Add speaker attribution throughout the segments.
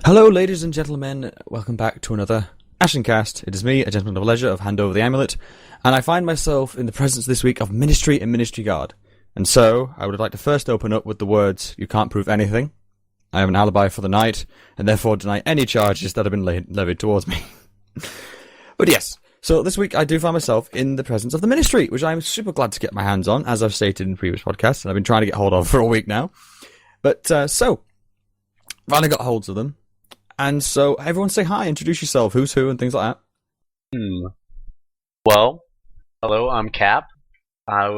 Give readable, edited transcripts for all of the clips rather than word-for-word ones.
Speaker 1: Hello, ladies and gentlemen. Welcome back to another AshenCast. It is me, a gentleman of leisure of HandOverTheAmulet, and I find myself in the presence this week of Ministry and Ministry Guard. And so, I would like to first open up with the words, "You can't prove anything. I have an alibi for the night, and therefore deny any charges that have been levied towards me." But yes, so this week I do find myself in the presence of the Ministry, which I'm super glad to get my hands on, as I've stated in previous podcasts, and I've been trying to get hold of for a week now. But, finally got holds of them. And so, everyone say hi, introduce yourself, who's who, and things like that.
Speaker 2: Well, hello, I'm Cap. I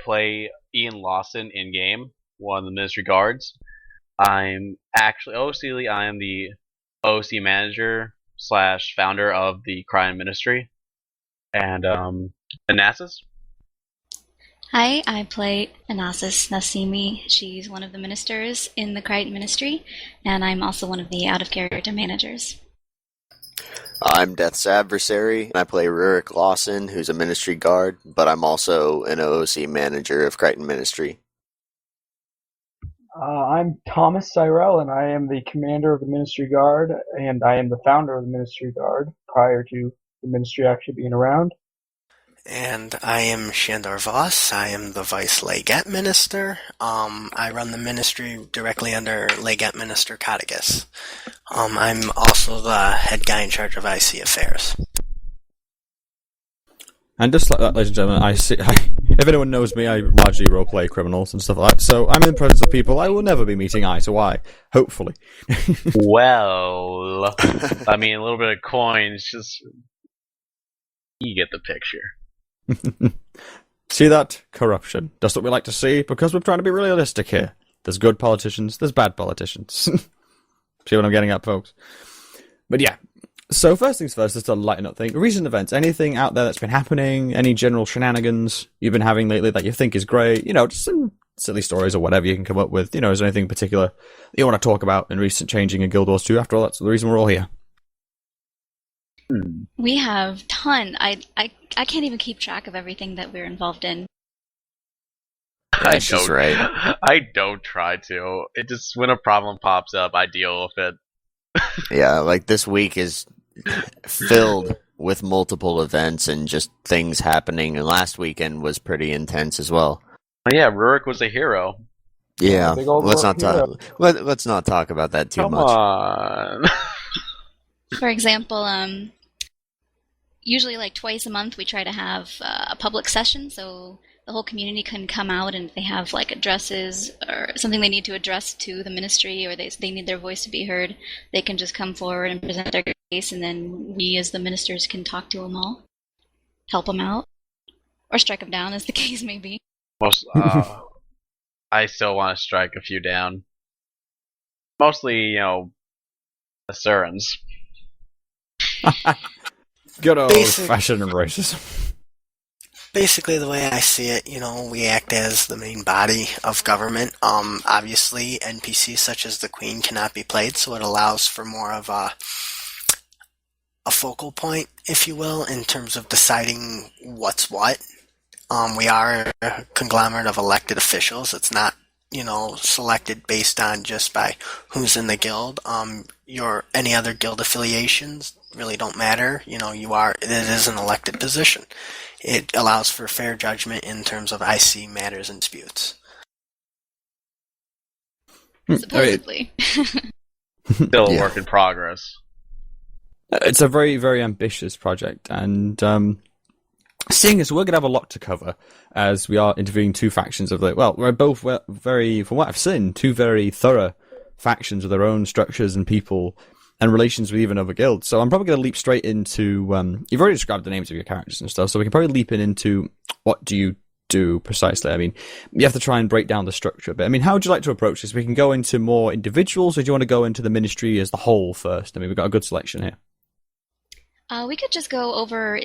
Speaker 2: play Ian Lawson in game, one of the Ministry Guards. I'm actually I am the OC manager / founder of the Crime Ministry. And Anasis.
Speaker 3: Hi, I play Anasis Nasimi. She's one of the ministers in the Crichton Ministry, and I'm also one of the out-of-character managers.
Speaker 4: I'm Death's Adversary. I play Rurik Lawson, who's a Ministry Guard, but I'm also an OOC manager of Crichton Ministry.
Speaker 5: I'm Thomas Cyrell, and I am the commander of the Ministry Guard, and I am the founder of the Ministry Guard prior to the Ministry actually being around.
Speaker 6: And I am Shandor Voss. I am the Vice Legate Minister. I run the ministry directly under Legate Minister Codigus. I'm also the head guy in charge of IC affairs.
Speaker 1: And just like that, ladies and gentlemen, if anyone knows me, I largely roleplay criminals and stuff like that. So I'm in the presence of people I will never be meeting eye to eye, hopefully.
Speaker 2: Well, I mean, a little bit of coins, just... You get the picture.
Speaker 1: See that? Corruption. That's what we like to see, because we're trying to be realistic here. There's good politicians, there's bad politicians. See what I'm getting at, folks? But yeah, so first things first, just to lighten up things. Recent events, anything out there that's been happening, any general shenanigans you've been having lately that you think is great, just some silly stories or whatever you can come up with. Is there anything in particular that you want to talk about in recent changing in Guild Wars 2? After all, that's the reason we're all here.
Speaker 3: We have ton. I can't even keep track of everything that we're involved in.
Speaker 4: That's just right.
Speaker 2: I don't try to. It just, when a problem pops up, I deal with it.
Speaker 4: Yeah, like this week is filled with multiple events and just things happening, and last weekend was pretty intense as well.
Speaker 2: Oh, yeah, Rurik was a hero.
Speaker 4: Yeah, let's not talk about that too much.
Speaker 2: Come on.
Speaker 3: For example, usually like twice a month we try to have a public session, so the whole community can come out, and if they have like addresses or something they need to address to the ministry, or they need their voice to be heard, they can just come forward and present their case, and then we as the ministers can talk to them all, help them out, or strike them down, as the case may be.
Speaker 2: I still want to strike a few down. Mostly, the Surans.
Speaker 1: Good old-fashioned racism.
Speaker 6: Basically, the way I see it, we act as the main body of government. Obviously, NPCs such as the Queen cannot be played, so it allows for more of a focal point, if you will, in terms of deciding what's what. We are a conglomerate of elected officials. It's not, selected based on just by who's in the guild. Any other guild affiliations really don't matter. It is an elected position. It allows for fair judgment in terms of IC matters and disputes.
Speaker 3: Supposedly.
Speaker 2: Still a work in progress.
Speaker 1: It's a very, very ambitious project, and seeing as we're going to have a lot to cover, as we are interviewing two factions of we're both very, from what I've seen, two very thorough factions with their own structures and people and relations with even other guilds. So I'm probably going to leap straight into, you've already described the names of your characters and stuff, so we can probably leap into what do you do precisely. I mean, you have to try and break down the structure a bit. I mean, how would you like to approach this? We can go into more individuals, or do you want to go into the ministry as the whole first? I mean, we've got a good selection here.
Speaker 3: We could just go over,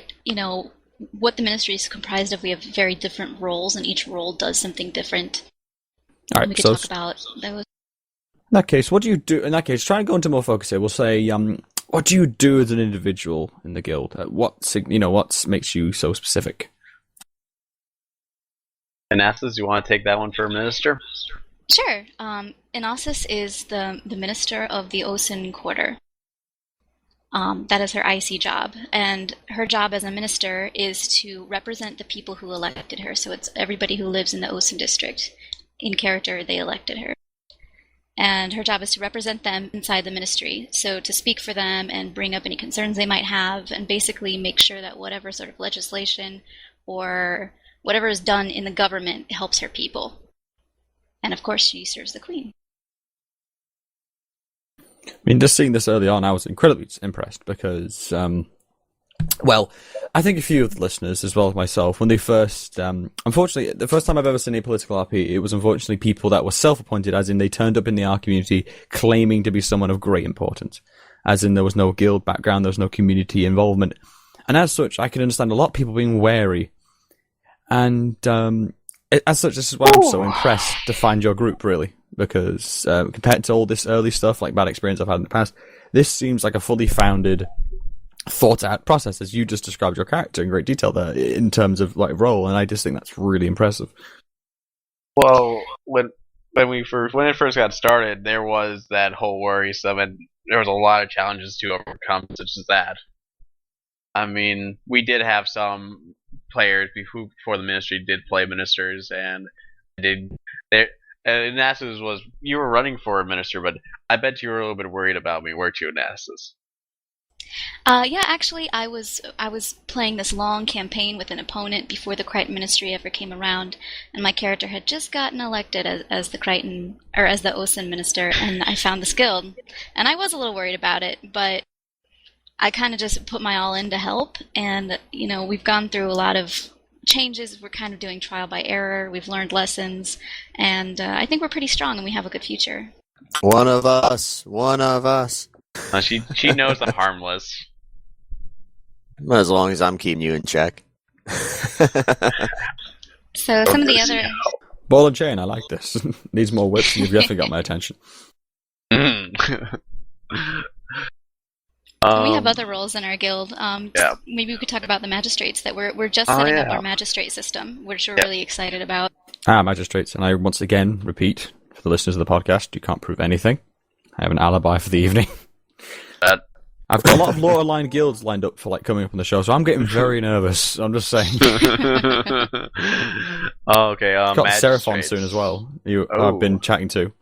Speaker 3: what the ministry is comprised of. We have very different roles, and each role does something different.
Speaker 1: All right,
Speaker 3: we could talk about those.
Speaker 1: In that case, what do you do? In that case, try and go into more focus here. We'll say, what do you do as an individual in the guild? What makes you so specific?
Speaker 2: Anasis, you want to take that one for a minister?
Speaker 3: Sure. Inasis is the minister of the Osen Quarter. That is her IC job, and her job as a minister is to represent the people who elected her. So it's everybody who lives in the Osen district. In character, they elected her. And her job is to represent them inside the ministry. So to speak for them and bring up any concerns they might have, and basically make sure that whatever sort of legislation or whatever is done in the government helps her people. And of course, she serves the queen.
Speaker 1: I mean, just seeing this early on, I was incredibly impressed because, well, I think a few of the listeners, as well as myself, when they first, unfortunately, the first time I've ever seen a political RP, it was unfortunately people that were self-appointed, as in they turned up in the R community claiming to be someone of great importance, as in there was no guild background, there was no community involvement. And as such, I can understand a lot of people being wary. And as such, this is why I'm so impressed to find your group, really. Because compared to all this early stuff, like bad experience I've had in the past, this seems like a fully founded, thought-out process, as you just described your character in great detail there, in terms of like role, and I just think that's really impressive.
Speaker 2: Well, when it first got started, there was that whole worrisome, and there was a lot of challenges to overcome, such as that. I mean, we did have some players before the ministry did play ministers, and Nasus was, you were running for a minister, but I bet you were a little bit worried about me, weren't you, Nasus?
Speaker 3: Yeah, actually, I was playing this long campaign with an opponent before the Crichton Ministry ever came around, and my character had just gotten elected as the Crichton, or as the Osen Minister, and I found this guild, and I was a little worried about it, but I kind of just put my all in to help, and we've gone through a lot of changes. We're kind of doing trial by error. We've learned lessons, and I think we're pretty strong, and we have a good future.
Speaker 4: One of us.
Speaker 2: She knows I'm harmless.
Speaker 4: As long as I'm keeping you in check.
Speaker 3: So some of the other...
Speaker 1: Ball and chain, I like this. Needs more whips, and you've definitely got my attention.
Speaker 3: We have other roles in our guild. Yeah. Maybe we could talk about the magistrates, that we're just setting up our magistrate system, which we're really excited about.
Speaker 1: Magistrates, and I once again repeat, for the listeners of the podcast, you can't prove anything. I have an alibi for the evening. I've got a lot of lore-aligned guilds lined up for coming up on the show, so I'm getting very nervous. I'm just saying.
Speaker 2: Okay,
Speaker 1: got Seraphon soon as well. I've been chatting to.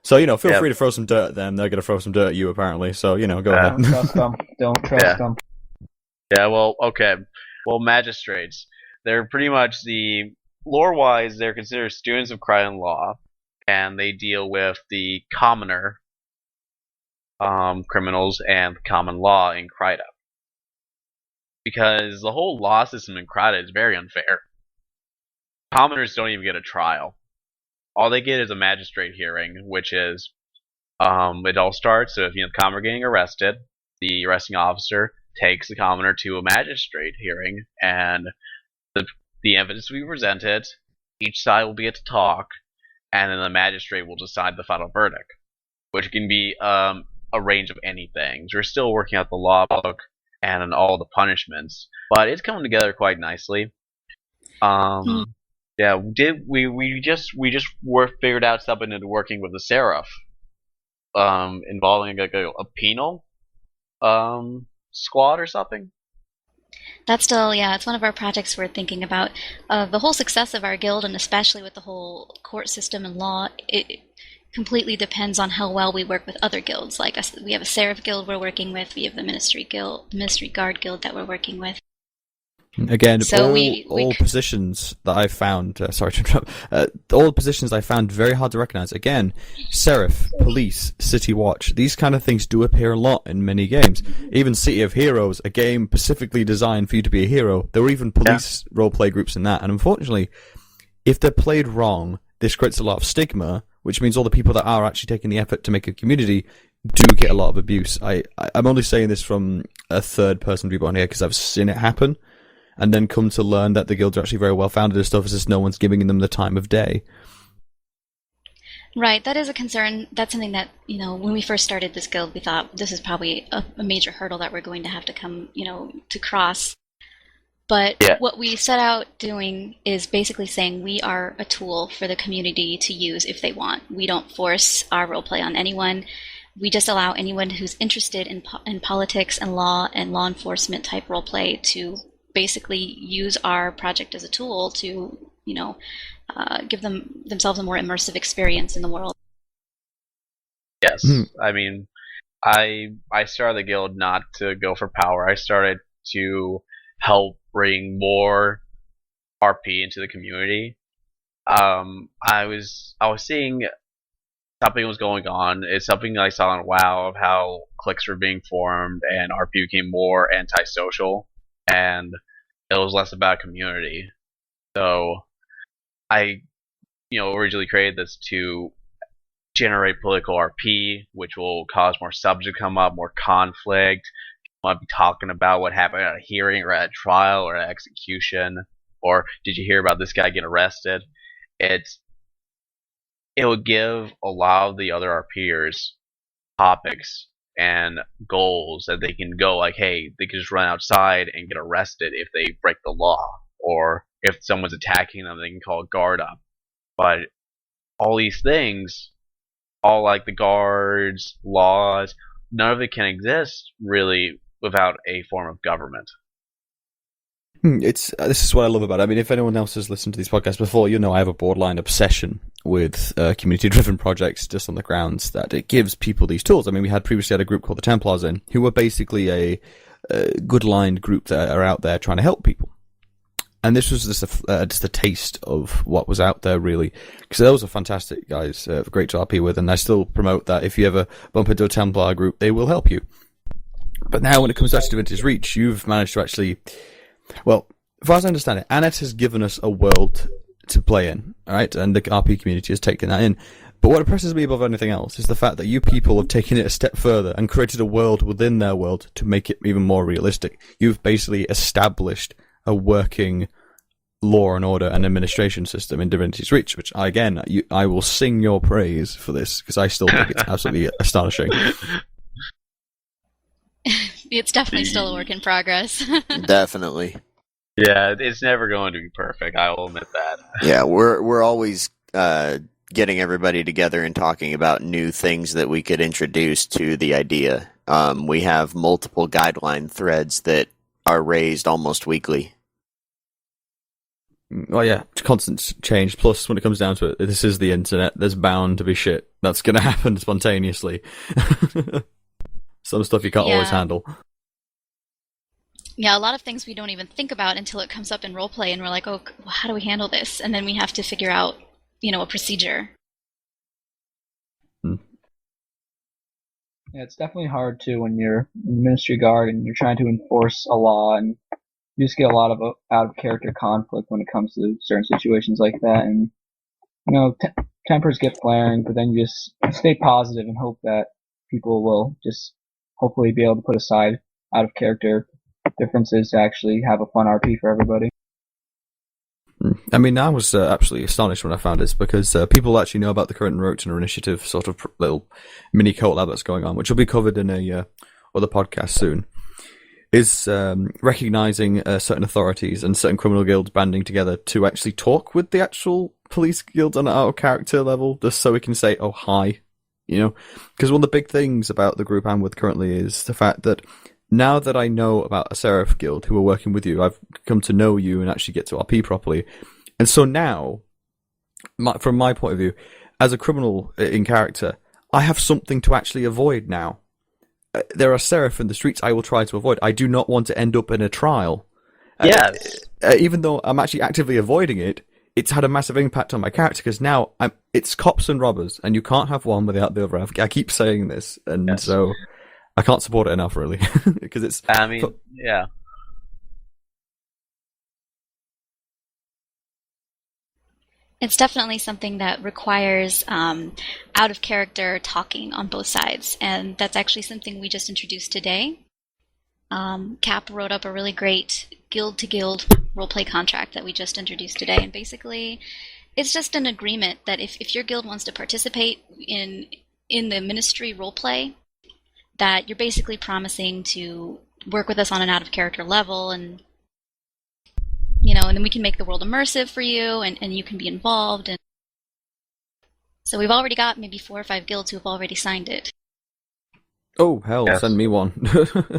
Speaker 1: So, feel free to throw some dirt at them. They're going to throw some dirt at you, apparently. So, go ahead.
Speaker 5: Don't trust them. Don't trust them.
Speaker 2: Yeah, well, okay. Well, magistrates. They're pretty much lore-wise, they're considered students of crime law, and they deal with the commoner criminals and common law in Kryta. Because the whole law system in Kryta is very unfair. Commoners don't even get a trial. All they get is a magistrate hearing, which is, it all starts, so if the commoner getting arrested, the arresting officer takes the commoner to a magistrate hearing, and the evidence will be presented, each side will get to talk, and then the magistrate will decide the final verdict, which can be a range of anything. We're still working out the law book and all the punishments, but it's coming together quite nicely. Yeah, we just figured out something into working with the Seraph, involving a penal squad or something.
Speaker 3: That's still, it's one of our projects we're thinking about. The whole success of our guild, and especially with the whole court system and law, it completely depends on how well we work with other guilds. Like we have a Seraph guild we're working with, we have the Ministry Guard guild that we're working with.
Speaker 1: Again,
Speaker 3: so
Speaker 1: all positions that I found, sorry to interrupt, all positions I found very hard to recognize. Again, Seraph, Police, City Watch, these kind of things do appear a lot in many games. Even City of Heroes, a game specifically designed for you to be a hero, there were even police roleplay groups in that. And unfortunately, if they're played wrong, this creates a lot of stigma, which means all the people that are actually taking the effort to make a community do get a lot of abuse. I'm only saying this from a third-person viewpoint here because I've seen it happen. And then come to learn that the guilds are actually very well founded and stuff, it's just no one's giving them the time of day.
Speaker 3: Right, that is a concern. That's something that, when we first started this guild, we thought this is probably a major hurdle that we're going to have to come, to cross. But
Speaker 2: Yeah.
Speaker 3: what we set out doing is basically saying we are a tool for the community to use if they want. We don't force our roleplay on anyone. We just allow anyone who's interested in politics and law enforcement type roleplay to basically use our project as a tool to, give themselves a more immersive experience in the world.
Speaker 2: Yes. I mean, I started the guild not to go for power. I started to help bring more RP into the community. I was seeing something was going on. It's something that I saw on WoW of how cliques were being formed and RP became more antisocial, and it was less about community. So I, originally created this to generate political RP, which will cause more subs to come up, more conflict. People might be talking about what happened at a hearing or at a trial or at execution, or did you hear about this guy get arrested? It will give a lot of the other RPers topics and goals that they can go like, hey, they can just run outside and get arrested if they break the law, or if someone's attacking them, they can call a guard up. But all these things, all like the guards, laws, none of it can exist really without a form of government.
Speaker 1: This is what I love about it. I mean, if anyone else has listened to these podcasts before, I have a borderline obsession with community-driven projects, just on the grounds that it gives people these tools. I mean, we had previously had a group called the Templars in, who were basically a good-lined group that are out there trying to help people. And this was just a taste of what was out there, really. Because those are fantastic guys, great to RP with, and I still promote that if you ever bump into a Templar group, they will help you. But now when it comes to actually Divinity Reach, you've managed to actually... Well, as far as I understand it, Annette has given us a world to play in, alright? And the RP community has taken that in. But what impresses me above anything else is the fact that you people have taken it a step further and created a world within their world to make it even more realistic. You've basically established a working law and order and administration system in Divinity's Reach, which, I will sing your praise for this, because I still think it's absolutely astonishing.
Speaker 3: It's definitely still a work in progress.
Speaker 4: Definitely.
Speaker 2: Yeah, it's never going to be perfect, I will admit that.
Speaker 4: Yeah, we're always getting everybody together and talking about new things that we could introduce to the idea. We have multiple guideline threads that are raised almost weekly.
Speaker 1: Well, yeah, constant change. Plus, when it comes down to it, this is the internet. There's bound to be shit that's going to happen spontaneously. Some stuff you can't always handle.
Speaker 3: Yeah, a lot of things we don't even think about until it comes up in roleplay, and we're like, oh, how do we handle this? And then we have to figure out, a procedure.
Speaker 5: Yeah, it's definitely hard, too, when you're in the Ministry Guard and you're trying to enforce a law, and you just get a lot of out-of-character conflict when it comes to certain situations like that. And, tempers get flaring, but then you just stay positive and hope that people will just hopefully be able to put aside out-of-character differences to actually have a fun RP for everybody.
Speaker 1: I mean, I was absolutely astonished when I found this, because people actually know about the current Roachner Initiative sort of little mini cult lab that's going on, which will be covered in a other podcast soon, is recognizing certain authorities and certain criminal guilds banding together to actually talk with the actual police guilds on an out-of-character level, just so we can say, oh, hi, Because one of the big things about the group I'm with currently is the fact that now that I know about a Seraph Guild who are working with you, I've come to know you and actually get to RP properly. And so now, from my point of view, as a criminal in character, I have something to actually avoid now. There are Seraph in the streets I will try to avoid. I do not want to end up in a trial.
Speaker 2: Yes.
Speaker 1: Even though I'm actually actively avoiding it, it's had a massive impact on my character, because now it's cops and robbers, and you can't have one without the other. I keep saying this, and so I can't support it enough, really, because it's...
Speaker 2: I mean, yeah.
Speaker 3: It's definitely something that requires out-of-character talking on both sides, and that's actually something we just introduced today. Cap wrote up a really great guild-to-guild roleplay contract that we just introduced today, and basically it's just an agreement that if your guild wants to participate in the ministry roleplay, that you're basically promising to work with us on an out-of-character level and and then we can make the world immersive for you, and you can be involved. And so we've already got maybe 4 or 5 guilds who have already signed it.
Speaker 1: Oh, hell,
Speaker 2: Yes.
Speaker 1: send me one.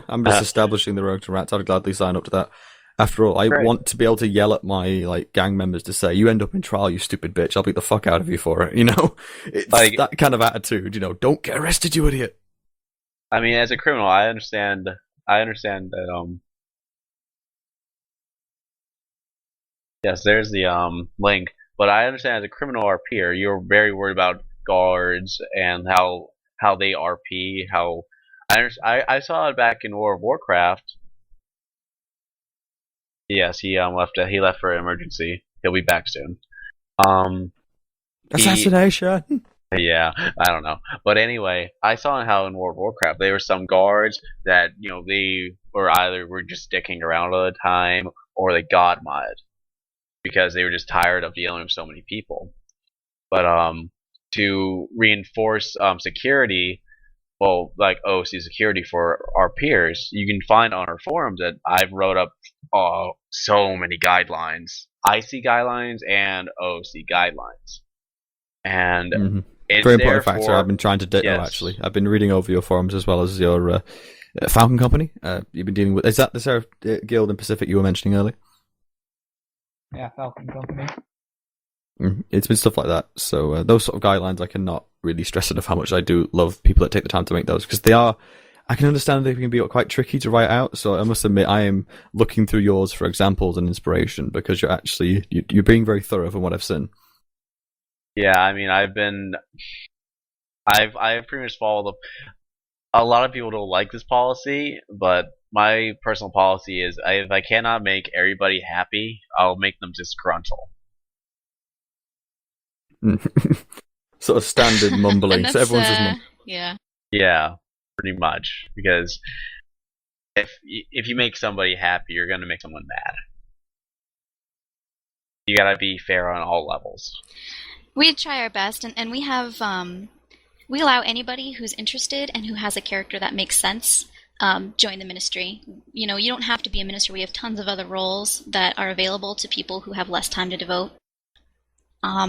Speaker 1: I'm just establishing the Rogue to Rats. I'd gladly sign up to that. After all, I want to be able to yell at my gang members to say, "You end up in trial, you stupid bitch. I'll beat the fuck out of you for it." It's that kind of attitude. Don't get arrested, you idiot.
Speaker 2: I mean, as a criminal, I understand that. Yes, there's the link. But I understand as a criminal RPer, you're very worried about guards and how they RP. I saw it back in World of Warcraft. Yes, he left. He left for an emergency. He'll be back soon.
Speaker 1: Assassination.
Speaker 2: Yeah, I don't know. But anyway, I saw how in World of Warcraft there were some guards that they were just dicking around all the time, or they god modded because they were just tired of dealing with so many people. But to reinforce security, well, like OC security for our peers, you can find on our forums that I've wrote up so many guidelines, IC guidelines and OC guidelines, and it's
Speaker 1: very important factor. I've been trying to ditto.
Speaker 2: Yes.
Speaker 1: Actually, I've been reading over your forums as well as your Falcon Company. You've been dealing with. Is that the Seraph Guild in Pacific you were mentioning earlier?
Speaker 5: Yeah, Falcon Company.
Speaker 1: It's been stuff like that. So those sort of guidelines, I cannot really stress enough how much I do love people that take the time to make those, because they are. I can understand they can be quite tricky to write out. So I must admit, I am looking through yours for examples and inspiration, because you're being very thorough from what I've seen.
Speaker 2: Yeah, I mean, I've pretty much followed a lot of people don't like this policy, but my personal policy is if I cannot make everybody happy, I'll make them disgruntled.
Speaker 1: Sort of standard mumbling. So everyone's just
Speaker 3: yeah.
Speaker 2: Yeah, pretty much, because if you make somebody happy, you're gonna make someone mad. You gotta be fair on all levels.
Speaker 3: We try our best, and we have we allow anybody who's interested and who has a character that makes sense join the ministry. You don't have to be a minister. We have tons of other roles that are available to people who have less time to devote.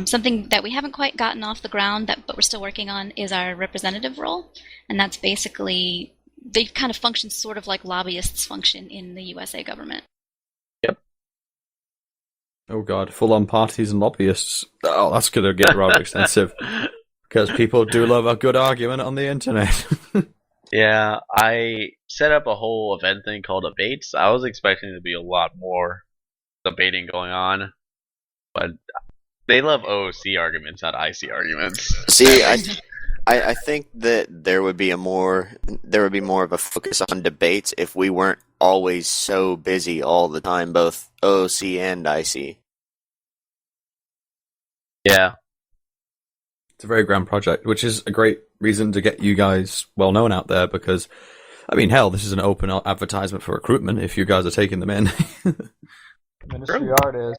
Speaker 3: Something that we haven't quite gotten off the ground, but we're still working on, is our representative role, and that's basically they kind of function sort of like lobbyists function in the USA government.
Speaker 2: Yep.
Speaker 1: Oh god, full-on parties and lobbyists. Oh, that's going to get rather extensive. Because people do love a good argument on the internet.
Speaker 2: Yeah, I set up a whole event thing called debates. I was expecting there to be a lot more debating going on, but they love OOC arguments, not IC arguments.
Speaker 4: See, I think that there would be more of a focus on debates if we weren't always so busy all the time, both OOC and IC.
Speaker 2: Yeah.
Speaker 1: It's a very grand project, which is a great reason to get you guys well known out there, because, I mean, hell, this is an open advertisement for recruitment if you guys are taking them in.
Speaker 5: Ministry art is.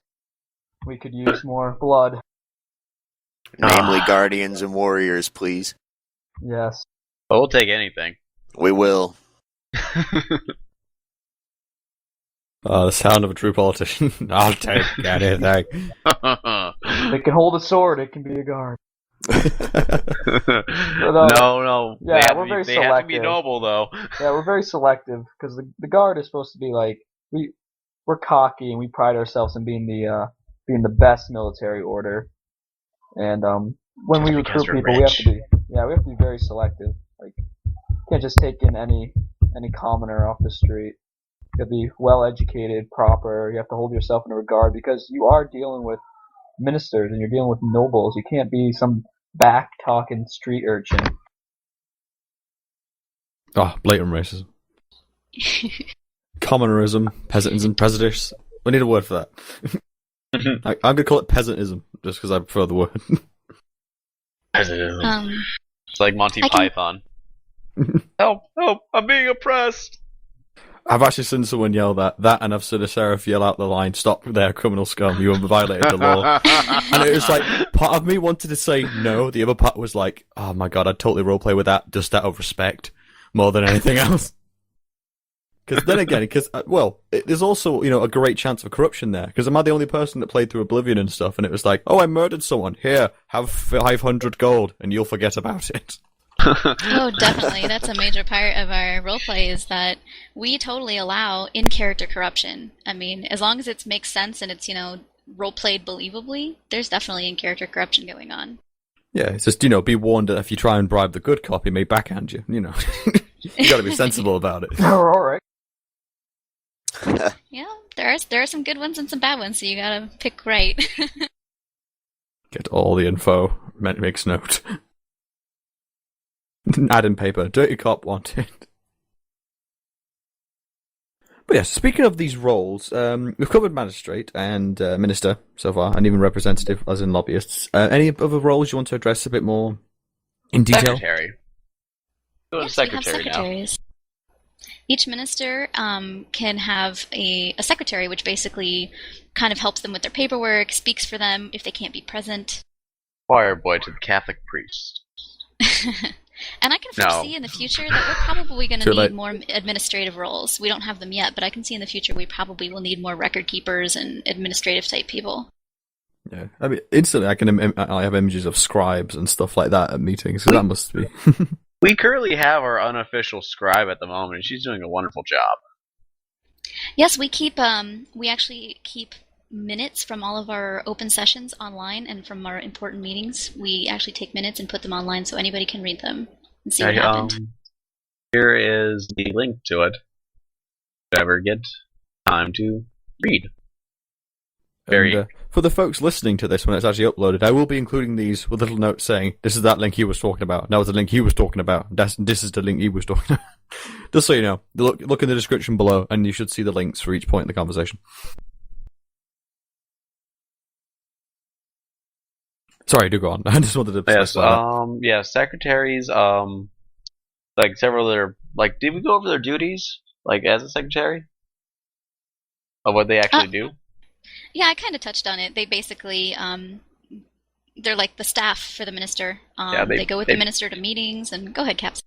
Speaker 5: We could use more blood.
Speaker 4: Namely, guardians and warriors, please.
Speaker 5: Yes.
Speaker 2: But we'll take anything.
Speaker 4: We will.
Speaker 1: The sound of a true politician. I'll take anything.
Speaker 5: It can hold a sword. It can be a guard.
Speaker 2: No.
Speaker 5: Yeah, we're very
Speaker 2: they
Speaker 5: selective.
Speaker 2: have to be noble, though.
Speaker 5: Yeah, we're very selective, because the guard is supposed to be like we're cocky and we pride ourselves in being the best military order. And when we recruit people, we have to be very selective. Like, you can't just take in any commoner off the street. You have to be well educated, proper. You have to hold yourself in regard, because you are dealing with ministers and you're dealing with nobles. You can't be some back talking street urchin.
Speaker 1: Oh, blatant racism. Commonerism, peasantism, prejudice. We need a word for that. I'm going to call it peasantism, just because I prefer the word.
Speaker 2: It's like Monty Python. Help! Help! I'm being oppressed!
Speaker 1: I've actually seen someone yell that, and I've seen a sheriff yell out the line, "Stop there, criminal scum, you have violated the law." And it was like, part of me wanted to say no, the other part was like, oh my god, I'd totally roleplay with that, just out of respect, more than anything else. Because then again, there's also, a great chance of corruption there. Because am I the only person that played through Oblivion and stuff, and it was like, oh, I murdered someone. Here, have 500 gold, and you'll forget about it.
Speaker 3: Oh, definitely. That's a major part of our roleplay is that we totally allow in-character corruption. I mean, as long as it makes sense and it's, role-played believably, there's definitely in-character corruption going on.
Speaker 1: Yeah, it's just, be warned that if you try and bribe the good cop, he may backhand you, You gotta be sensible about it.
Speaker 5: All right.
Speaker 3: Yeah, there are some good ones and some bad ones, so you gotta pick right.
Speaker 1: Get all the info. Makes note. Add in paper. Dirty cop wanted. But yes, speaking of these roles, we've covered magistrate and minister so far, and even representative, as in lobbyists. Any other roles you want to address a bit more in detail?
Speaker 2: Secretary. Go to
Speaker 3: Yes, we have
Speaker 2: secretary now.
Speaker 3: secretaries. Each minister can have a secretary, which basically kind of helps them with their paperwork, speaks for them if they can't be present.
Speaker 2: Choir boy to the Catholic priest.
Speaker 3: And I can foresee in the future that we're probably going to need more administrative roles. We don't have them yet, but I can see in the future we probably will need more record keepers and administrative type people.
Speaker 1: Yeah, I mean, instantly I have images of scribes and stuff like that at meetings, so that must be...
Speaker 2: We currently have our unofficial scribe at the moment, and she's doing a wonderful job.
Speaker 3: Yes, we actually keep minutes from all of our open sessions online, and from our important meetings. We actually take minutes and put them online so anybody can read them and see what happened.
Speaker 2: Here is the link to it. If you ever get time to read.
Speaker 1: For the folks listening to this when it's actually uploaded, I will be including these with little notes saying, this is that link he was talking about. That was the link he was talking about. This is the link he was talking about. Just so you know, look in the description below, and you should see the links for each point in the conversation. Sorry, do go on. I just wanted to...
Speaker 2: Yes, secretaries, like several other... Like, did we go over their duties? Like, as a secretary? Of what they actually do?
Speaker 3: Yeah, I kind of touched on it. They basically, they're like the staff for the minister. They go with the minister to meetings, and go ahead, Caps.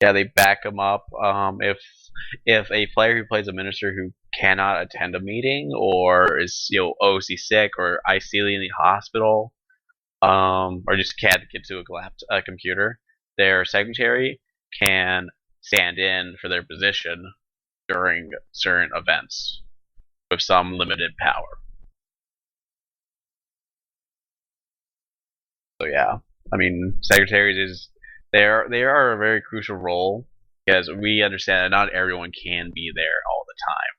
Speaker 2: Yeah, they back them up. If a player who plays a minister who cannot attend a meeting, or is OC sick, or ICU in the hospital, or just can't get to a computer, their secretary can stand in for their position during certain events with some limited power. So yeah, I mean, secretaries they are a very crucial role because we understand that not everyone can be there all the time.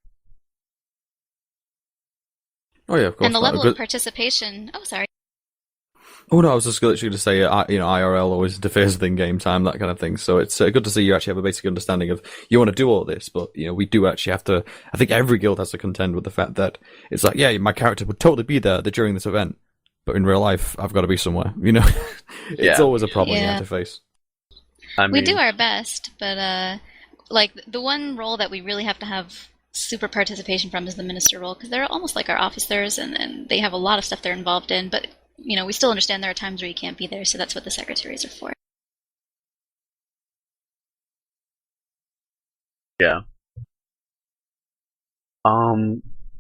Speaker 1: Oh yeah, of course.
Speaker 3: And the level of participation. Oh, sorry.
Speaker 1: Oh no, I was just literally going to say, IRL always interferes with in-game time, that kind of thing. So it's good to see you actually have a basic understanding of you want to do all this, but we do actually have to. I think every guild has to contend with the fact that it's like, yeah, my character would totally be there during this event, but in real life, I've got to be somewhere. It's always a problem you have to face.
Speaker 3: We do our best, but like the one role that we really have to have super participation from is the minister role, because they're almost like our officers, and they have a lot of stuff they're involved in, but we still understand there are times where you can't be there, so that's what the secretaries are for.
Speaker 2: Yeah.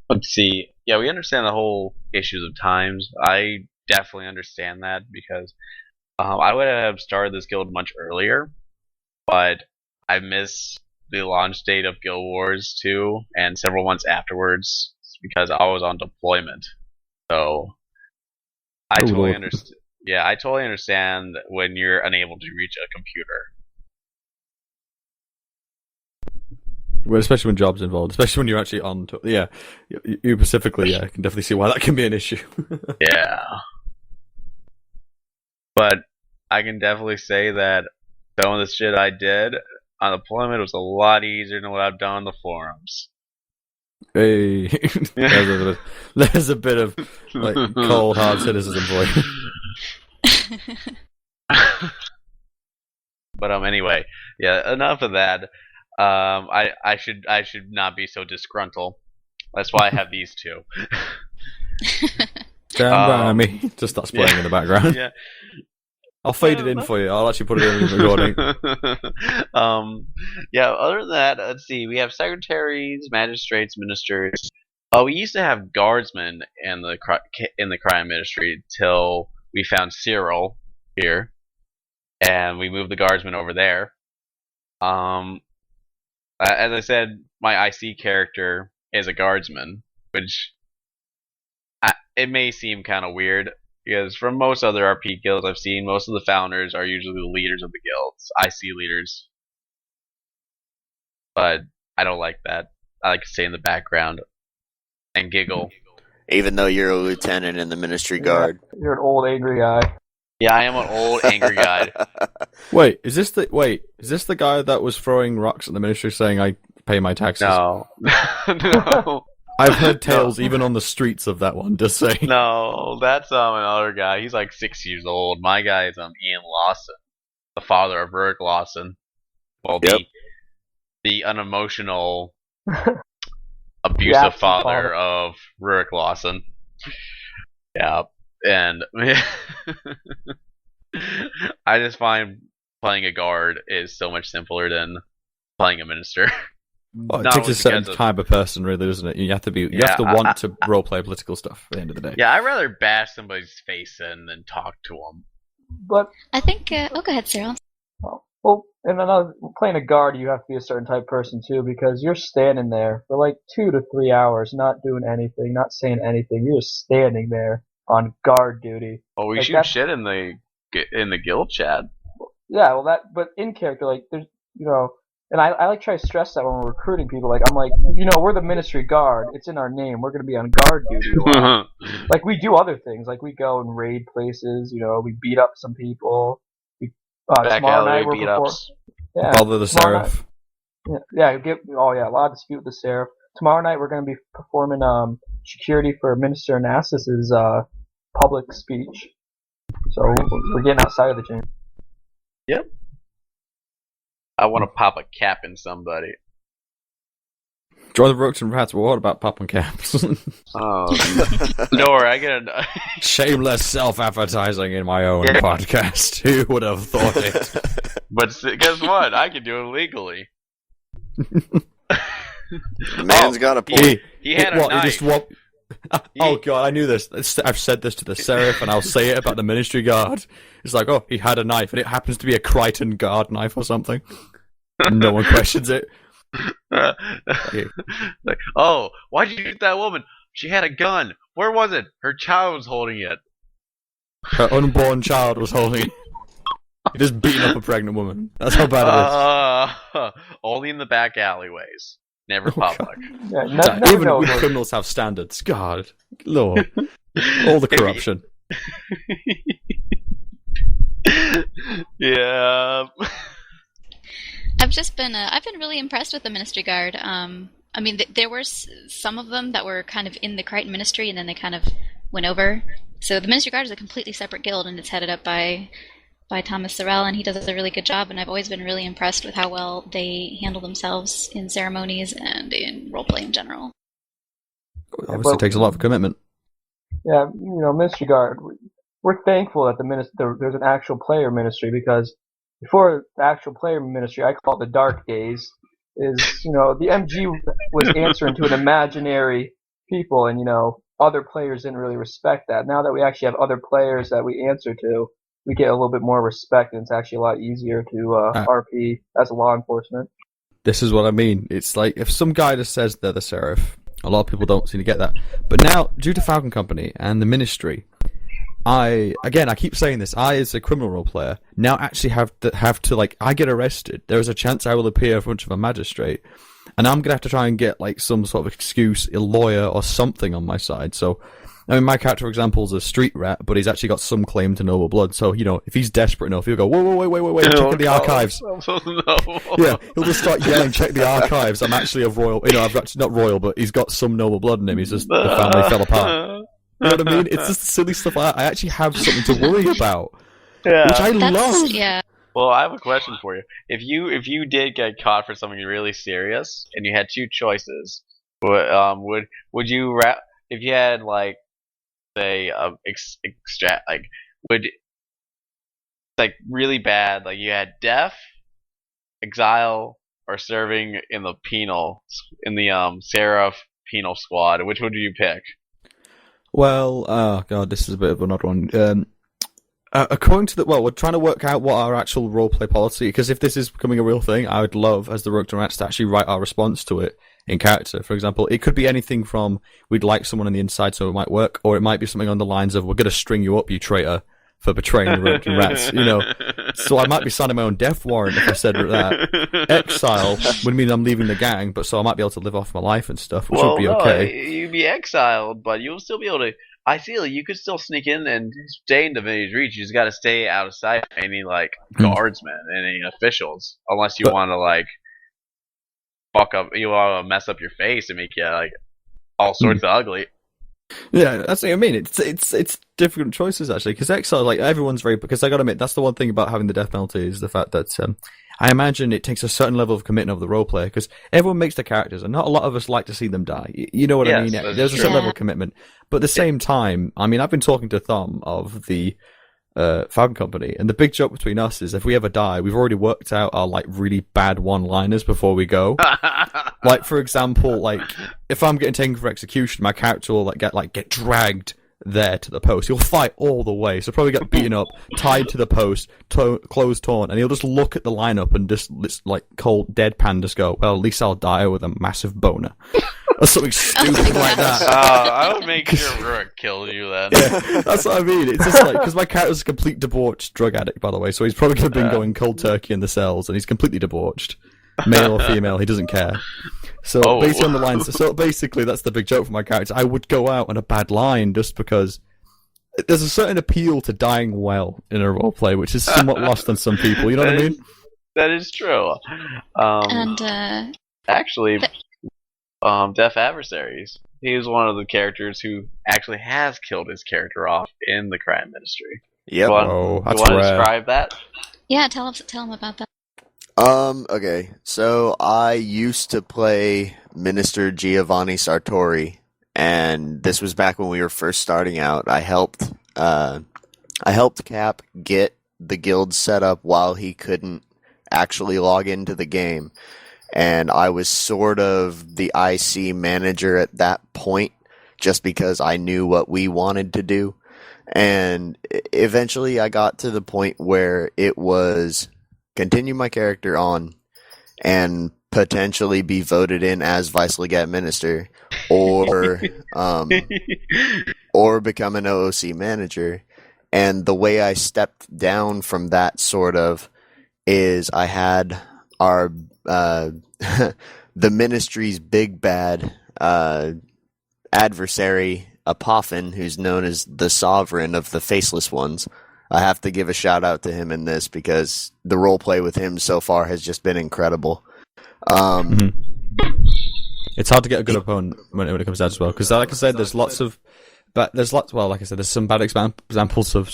Speaker 2: Let's see. Yeah, we understand the whole issues of times. I definitely understand that because I would have started this guild much earlier, but I missed the launch date of Guild Wars 2 and several months afterwards because I was on deployment. So I totally understand. Yeah, I totally understand when you're unable to reach a computer.
Speaker 1: Well, especially when jobs involved, especially when you're actually on. You specifically, I can definitely see why that can be an issue.
Speaker 2: Yeah, but I can definitely say that some of the shit I did on deployment was a lot easier than what I've done on the forums.
Speaker 1: Hey, there's a bit of like cold hard cynicism for you.
Speaker 2: But anyway, yeah. Enough of that. I should not be so disgruntled. That's why I have these two.
Speaker 1: Stand by me. Just starts playing in the background.
Speaker 2: Yeah.
Speaker 1: I'll fade it in for you. I'll actually put it in the recording.
Speaker 2: Yeah. Other than that, let's see. We have secretaries, magistrates, ministers. We used to have guardsmen in the crime ministry till we found Cyril here, and we moved the guardsmen over there. As I said, my IC character is a guardsman, which it may seem kind of weird. Because from most other RP guilds I've seen, most of the founders are usually the leaders of the guilds, IC leaders. But I don't like that. I like to stay in the background and giggle.
Speaker 4: Even though you're a lieutenant in the Ministry Guard.
Speaker 5: You're an old angry guy.
Speaker 2: Yeah, I am an old angry guy.
Speaker 1: Wait, is this the guy that was throwing rocks at the ministry saying I pay my taxes?
Speaker 2: No. No.
Speaker 1: I've heard tales even on the streets of that one, just saying.
Speaker 2: No, that's another guy. He's like 6 years old. My guy is Ian Lawson, the father of Rurik Lawson. Well,
Speaker 4: Yep.
Speaker 2: the unemotional, abusive father of Rurik Lawson. Yeah, and I just find playing a guard is so much simpler than playing a minister.
Speaker 1: Well, it takes a certain type of person, really, doesn't it? You have to want to roleplay political stuff at the end of the day.
Speaker 2: Yeah, I'd rather bash somebody's face in than talk to them.
Speaker 5: But
Speaker 3: I think. Go ahead, Cyril.
Speaker 5: well, and another playing a guard, you have to be a certain type of person too, because you're standing there for like 2 to 3 hours, not doing anything, not saying anything. You're just standing there on guard duty.
Speaker 2: Well, we
Speaker 5: Like,
Speaker 2: shoot shit in the guild chat.
Speaker 5: Yeah, well, but in character, like there's, and I like try to stress that when we're recruiting people. Like I'm like, we're the Ministry Guard. It's in our name. We're gonna be on guard duty a lot. Like we do other things. Like we go and raid places. We beat up some people.
Speaker 2: Back
Speaker 5: tomorrow
Speaker 2: alley
Speaker 5: night we're
Speaker 2: beat-ups.
Speaker 5: Yeah,
Speaker 1: Bother the Seraph.
Speaker 5: a lot of dispute with the Seraph. Tomorrow night we're gonna be performing security for Minister Nassis's public speech. So we're getting outside of the gym.
Speaker 2: Yep. I want to pop a cap in somebody.
Speaker 1: Join the Rooks and Rats. Well, what about popping caps?
Speaker 2: Oh, no worry, I get a
Speaker 1: Shameless self-advertising in my own podcast. Who would have thought it?
Speaker 2: But guess what? I can do it legally.
Speaker 4: The man's got a point.
Speaker 2: He had a knife.
Speaker 1: Oh god, I knew this. I've said this to the Seraph, and I'll say it about the Ministry Guard. It's like, oh, he had a knife, and it happens to be a Crichton guard knife or something. No one questions it.
Speaker 2: Like, oh, why'd you shoot that woman? She had a gun. Where was it? Her child was holding it.
Speaker 1: Her unborn child was holding it. He just beating up a pregnant woman. That's how bad it is.
Speaker 2: Only in the back alleyways. Never public.
Speaker 5: Yeah,
Speaker 1: even criminals have standards. God, Lord, all the corruption.
Speaker 2: Yeah.
Speaker 3: I've been really impressed with the Ministry Guard. I mean, there were some of them that were kind of in the Crichton Ministry, and then they kind of went over. So the Ministry Guard is a completely separate guild, and it's headed up by Thomas Sorrell, and he does a really good job, and I've always been really impressed with how well they handle themselves in ceremonies and in roleplay in general.
Speaker 1: Obviously, it takes a lot of commitment.
Speaker 5: Yeah, Ministry Guard, we're thankful that there's an actual player ministry, because before the actual player ministry, I call it the dark days, is, the MG was answering to an imaginary people, and, other players didn't really respect that. Now that we actually have other players that we answer to, we get a little bit more respect, and it's actually a lot easier to RP as a law enforcement.
Speaker 1: This is what I mean. It's like, if some guy just says they're the Seraph, a lot of people don't seem to get that. But now, due to Falcon Company and the Ministry, I keep saying this, I, as a criminal role player, now actually have to I get arrested. There is a chance I will appear in front of a magistrate, and I'm going to have to try and get, some sort of excuse, a lawyer or something on my side. So, I mean, my character, for example, is a street rat, but he's actually got some claim to noble blood. So, if he's desperate enough, he'll go, wait, check the archives.
Speaker 2: No.
Speaker 1: Yeah, he'll just start yelling, check the archives. I'm actually of royal, I've actually not royal, but he's got some noble blood in him. He's just, the family fell apart. You know what I mean? It's just silly stuff like that. I actually have something to worry about.
Speaker 2: Yeah.
Speaker 1: Which I love.
Speaker 3: Yeah.
Speaker 2: Well, I have a question for you. If you did get caught for something really serious, and you had two choices, would you if you had say extract would like really bad. Like you had death, exile, or serving in the Seraph penal squad. Which one do you pick?
Speaker 1: Well, oh god, this is a bit of an odd one. According to we're trying to work out what our actual roleplay policy, because if this is becoming a real thing, I would love, as the Rogue Rats, to actually write our response to it in character. For example, it could be anything from we'd like someone on the inside so it might work, or it might be something on the lines of we're going to string you up, you traitor, for betraying the Rogue Rats, you know. So I might be signing my own death warrant if I said that. Exile would mean I'm leaving the gang, but so I might be able to live off my life and stuff, which would be okay.
Speaker 2: You'd be exiled, but you'll still be able to. Ideally, you could still sneak in and stay in Divinity's Reach. You just got to stay out of sight of any guardsmen and any officials, unless you want to fuck up. You want to mess up your face and make you all sorts of ugly.
Speaker 1: Yeah, that's what I mean. It's different choices actually, because exile, everyone's very. Because I got to admit, that's the one thing about having the death penalty is the fact that I imagine it takes a certain level of commitment of the role player, because everyone makes their characters, and not a lot of us like to see them die. You know what I mean? There's a certain level of commitment, but at the same time, I mean, I've been talking to Thom of the Falcon Company, and the big joke between us is if we ever die, we've already worked out our really bad one-liners before we go. For example, if I'm getting taken for execution, my character will get dragged there to the post. He'll fight all the way, so probably get beaten up, tied to the post, clothes torn, and he'll just look at the lineup and just cold deadpan just go, well, at least I'll die with a massive boner. Or something stupid like that.
Speaker 2: I would make sure Rook kills you then.
Speaker 1: Yeah, that's what I mean. It's just because my character's a complete debauched drug addict, by the way, so he's probably going to be going cold turkey in the cells, and he's completely debauched. Male or female, he doesn't care. So based on the lines, so basically that's the big joke for my character. I would go out on a bad line just because there's a certain appeal to dying well in a roleplay, which is somewhat lost on some people. You know what I mean?
Speaker 2: That is true. Actually, Deaf Adversaries. He was one of the characters who actually has killed his character off in the Crime Ministry.
Speaker 4: Yep.
Speaker 2: You want to describe that?
Speaker 3: Yeah, tell him about that.
Speaker 4: Okay, so I used to play Minister Giovanni Sartori, and this was back when we were first starting out. I helped Cap get the guild set up while he couldn't actually log into the game, and I was sort of the IC manager at that point, just because I knew what we wanted to do, and eventually I got to the point where it was continue my character on and potentially be voted in as Vice Legate Minister or become an OOC manager. And the way I stepped down from that sort of is I had our the ministry's big bad adversary Apophon, who's known as the sovereign of the faceless ones. I have to give a shout out to him in this because the role play with him so far has just been incredible.
Speaker 1: It's hard to get a good opponent when it comes down as well, because like I said, there's some bad examples of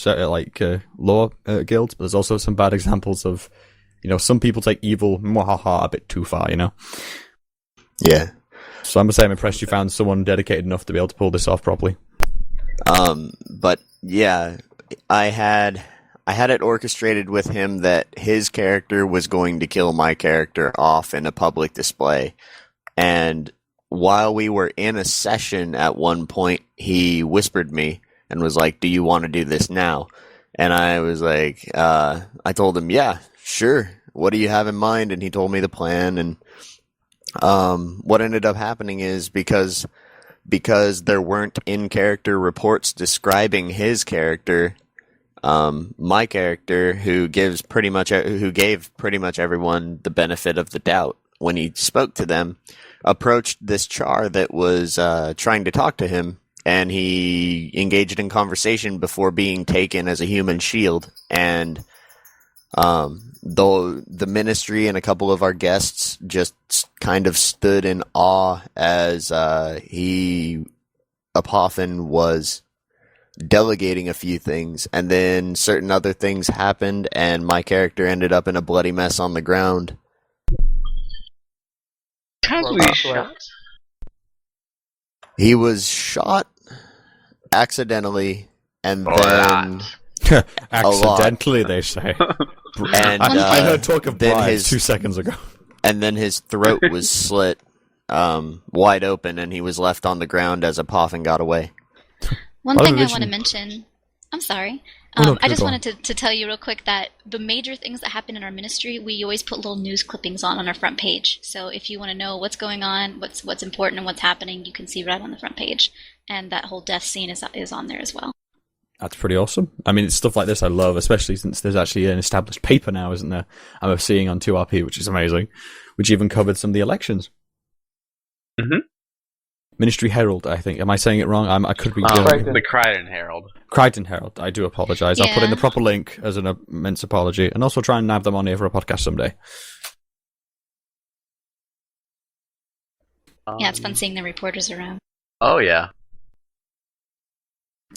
Speaker 1: lower guilds, but there's also some bad examples of, some people take evil a bit too far,
Speaker 4: Yeah.
Speaker 1: So I'm impressed you found someone dedicated enough to be able to pull this off properly.
Speaker 4: But yeah, I had it orchestrated with him that his character was going to kill my character off in a public display. And while we were in a session at one point, he whispered me and was like, "Do you want to do this now?" And I was like, I told him, "Yeah, sure. What do you have in mind?" And he told me the plan. And what ended up happening is because there weren't in-character reports describing his character, my character, who gave pretty much everyone the benefit of the doubt when he spoke to them, approached this char that was trying to talk to him, and he engaged in conversation before being taken as a human shield. And though the ministry and a couple of our guests just kind of stood in awe as Apophon was delegating a few things, and then certain other things happened, and my character ended up in a bloody mess on the ground. He was shot accidentally, and then
Speaker 1: Accidentally, they say.
Speaker 4: And
Speaker 1: I heard talk of
Speaker 4: then
Speaker 1: bribes 2 seconds ago.
Speaker 4: And then his throat was slit wide open, and he was left on the ground as a Poffin got away.
Speaker 3: One thing I want to mention, I'm sorry. I just wanted to tell you real quick that the major things that happen in our ministry, we always put little news clippings on our front page. So if you want to know what's going on, what's important and what's happening, you can see right on the front page. And that whole death scene is on there as well.
Speaker 1: That's pretty awesome. I mean, it's stuff like this I love, especially since there's actually an established paper now, isn't there? I'm seeing on 2RP, which is amazing, which even covered some of the elections.
Speaker 2: Mm-hmm.
Speaker 1: Ministry Herald, I think. Am I saying it wrong? I could be
Speaker 2: the Crichton Herald.
Speaker 1: Crichton Herald. I do apologise.
Speaker 3: Yeah.
Speaker 1: I'll put in the proper link as an immense apology, and also try and nab them on here for a podcast someday.
Speaker 3: Yeah, it's fun seeing the reporters around.
Speaker 2: Oh, yeah.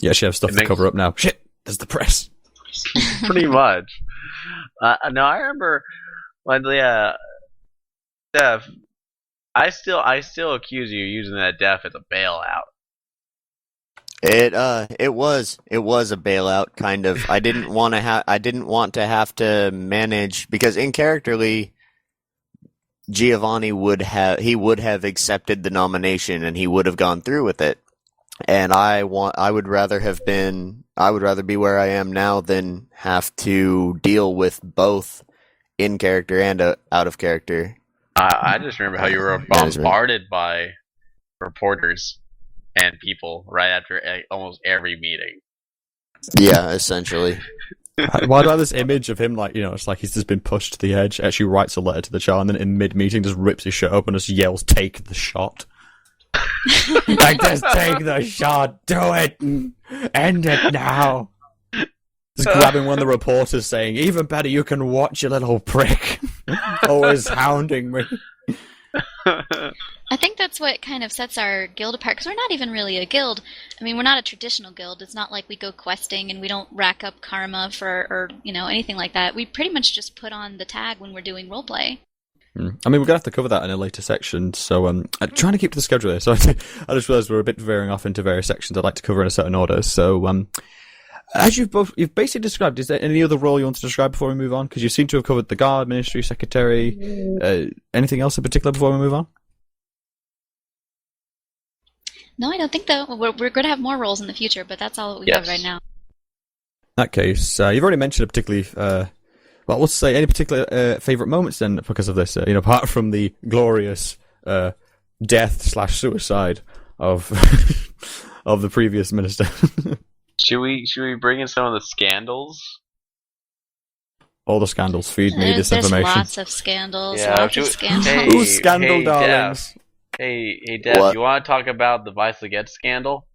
Speaker 1: Yeah, she has stuff to cover up now. Shit, there's the press.
Speaker 2: Pretty much. No, I remember when Def. I still accuse you of using that Def as a bailout.
Speaker 4: It was a bailout, kind of. I didn't want to have to manage, because in characterly, Giovanni would have accepted the nomination and he would have gone through with it. And I would rather be where I am now than have to deal with both in character and out of character.
Speaker 2: I just remember how you were bombarded by reporters and people right after almost every meeting.
Speaker 4: Yeah, essentially.
Speaker 1: Why do I have this image of him, like, you know, it's like he's just been pushed to the edge, actually writes a letter to the Shah, and then in mid-meeting just rips his shirt up and just yells, "Take the shot." Like, just take the shot, do it, end it now. Just grabbing one of the reporters saying, "Even better, you can watch, you little prick." Always hounding me.
Speaker 3: I think that's what kind of sets our guild apart, because we're not even really a guild. I mean, we're not a traditional guild. It's not like we go questing and we don't rack up karma or anything like that. We pretty much just put on the tag when we're doing roleplay.
Speaker 1: I mean, we're going to have to cover that in a later section, so I'm trying to keep to the schedule here. So I just realised we're a bit veering off into various sections I'd like to cover in a certain order. So as you've basically described, is there any other role you want to describe before we move on? Because you seem to have covered the guard, ministry, secretary. Anything else in particular before we move on?
Speaker 3: No, I don't think so. We're going to have more roles in the future, but that's all we have right now.
Speaker 1: In that case, you've already mentioned a particularly... well, let's say any particular favourite moments then because of this, apart from the glorious death/suicide of of the previous minister.
Speaker 2: Should we bring in some of the scandals?
Speaker 1: All the scandals, feed me this information.
Speaker 3: There's lots of scandals,
Speaker 2: Hey,
Speaker 1: Ooh, scandal darlings.
Speaker 2: Hey, Dev,
Speaker 4: What?
Speaker 2: you want to talk about the Vice-Leggett scandal?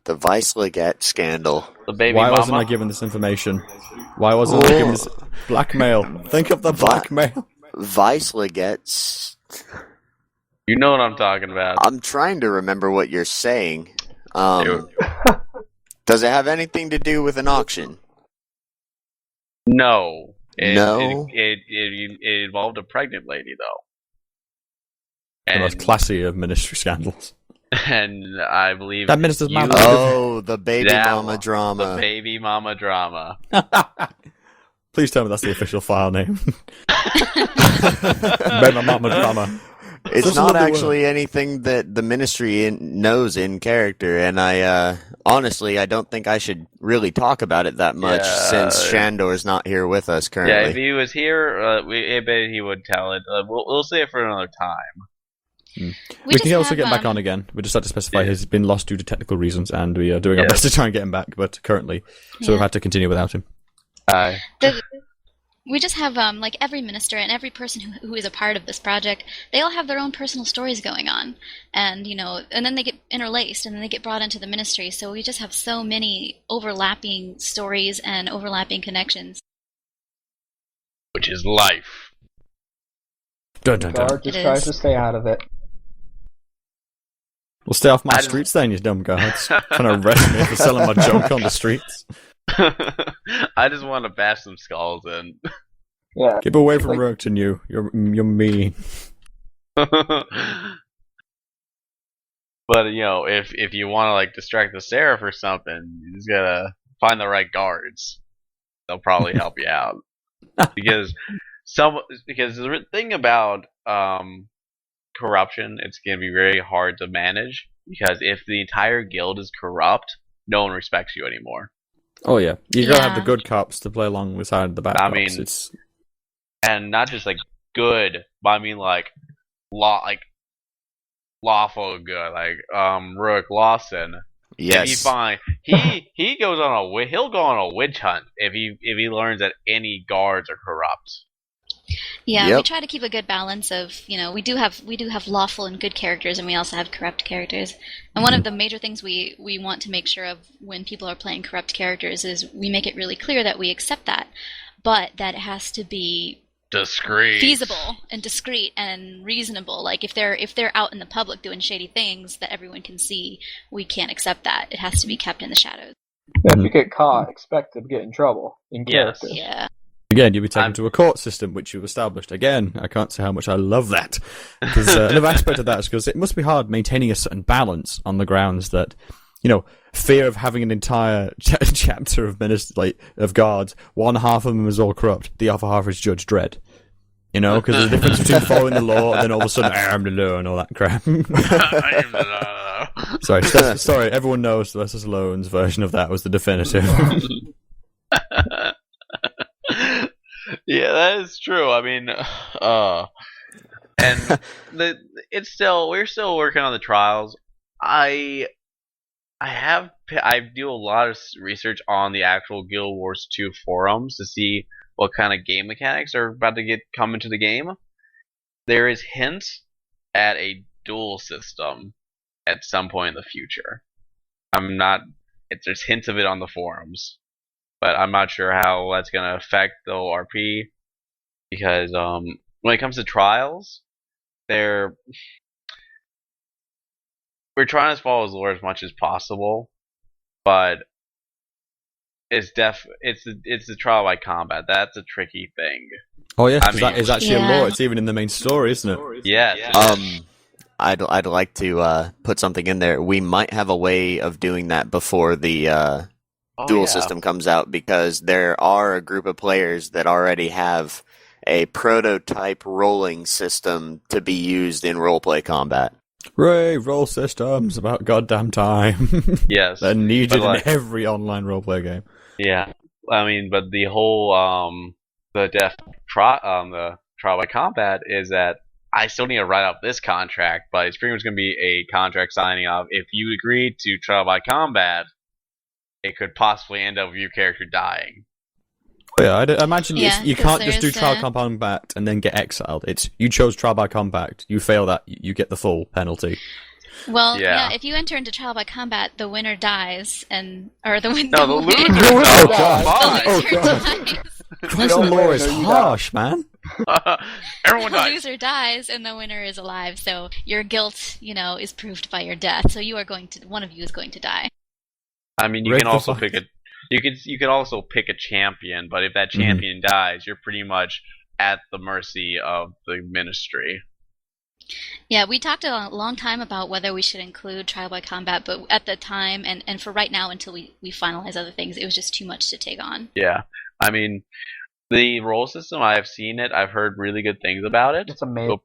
Speaker 4: The Vice-Leggett scandal.
Speaker 2: The baby
Speaker 1: Why
Speaker 2: mama?
Speaker 1: wasn't I given this information? Why wasn't I given this blackmail? Think of the blackmail.
Speaker 4: Vice-Leggett.
Speaker 2: You know what I'm talking about.
Speaker 4: I'm trying to remember what you're saying. Does it have anything to do with an auction?
Speaker 2: No.
Speaker 4: No?
Speaker 2: It involved a pregnant lady, though.
Speaker 1: The most classy of ministry scandals.
Speaker 2: And I believe
Speaker 1: That minister's mama.
Speaker 4: Oh, the baby mama drama.
Speaker 2: The baby mama drama.
Speaker 1: Please tell me that's the official file name. Baby mama drama.
Speaker 4: It's
Speaker 1: Just
Speaker 4: not
Speaker 1: another
Speaker 4: actually anything that the ministry knows in character, and I honestly I don't think I should really talk about it that much since Shandor's not here with us currently.
Speaker 2: Yeah, if he was here, I bet he would tell it. We'll say it for another time.
Speaker 1: We can also get him back on again. We just had to specify he's been lost due to technical reasons, and we are doing our best to try and get him back, but currently, so we've had to continue without him.
Speaker 3: We just have, like, every minister and every person who is a part of this project, they all have their own personal stories going on. And, and then they get interlaced, and then they get brought into the ministry. So we just have so many overlapping stories and overlapping connections.
Speaker 2: Which is life.
Speaker 1: Dun, dun, dun.
Speaker 5: Guard just tries to stay out of it.
Speaker 1: Well, stay off my streets then, you dumb guards. Trying to arrest me for selling my junk on the streets.
Speaker 2: I just want to bash some skulls in.
Speaker 5: Yeah.
Speaker 1: Keep away from Roten, you. You're mean.
Speaker 2: But if you want to distract the Seraph or something, you just gotta find the right guards. They'll probably help you out. Because the thing about corruption, it's going to be very hard to manage. Because if the entire guild is corrupt, no one respects you anymore.
Speaker 1: Oh yeah, you gotta have the
Speaker 3: Yeah.
Speaker 1: good cops to play along beside the bad
Speaker 2: I
Speaker 1: cops.
Speaker 2: mean,
Speaker 1: It's
Speaker 2: And not just like good, but I mean like lawful good, like Rook Lawson. If he
Speaker 4: Yes.
Speaker 2: he goes on he'll go on a witch hunt if he learns that any guards are corrupt.
Speaker 3: Yeah,
Speaker 4: Yep.
Speaker 3: we try to keep a good balance of, we do have lawful and good characters, and we also have corrupt characters. And one of the major things we want to make sure of when people are playing corrupt characters is we make it really clear that we accept that, but that it has to be
Speaker 2: Discreet.
Speaker 3: feasible and discreet and reasonable. Like if they're out in the public doing shady things that everyone can see, we can't accept that. It has to be kept in the shadows.
Speaker 5: If you get caught, expect to get in trouble in
Speaker 2: Yes.
Speaker 5: character.
Speaker 3: Yeah.
Speaker 1: again, you'll be taken to a court system which you've established. Again, I can't say how much I love that. Because another aspect of that is because it must be hard maintaining a certain balance on the grounds that, fear of having an entire chapter of guards. One half of them is all corrupt. The other half is Judge Dredd. Because there's a difference between following the law and then all of a sudden, I am the law and all that crap. Sorry, everyone knows Sylvester Stallone's version of that was the definitive.
Speaker 2: Yeah, that is true. I mean, and we're still working on the trials. I do a lot of research on the actual Guild Wars 2 forums to see what kind of game mechanics are about to come into the game. There is hints at a duel system at some point in the future. There's hints of it on the forums, but I'm not sure how that's going to affect the ORP, because when it comes to trials, we're trying to follow his lore as much as possible, but it's the trial by combat. That's a tricky thing.
Speaker 1: Oh yes,
Speaker 2: I
Speaker 1: because that
Speaker 2: mean-
Speaker 1: is actually
Speaker 3: Yeah.
Speaker 1: a law. It's even in the main story, isn't it?
Speaker 2: Yes.
Speaker 4: I'd like to put something in there. We might have a way of doing that before the
Speaker 2: Oh,
Speaker 4: dual
Speaker 2: yeah.
Speaker 4: system comes out, because there are a group of players that already have a prototype rolling system to be used in roleplay combat.
Speaker 1: Hooray, roll systems, about goddamn time.
Speaker 2: Yes.
Speaker 1: They're needed
Speaker 2: But, like-
Speaker 1: in every online roleplay game.
Speaker 2: Yeah, I mean, but the whole the trial by combat is that I still need to write up this contract, but it's pretty much going to be a contract signing of if you agree to trial by combat, it could possibly end up with your character dying.
Speaker 1: Yeah, I imagine
Speaker 3: Yeah,
Speaker 1: you
Speaker 3: 'cause
Speaker 1: can't just do
Speaker 3: there's,
Speaker 1: trial combat and then get exiled. It's you chose trial by combat, you fail that, you get the full penalty.
Speaker 3: Well,
Speaker 2: Yeah.
Speaker 3: if you enter into trial by combat, the winner dies, or the winner.
Speaker 2: No, the loser
Speaker 1: Oh,
Speaker 2: dies.
Speaker 1: God.
Speaker 3: The loser
Speaker 1: God.
Speaker 3: dies.
Speaker 1: Christ, the law is harsh, man.
Speaker 2: Everyone
Speaker 3: The
Speaker 2: dies.
Speaker 3: loser dies, and the winner is alive. So your guilt, is proved by your death. So one of you is going to die.
Speaker 2: I mean, you
Speaker 1: Break
Speaker 2: can
Speaker 1: the
Speaker 2: also
Speaker 1: fight.
Speaker 2: you could also pick a champion, but if that champion dies, you're pretty much at the mercy of the ministry.
Speaker 3: Yeah, we talked a long time about whether we should include trial by combat, but at the time, and for right now, until we finalize other things, it was just too much to take on.
Speaker 2: Yeah, I mean, the role system, I've seen it. I've heard really good things about it.
Speaker 5: It's amazing.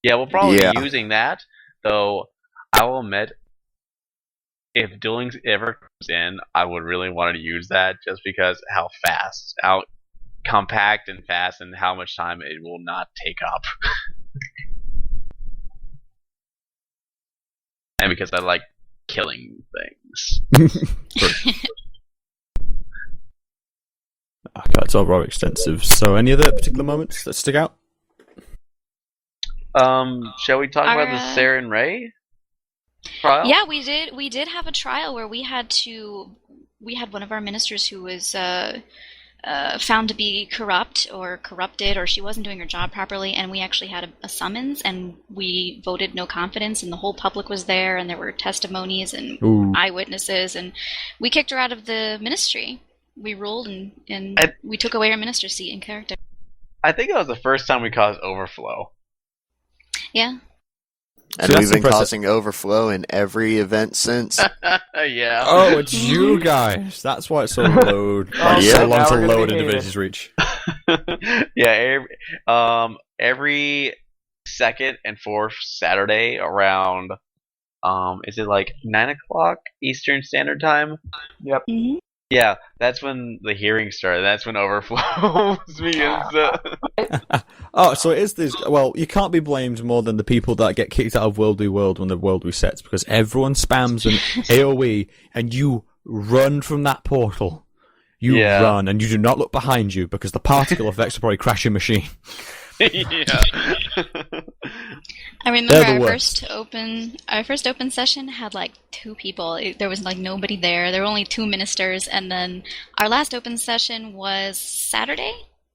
Speaker 2: Yeah, we'll probably
Speaker 4: Yeah.
Speaker 2: be using that, though I will admit, if dueling ever comes in, I would really want to use that just because how compact and fast, and how much time it will not take up. And because I like killing things.
Speaker 1: Oh, God, it's overall extensive. So, any other particular moments that stick out?
Speaker 2: Shall we talk about the
Speaker 3: Our,
Speaker 2: Sarah and Ray trial?
Speaker 3: Yeah, we did. We did have a trial where we had one of our ministers who was found to be corrupt or corrupted, or she wasn't doing her job properly, and we actually had a summons, and we voted no confidence, and the whole public was there, and there were testimonies and
Speaker 1: Ooh.
Speaker 3: eyewitnesses, and we kicked her out of the ministry. We ruled, and we took away her minister's seat in character.
Speaker 2: I think that was the first time we caused overflow.
Speaker 3: Yeah.
Speaker 4: And
Speaker 1: See, that's
Speaker 4: we've been
Speaker 1: impressive.
Speaker 4: causing overflow in every event since.
Speaker 2: Yeah.
Speaker 1: Oh, it's you guys. That's why it's so load.
Speaker 5: Oh,
Speaker 4: yeah,
Speaker 1: so long
Speaker 5: now
Speaker 1: to
Speaker 5: we're gonna
Speaker 1: load
Speaker 5: be
Speaker 1: into
Speaker 5: hated.
Speaker 1: Village's Reach.
Speaker 2: Yeah. Every second and fourth Saturday around is it like 9 o'clock Eastern Standard Time?
Speaker 5: Yep.
Speaker 3: Hmm.
Speaker 2: Yeah, that's when the hearings start. That's when overflows begins.
Speaker 1: Oh, so it is this. Well, you can't be blamed more than the people that get kicked out of World v World when the world resets, because everyone spams an AoE and you run from that portal. You
Speaker 2: Yeah.
Speaker 1: run and you do not look behind you because the particle effects will probably crash your machine.
Speaker 2: Yeah.
Speaker 3: I remember
Speaker 1: They're the
Speaker 3: our first open session had like 2 people. There was like nobody there. There were only 2 ministers, and then our last open session was Saturday,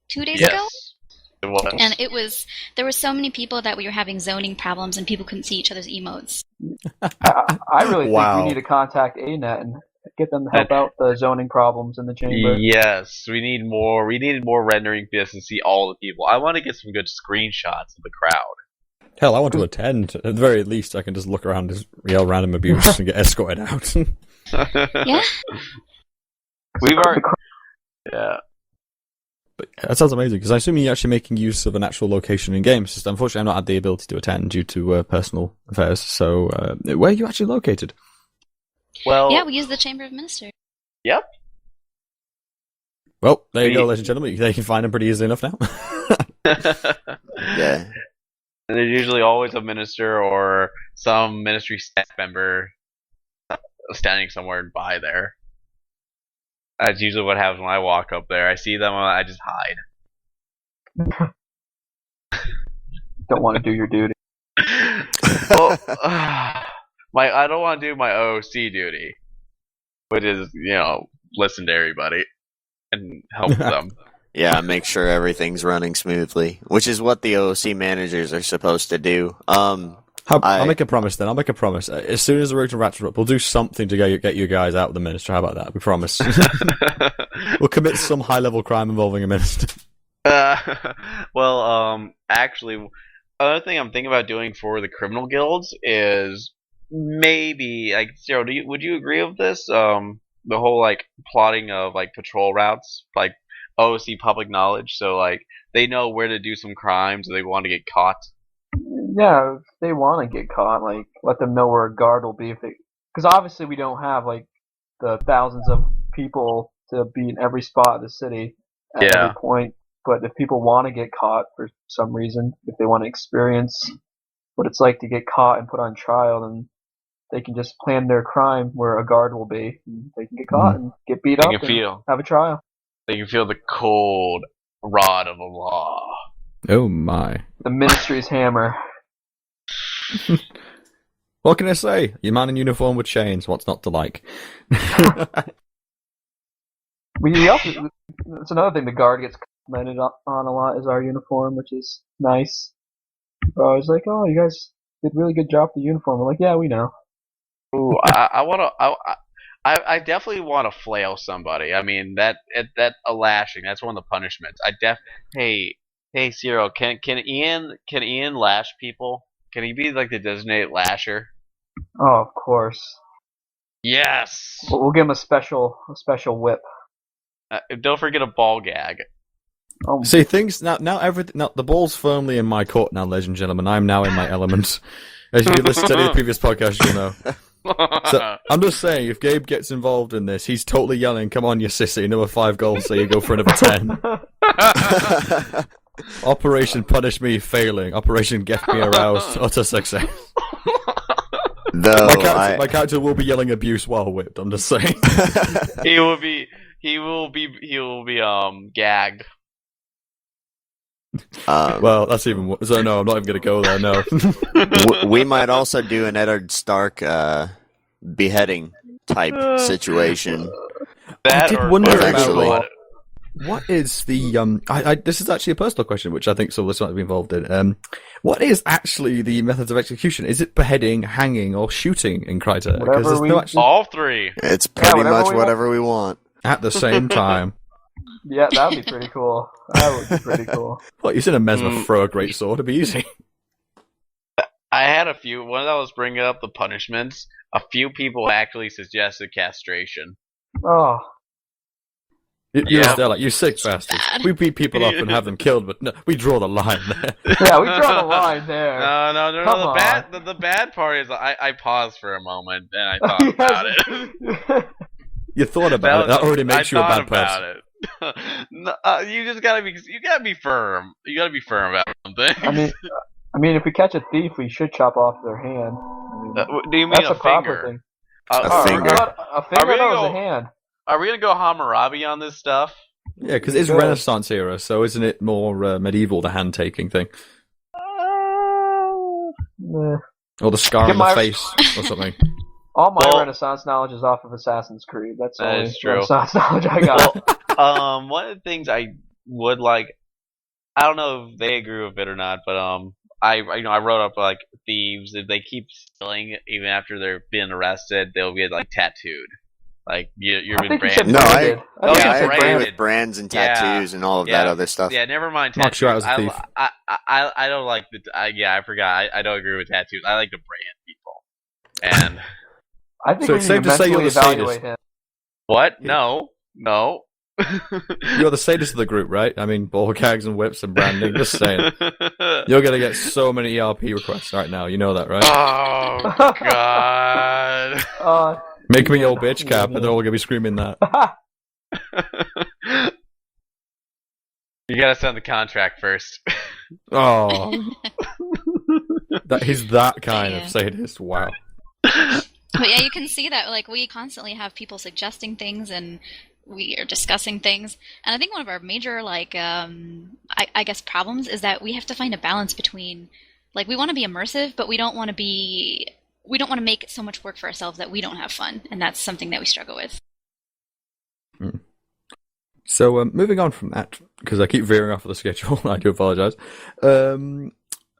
Speaker 3: 2 days ago.
Speaker 2: Yes. It was.
Speaker 3: And there were so many people that we were having zoning problems and people couldn't see each other's emotes.
Speaker 5: I really
Speaker 1: Wow.
Speaker 5: think we need to contact ANET and get them to help out the zoning problems in the chamber.
Speaker 2: Yes, we need more. We needed more rendering for us to see all the people. I want to get some good screenshots of the crowd.
Speaker 1: Hell, I want to attend. At the very least, I can just look around and yell random abuse and get escorted out.
Speaker 3: Yeah.
Speaker 2: We've already. Yeah.
Speaker 1: But that sounds amazing, because I assume you're actually making use of an actual location in game. Just unfortunately, I've not had the ability to attend due to personal affairs. So, where are you actually located?
Speaker 2: Well.
Speaker 3: Yeah, we use the Chamber of Ministers.
Speaker 2: Yep.
Speaker 1: Well, there you go, ladies and gentlemen. They can find them pretty easily enough now.
Speaker 4: Yeah.
Speaker 2: And there's usually always a minister or some ministry staff member standing somewhere by there. That's usually what happens when I walk up there. I see them, I just hide.
Speaker 5: Don't want to do your duty.
Speaker 2: Well, I don't want to do my OC duty, which is, listen to everybody and help them.
Speaker 4: Yeah, make sure everything's running smoothly, which is what the OC managers are supposed to do.
Speaker 1: I'll make a promise then. I'll make a promise. As soon as the road to Ratchet up, we'll do something to get you guys out of the minister. How about that? We promise. We'll commit some high-level crime involving a minister.
Speaker 2: Actually, another thing I'm thinking about doing for the criminal guilds is maybe, like, Zero, would you agree with this? The whole, like, plotting of, like, patrol routes, like, OC public knowledge, so, like, they know where to do some crimes if they want to get caught.
Speaker 5: Yeah, if they want to get caught, like, let them know where a guard will be. Because obviously we don't have, like, the thousands of people to be in every spot of the city at every point. But if people want to get caught for some reason, if they want to experience what it's like to get caught and put on trial, then they can just plan their crime where a guard will be. And they can get caught and get beat up and have a trial.
Speaker 2: They can feel the cold rod of the law.
Speaker 1: Oh my.
Speaker 5: The ministry's hammer.
Speaker 1: What can I say? Your man in uniform with chains. What's not to like?
Speaker 5: We also, it's another thing the guard gets commented on a lot is our uniform, which is nice. I was like, oh, you guys did a really good job with the uniform. We're like, yeah, we know.
Speaker 2: Ooh, I definitely want to flail somebody. I mean, that a lashing. That's one of the punishments. Hey, Cyril, can Ian lash people? Can he be like the designated lasher?
Speaker 5: Oh, of course.
Speaker 2: Yes.
Speaker 5: We'll give him a special whip.
Speaker 2: Don't forget a ball gag.
Speaker 1: See, things now everything now the ball's firmly in my court now, ladies and gentlemen. I'm now in my element. As you listen to any of the previous podcasts, you'll know. So I'm just saying, if Gabe gets involved in this, he's totally yelling, "Come on, you sissy! Another 5 goals, so you go for another 10." Operation Punish Me failing. Operation Get Me Aroused. Utter success.
Speaker 4: Though
Speaker 1: My character will be yelling abuse while whipped. I'm just saying.
Speaker 2: He will be gagged.
Speaker 1: Well, that's even worse. So no, I'm not even going to go there. No.
Speaker 4: We might also do an Eddard Stark beheading type situation.
Speaker 1: I did wonder
Speaker 4: eventually.
Speaker 1: about what is the this is actually a personal question, which I think some listeners might be involved in. What is actually the methods of execution? Is it beheading, hanging, or shooting in Kryta? Because there's
Speaker 2: all three.
Speaker 4: It's pretty much
Speaker 5: we
Speaker 4: whatever we want
Speaker 1: at the same time.
Speaker 5: Yeah, that would be pretty cool. That would be pretty cool.
Speaker 1: What, you've seen a mesmer throw a great sword? It'd be easy.
Speaker 2: I had a few. When I was bringing up the punishments, a few people actually suggested castration.
Speaker 5: Oh,
Speaker 1: You're
Speaker 2: Yeah.
Speaker 1: there like, you sick bastards.
Speaker 3: bad.
Speaker 1: We beat people up and have them killed, but no, we draw the line there.
Speaker 5: yeah, we draw the line there.
Speaker 2: No.
Speaker 5: Come
Speaker 2: The
Speaker 5: on.
Speaker 2: bad part is I paused for a moment and I thought about it.
Speaker 1: You thought about it. That already makes you a bad person.
Speaker 2: It. No, you just gotta be firm. You gotta be firm about something.
Speaker 5: I mean, if we catch a thief, we should chop off their hand. I mean,
Speaker 2: Do you mean
Speaker 5: that's
Speaker 2: a
Speaker 5: a proper
Speaker 2: finger?
Speaker 5: thing.
Speaker 4: A finger.
Speaker 5: A finger
Speaker 2: we
Speaker 5: that
Speaker 2: gonna
Speaker 5: was a
Speaker 2: go-
Speaker 5: hand.
Speaker 2: Are we gonna go Hammurabi on this stuff?
Speaker 1: Yeah, because it's
Speaker 5: Good.
Speaker 1: Renaissance era, so isn't it more medieval, the hand-taking thing?
Speaker 5: Meh.
Speaker 1: Or the scar
Speaker 5: Get
Speaker 1: on the
Speaker 5: my-
Speaker 1: face, or something.
Speaker 5: All my
Speaker 2: Well-
Speaker 5: Renaissance knowledge is off of Assassin's Creed. That's the
Speaker 2: That
Speaker 5: only
Speaker 2: is true.
Speaker 5: Renaissance knowledge I got.
Speaker 2: One of the things I would like, I don't know if they agree with it or not, but I wrote up like thieves, if they keep stealing even after they're being arrested, they'll get like tattooed. Like you're
Speaker 5: I
Speaker 2: been
Speaker 5: think you said
Speaker 2: branded.
Speaker 4: No,
Speaker 5: branded.
Speaker 2: Oh,
Speaker 5: think
Speaker 2: yeah,
Speaker 5: you
Speaker 4: I
Speaker 5: said
Speaker 4: agree
Speaker 2: branded.
Speaker 4: with brands and
Speaker 2: Yeah.
Speaker 4: tattoos and all of that other stuff.
Speaker 2: Yeah, never mind
Speaker 1: Marks
Speaker 2: tattoos.
Speaker 1: you out as a thief.
Speaker 2: I don't like the. I forgot. I don't agree with tattoos. I like to brand people. And
Speaker 5: I think
Speaker 1: So
Speaker 5: we
Speaker 1: it's
Speaker 5: need
Speaker 1: safe
Speaker 5: to
Speaker 1: to say you're
Speaker 5: mentally
Speaker 1: the sadist.
Speaker 5: evaluate him.
Speaker 2: what?
Speaker 1: Yeah.
Speaker 2: No.
Speaker 1: You're the sadist of the group, right? I mean, ball gags and whips and branding, just saying. You're gonna get so many ERP requests right now, you know that, right?
Speaker 2: Oh God.
Speaker 1: Make me your bitch cap, and they're all gonna be screaming that.
Speaker 2: You gotta send the contract first.
Speaker 1: Oh. He's that kind
Speaker 3: Yeah.
Speaker 1: of sadist, wow.
Speaker 3: But yeah, you can see that like we constantly have people suggesting things and we are discussing things. And I think one of our major I guess problems is that we have to find a balance between like we want to be immersive, but we don't want to make so much work for ourselves that we don't have fun, and that's something that we struggle with.
Speaker 1: So, moving on from that, because I keep veering off of the schedule, I do apologise.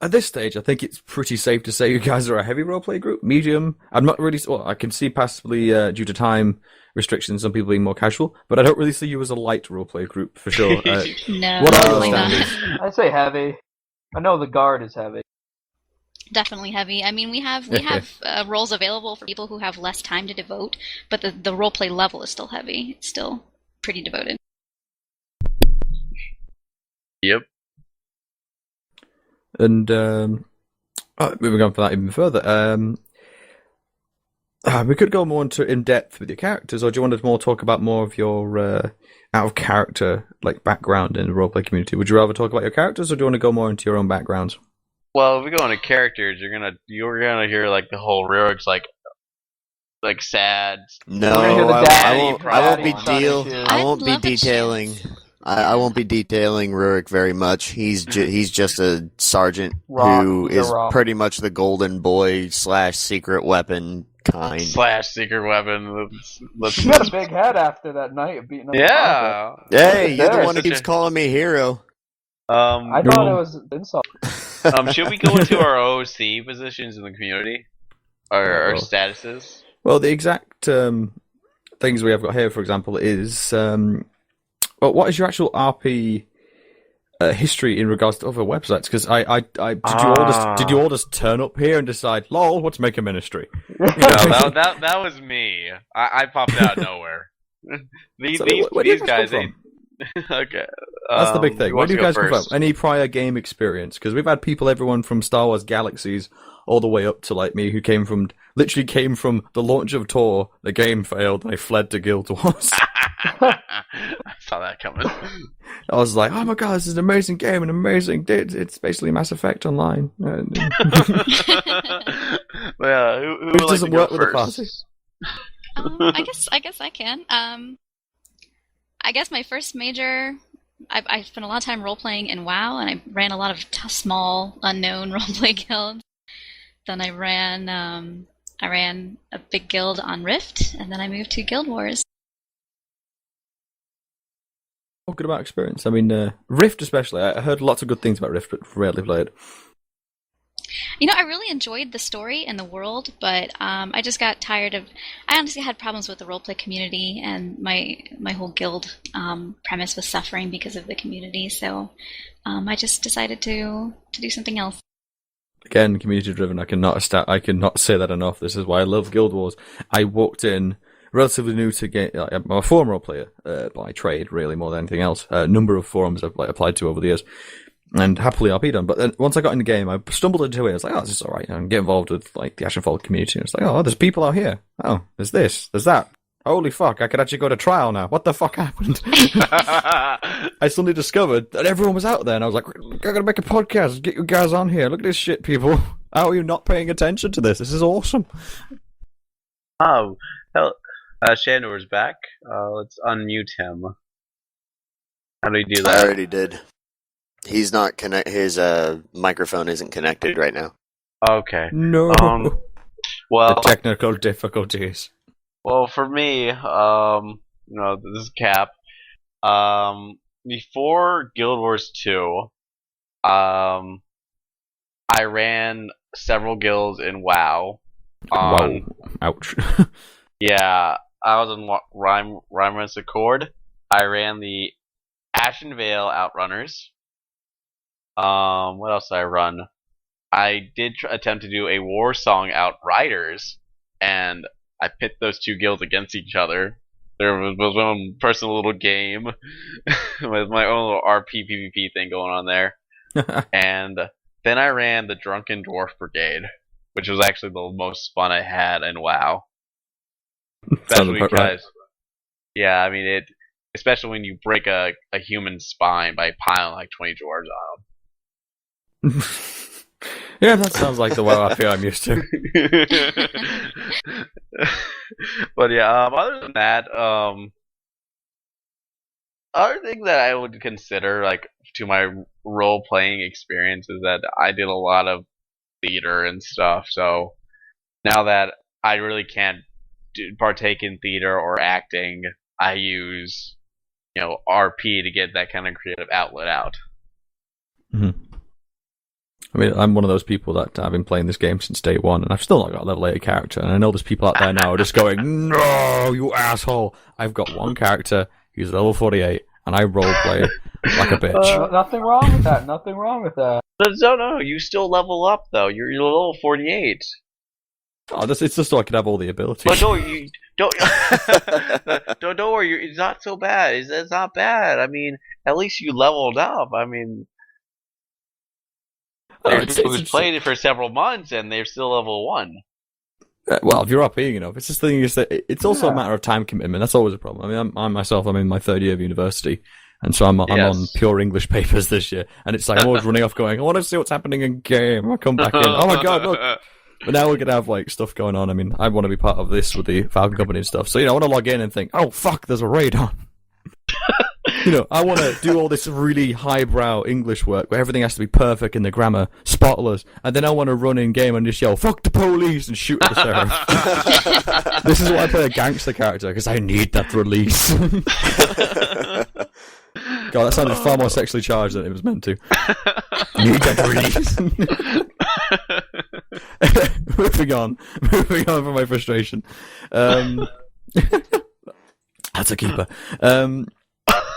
Speaker 1: At this stage, I think it's pretty safe to say you guys are a heavy roleplay group, medium. I'm not really, well, I can see possibly due to time restrictions, some people being more casual, but I don't really see you as a light roleplay group for sure.
Speaker 3: No,
Speaker 1: What are
Speaker 3: definitely
Speaker 1: your
Speaker 3: not.
Speaker 1: standards?
Speaker 5: I'd say heavy. I know the guard is heavy.
Speaker 3: Definitely heavy. I mean, we have roles available for people who have less time to devote, but the roleplay level is still heavy. It's still pretty devoted.
Speaker 2: Yep.
Speaker 1: And moving on from that even further, we could go more in depth with your characters, or do you want to more talk about more of your out of character like background in the roleplay community? Would you rather talk about your characters, or do you want to go more into your own backgrounds?
Speaker 2: Well, if we go into characters, you're gonna hear like the whole Rurik's like sad.
Speaker 4: No,
Speaker 5: We're gonna hear the
Speaker 4: I
Speaker 5: daddy
Speaker 4: won't be
Speaker 5: problem.
Speaker 4: I won't
Speaker 3: I'd
Speaker 4: be
Speaker 3: love a
Speaker 4: detailing.
Speaker 3: chance.
Speaker 4: I won't be detailing Rurik very much. He's just a sergeant who
Speaker 5: He's a
Speaker 4: is
Speaker 5: rock.
Speaker 4: pretty much the golden boy / secret weapon kind.
Speaker 2: / secret weapon. Let's
Speaker 5: You got a big head after that night of beating up
Speaker 2: yeah.
Speaker 4: Hey, you're the
Speaker 5: There.
Speaker 4: one who keeps calling me hero.
Speaker 5: I thought it was an insult.
Speaker 2: Should we go into our OC positions in the community? Our
Speaker 1: Oh.
Speaker 2: statuses?
Speaker 1: Well, the exact things we have got here, for example, is well, what is your actual RP history in regards to other websites? Because did you all just turn up here and decide, lol, let's make a ministry?
Speaker 2: No, that was me. I popped out of nowhere. These
Speaker 1: So where do you
Speaker 2: guys
Speaker 1: come from?
Speaker 2: okay.
Speaker 1: That's the big thing.
Speaker 2: who
Speaker 1: Where
Speaker 2: wants
Speaker 1: do you
Speaker 2: to go
Speaker 1: guys come from?
Speaker 2: first?
Speaker 1: Any prior game experience? Because we've had people, everyone from Star Wars Galaxies, all the way up to like me, who literally came from the launch of Tor. The game failed, and I fled to Guild Wars.
Speaker 2: I saw that coming.
Speaker 1: I was like, oh my god, this is an amazing game, an amazing. It's basically Mass Effect Online.
Speaker 2: Yeah, who
Speaker 1: Which
Speaker 2: would like
Speaker 1: doesn't
Speaker 2: to go
Speaker 1: work with the
Speaker 2: first?
Speaker 3: I guess I can. I guess my first major, I spent a lot of time role playing in WoW, and I ran a lot of small, unknown roleplay guilds. Then I ran a big guild on Rift, and then I moved to Guild Wars.
Speaker 1: Good about experience. I mean, Rift especially. I heard lots of good things about Rift, but rarely played.
Speaker 3: You know, I really enjoyed the story and the world, but I just got tired of. I honestly had problems with the roleplay community, and my whole guild premise was suffering because of the community. So I just decided to do something else.
Speaker 1: again, community driven. I cannot say that enough. This is why I love Guild Wars. I walked in relatively new to game. I'm a forum role player by trade, really, more than anything else. A number of forums I've applied to over the years, and happily RP'd on. But then once I got in the game, I stumbled into it. I was like, oh, this is all right. And get involved with the Ashenfold community. And it's like, oh, there's people out here. Oh, there's this, there's that. Holy fuck, I could actually go to trial now. What the fuck happened? I suddenly discovered that everyone was out there, and I was like, I gotta make a podcast, get you guys on here. Look at this shit, people. How are you not paying attention to this? This is awesome.
Speaker 2: Oh, hell, Shandor's back. Let's unmute him. How do we do that?
Speaker 4: I already did. He's not his microphone isn't connected right now.
Speaker 2: Okay.
Speaker 1: No.
Speaker 2: Well,
Speaker 1: the technical difficulties.
Speaker 2: Well, for me, this is Cap. Before Guild Wars 2, I ran several guilds in WoW.
Speaker 1: Wow. Ouch.
Speaker 2: Yeah, I was in Rhymer's Accord. I ran the Ashen Vale Outrunners. What else did I run? I did attempt to do a War Song Outriders, and I pit those two guilds against each other. There was one personal little game with my own little RP PvP thing going on there. And then I ran the Drunken Dwarf Brigade, which was actually the most fun I had in WoW. Especially because, right. Yeah, I mean, especially when you break a human spine by piling like 20 dwarves on them.
Speaker 1: Yeah, that sounds like the WoW RP I'm used to.
Speaker 2: But yeah, other than that, other thing that I would consider, like, to my role-playing experience is that I did a lot of theater and stuff, so now that I really can't partake in theater or acting, I use, RP to get that kind of creative outlet out.
Speaker 1: Mm-hmm. I mean, I'm one of those people that I've been playing this game since day one, and I've still not got a level 8 character, and I know there's people out there now who are just going, no, you asshole! I've got one character, he's level 48, and I roleplay like a bitch.
Speaker 5: Nothing wrong with that, nothing wrong with that.
Speaker 2: No, you still level up, though. You're level 48.
Speaker 1: Oh, it's just so I can have all the abilities.
Speaker 2: But don't worry, it's not so bad. It's not bad. I mean, at least you leveled up. I mean... There's people who's played it for several months and they're still level 1.
Speaker 1: Well, if you're RPing enough, it's just the thing is that it's also a matter of time commitment. That's always a problem. I mean, I'm in my third year of university, and so I'm on pure English papers this year, and it's like I'm always running off going, I want to see what's happening in game. I come back in, oh my god, look. But now we're going to have like stuff going on. I mean, I want to be part of this with the Falcon Company and stuff. So, I want to log in and think, oh fuck, there's a raid on. I want to do all this really highbrow English work where everything has to be perfect in the grammar, spotless, and then I want to run in game and just yell, fuck the police, and shoot at the sheriff. This is why I play a gangster character, because I need that release. God, that sounded far more sexually charged than it was meant to. Need that release. Moving on from my frustration. That's a keeper.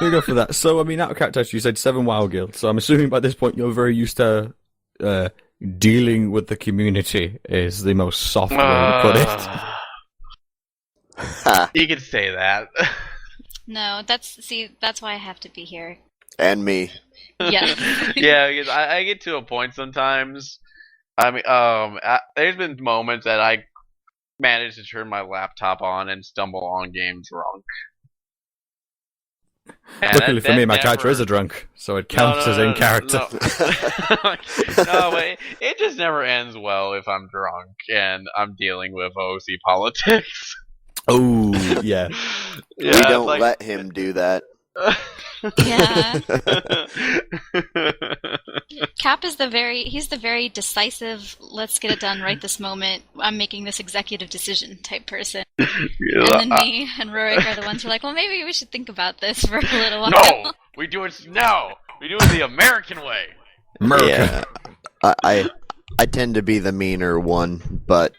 Speaker 1: Here we go for that. So, I mean, out of character, you said 7 WoW guilds. So I'm assuming by this point you're very used to dealing with the community is the most soft way to put
Speaker 2: it. You can say that.
Speaker 3: No, that's why I have to be here.
Speaker 4: And me.
Speaker 3: Yeah.
Speaker 2: Yeah, because I get to a point sometimes. I mean, there's been moments that I managed to turn my laptop on and stumble on game drunk. And
Speaker 1: luckily for me, my character is a drunk, so it counts as in character.
Speaker 2: No, but it just never ends well if I'm drunk and I'm dealing with OC politics.
Speaker 1: Oh, yeah.
Speaker 4: We don't let him do that.
Speaker 3: Yeah. Cap is the very decisive, let's get it done right this moment, I'm making this executive decision type person. Yeah, and then me and Rurik are the ones who are like, well, maybe we should think about this for a little while.
Speaker 2: No! We do it the American way.
Speaker 4: Yeah. I tend to be the meaner one, but...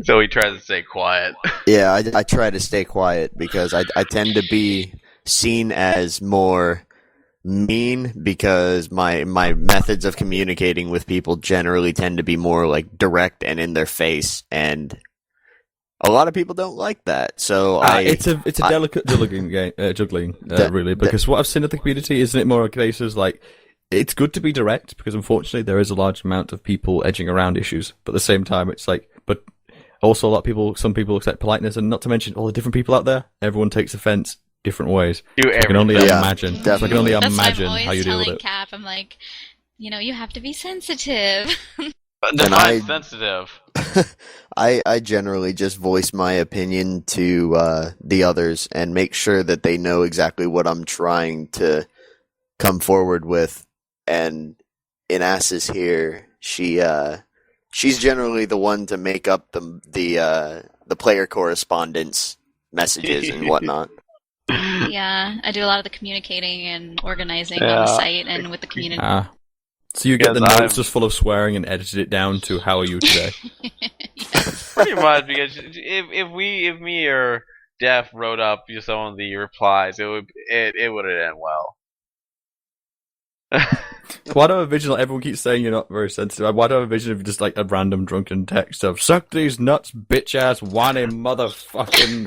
Speaker 2: So he tries to stay quiet.
Speaker 4: Yeah, I try to stay quiet because I tend to be seen as more mean because my methods of communicating with people generally tend to be more like direct and in their face, and a lot of people don't like that. So
Speaker 1: it's a delicate juggling game, really, because what I've seen in the community, isn't it more a case of like, it's good to be direct because unfortunately there is a large amount of people edging around issues, but at the same time it's like, but also some people accept politeness, and not to mention all the different people out there, everyone takes offense different ways. I can only imagine.
Speaker 4: Definitely.
Speaker 1: I can only
Speaker 3: That's
Speaker 1: imagine
Speaker 3: why I'm
Speaker 1: how you
Speaker 3: always
Speaker 1: deal with
Speaker 3: telling
Speaker 1: it.
Speaker 3: Cap, I'm like, you have to be sensitive.
Speaker 2: Define sensitive.
Speaker 4: I generally just voice my opinion to the others and make sure that they know exactly what I'm trying to come forward with. And in Asses here, she's generally the one to make up the player correspondence messages and whatnot.
Speaker 3: Yeah, I do a lot of the communicating and organizing on the site and with the community.
Speaker 1: So you get the
Speaker 2: Yes,
Speaker 1: notes just full of swearing and edited it down to how are you today?
Speaker 2: Pretty much, because if me or Def wrote up some of the replies, it would end well.
Speaker 1: Why do I envision, like, everyone keeps saying you're not very sensitive? Why do I envision of just like a random drunken text of "suck these nuts, bitch ass, whiny motherfucking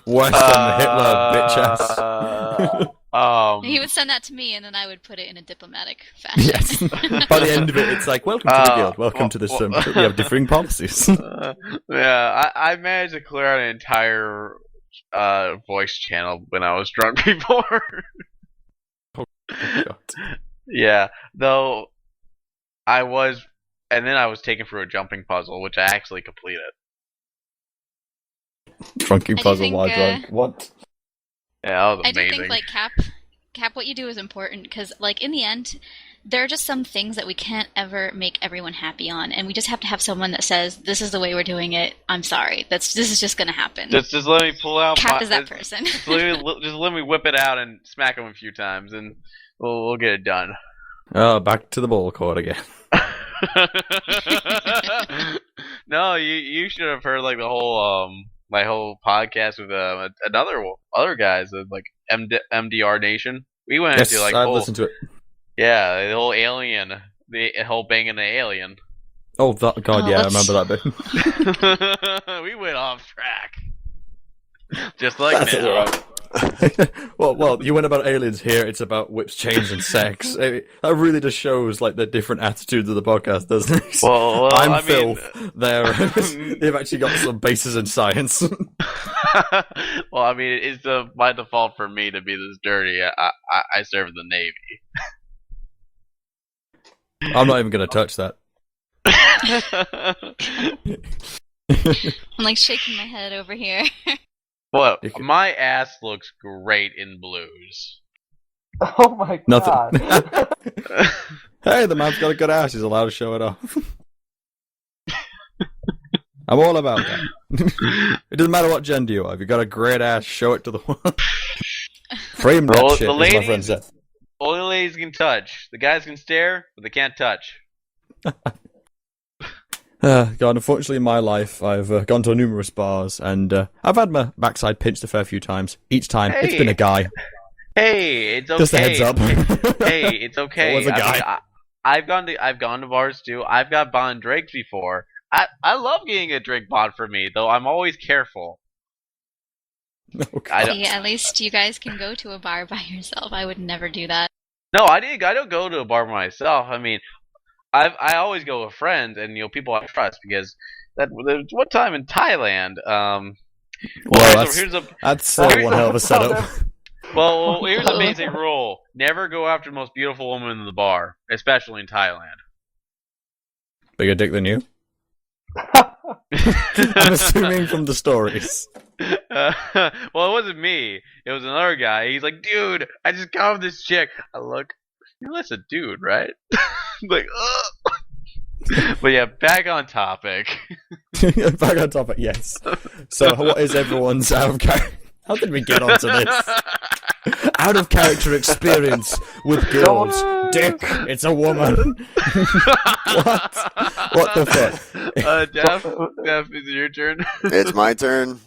Speaker 1: worse than Hitler, bitch ass"?
Speaker 3: He would send that to me, and then I would put it in a diplomatic fashion.
Speaker 1: Yes. By the end of it, it's like, welcome to the guild. Welcome to this. We have differing policies.
Speaker 2: Yeah, I managed to clear out an entire voice channel when I was drunk before.
Speaker 1: Oh, God.
Speaker 2: Yeah, though and then I was taken through a jumping puzzle, which I actually completed.
Speaker 1: Drunken puzzle
Speaker 3: think,
Speaker 1: while drunk. What?
Speaker 2: Yeah, that was
Speaker 3: I do
Speaker 2: amazing.
Speaker 3: think, like, Cap, what you do is important, because, like, in the end, there are just some things that we can't ever make everyone happy on, and we just have to have someone that says, this is the way we're doing it, I'm sorry, this is just gonna happen.
Speaker 2: Just let me pull out.
Speaker 3: Cap is that person.
Speaker 2: Just let me whip it out and smack him a few times, and we'll get it done.
Speaker 1: Oh, back to the ball court again.
Speaker 2: No, you should have heard like the whole my whole podcast with other guys like MDR Nation. We went
Speaker 1: Yes,
Speaker 2: into like
Speaker 1: I've listened to it.
Speaker 2: Yeah, the whole alien, the whole banging the alien.
Speaker 1: Oh, God, yeah, I remember that bit.
Speaker 2: We went off track. Just like
Speaker 4: That's
Speaker 2: now.
Speaker 1: well, you went about aliens here. It's about whips, chains, and sex. That really just shows like the different attitudes of the podcast, doesn't it?
Speaker 2: Well,
Speaker 1: I'm filth. They've actually got some bases in science.
Speaker 2: Well, I mean, it's by default for me to be this dirty. I serve in the Navy.
Speaker 1: I'm not even going to touch that.
Speaker 3: I'm like shaking my head over here.
Speaker 2: Well, my ass looks great in blues.
Speaker 5: Oh my god.
Speaker 1: Nothing. Hey, the man's got a good ass. He's allowed to show it off. I'm all about that. It doesn't matter what gender you are. If you got a great ass, show it to the world. Frame that shit, as my friend said.
Speaker 2: Only ladies can touch. The guys can stare, but they can't touch.
Speaker 1: God, unfortunately in my life, I've gone to numerous bars, and I've had my backside pinched a fair few times. Each time, it's been a guy.
Speaker 2: Hey, it's okay.
Speaker 1: Just a heads up.
Speaker 2: Hey, it's okay.
Speaker 1: It was a guy.
Speaker 2: I've gone to bars too. I've got bond drinks before. I love getting a drink bought for me, though I'm always careful.
Speaker 1: Oh, God.
Speaker 3: See, at least you guys can go to a bar by yourself. I would never do that.
Speaker 2: No, I don't go to a bar by myself. I mean, I always go with friends and people I trust, because there's one time in Thailand.
Speaker 1: That's one hell of a setup.
Speaker 2: Well, here's a basic rule: never go after the most beautiful woman in the bar, especially in Thailand.
Speaker 1: Bigger dick than you? I'm assuming from the stories.
Speaker 2: Well, it wasn't me. It was another guy. He's like, dude, I just got with this chick. I look, that's a dude, right? Like, ugh. But yeah, back on topic.
Speaker 1: Back on topic, yes. So, what is everyone's out of character? How did we get onto this? Out of character experience with girls. Dick, it's a woman. What? What the fuck?
Speaker 2: Jeff, is it your turn?
Speaker 4: It's my turn.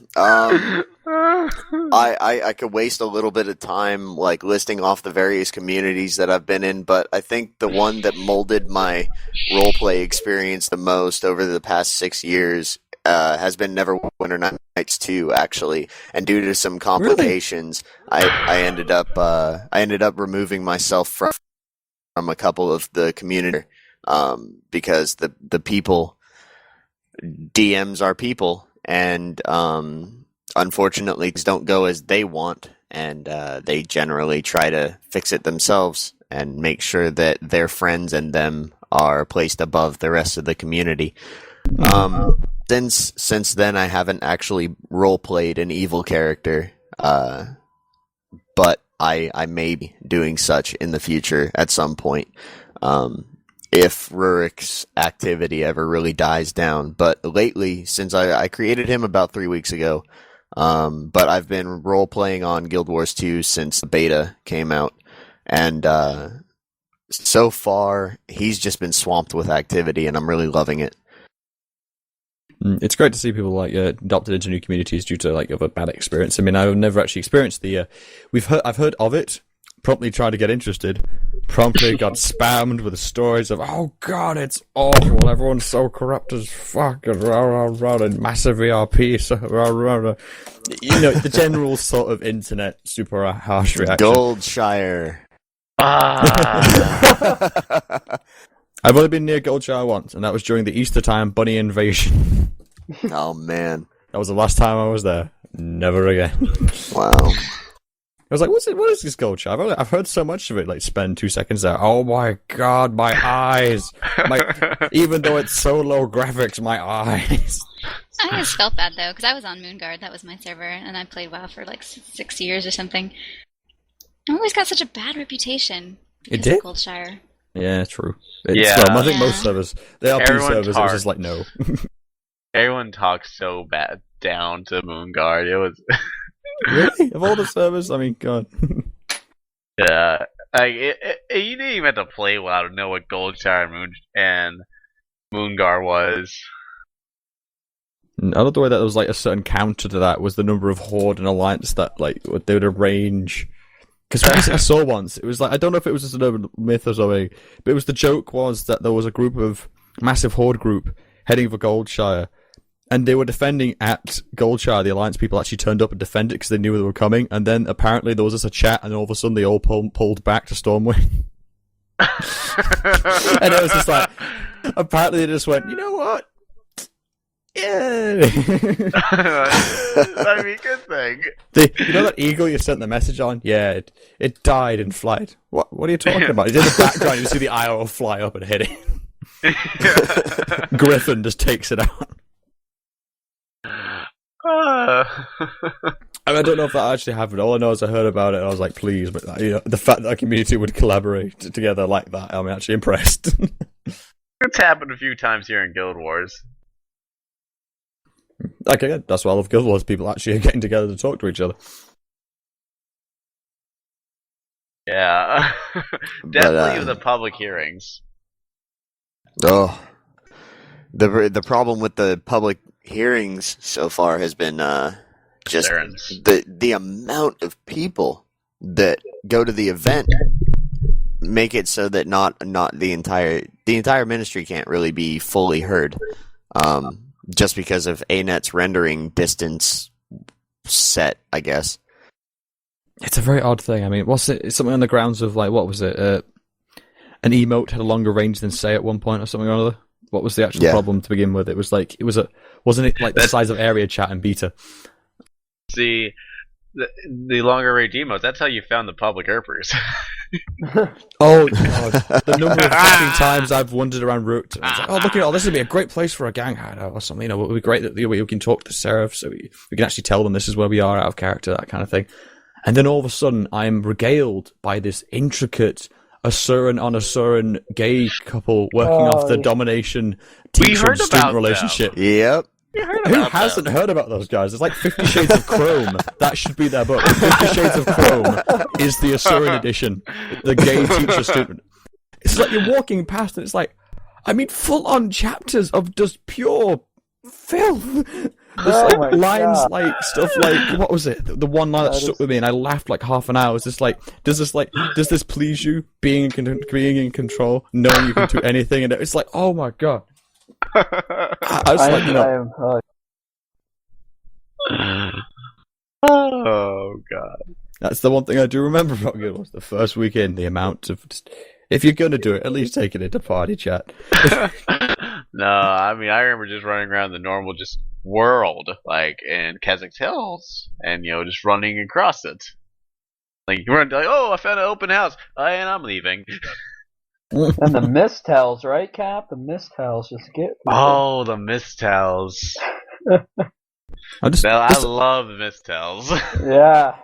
Speaker 4: I could waste a little bit of time like listing off the various communities that I've been in, but I think the one that molded my roleplay experience the most over the past 6 years has been Neverwinter Nights 2, actually. And due to some complications, I ended up removing myself from a couple of the community because the people DMs are people, and unfortunately things don't go as they want, and they generally try to fix it themselves and make sure that their friends and them are placed above the rest of the community. Since then, I haven't actually role-played an evil character, but I may be doing such in the future at some point, if Rurik's activity ever really dies down. But lately, since I created him about 3 weeks ago, but I've been role-playing on Guild Wars 2 since the beta came out, and so far, he's just been swamped with activity, and I'm really loving it.
Speaker 1: It's great to see people like adopted into new communities due to like a bad experience. I mean, I've never actually experienced the. I've heard of it. Promptly tried to get interested. Promptly got spammed with the stories of, oh god, it's awful. Everyone's so corrupt as fuck, and massive ERP. So, you know, the general sort of internet super harsh reaction.
Speaker 4: Goldshire.
Speaker 1: I've only been near Goldshire once, and that was during the Easter time bunny invasion.
Speaker 4: Oh man,
Speaker 1: that was the last time I was there. Never again.
Speaker 4: Wow.
Speaker 1: I was like, what is this Goldshire? I've heard so much of it, like, spend 2 seconds there. Oh my god, my eyes! Even though it's so low graphics, my eyes!
Speaker 3: I always felt bad, though, because I was on Moonguard, that was my server, and I played WoW for like 6 years or something. I always got such a bad reputation.
Speaker 1: It did?
Speaker 3: Goldshire.
Speaker 1: Yeah, true. I think most servers, the LP servers, it was just like, no.
Speaker 2: Everyone talks so bad down to Moonguard. It was...
Speaker 1: Really? Of all the servers? I mean, God.
Speaker 2: Yeah. Like, you didn't even have to play WoW to know what Goldshire and Moonguard was.
Speaker 1: I love the way that there was like a certain counter to that was the number of Horde and Alliance that like they would arrange. Because I saw once, it was like, I don't know if it was just an urban myth or something, but it was the joke was that there was a group of massive Horde group heading for Goldshire, and they were defending at Goldshire. The Alliance people actually turned up and defended it because they knew they were coming, and then apparently there was just a chat, and all of a sudden they all pulled back to Stormwind. And it was just like, apparently they just went, you know what? Yeah.
Speaker 2: I mean, good thing.
Speaker 1: You know that eagle you sent the message on? Yeah, it died in flight. What are you talking about? It's in the background, you see the IO fly up and hit it. Griffin just takes it out. I don't know if that actually happened. All I know is I heard about it and I was like, please, but the fact that our community would collaborate together like that, I'm actually impressed.
Speaker 2: It's happened a few times here in Guild Wars.
Speaker 1: Okay, that's why I love Guild Wars. People actually getting together to talk to each other.
Speaker 2: Yeah. Definitely the public hearings.
Speaker 4: Oh. The problem with the public hearings so far has been just the amount of people that go to the event make it so that not the entire ministry can't really be fully heard. Just because of ANET's rendering distance set, I guess.
Speaker 1: It's a very odd thing. I mean, it's something on the grounds of, like, what was it? An emote had a longer range than say at one point or something or other? What was the actual problem to begin with? It was like, wasn't it like the size of area chat and beta?
Speaker 2: See, the longer range emotes, that's how you found the public herpers.
Speaker 1: Oh, God. The number of fucking times I've wandered around Rook and it's like, oh, look at all this would be a great place for a gang hideout or something. It would be great that we can talk to Seraph so we can actually tell them this is where we are out of character, that kind of thing. And then all of a sudden, I'm regaled by this intricate Asuran on Asuran gay couple working off the domination teacher-student relationship.
Speaker 4: Them. Yep.
Speaker 1: Who hasn't heard about those guys? It's like 50 Shades of Chrome. That should be their book. 50 Shades of Chrome is the Asuran edition. The gay teacher-student. It's like you're walking past and it's like, I mean, full-on chapters of just pure filth.
Speaker 5: Oh my
Speaker 1: lines
Speaker 5: God.
Speaker 1: like stuff like what was it? The one line that
Speaker 5: That
Speaker 1: stuck
Speaker 5: is-
Speaker 1: with me, and I laughed like half an hour. Was this like, does this please you? Being in control, knowing you can do anything, and it's like, oh my god. I was
Speaker 5: I
Speaker 1: like,
Speaker 5: am,
Speaker 1: you know,
Speaker 5: I am
Speaker 2: Oh god.
Speaker 1: that's the one thing I do remember about Guild Wars. The first weekend, the amount of if you're gonna do it, at least take it into party chat.
Speaker 2: No, I mean I remember just running around the normal just world, like in Kazakh's Hills, and just running across it. Like you run like, oh, I found an open house, and I'm leaving.
Speaker 5: And the mistels, right, Cap? The mistels just get people.
Speaker 2: Oh, the mistels.
Speaker 1: I'm just,
Speaker 2: No, I
Speaker 1: just,
Speaker 2: love the mistels.
Speaker 5: Yeah.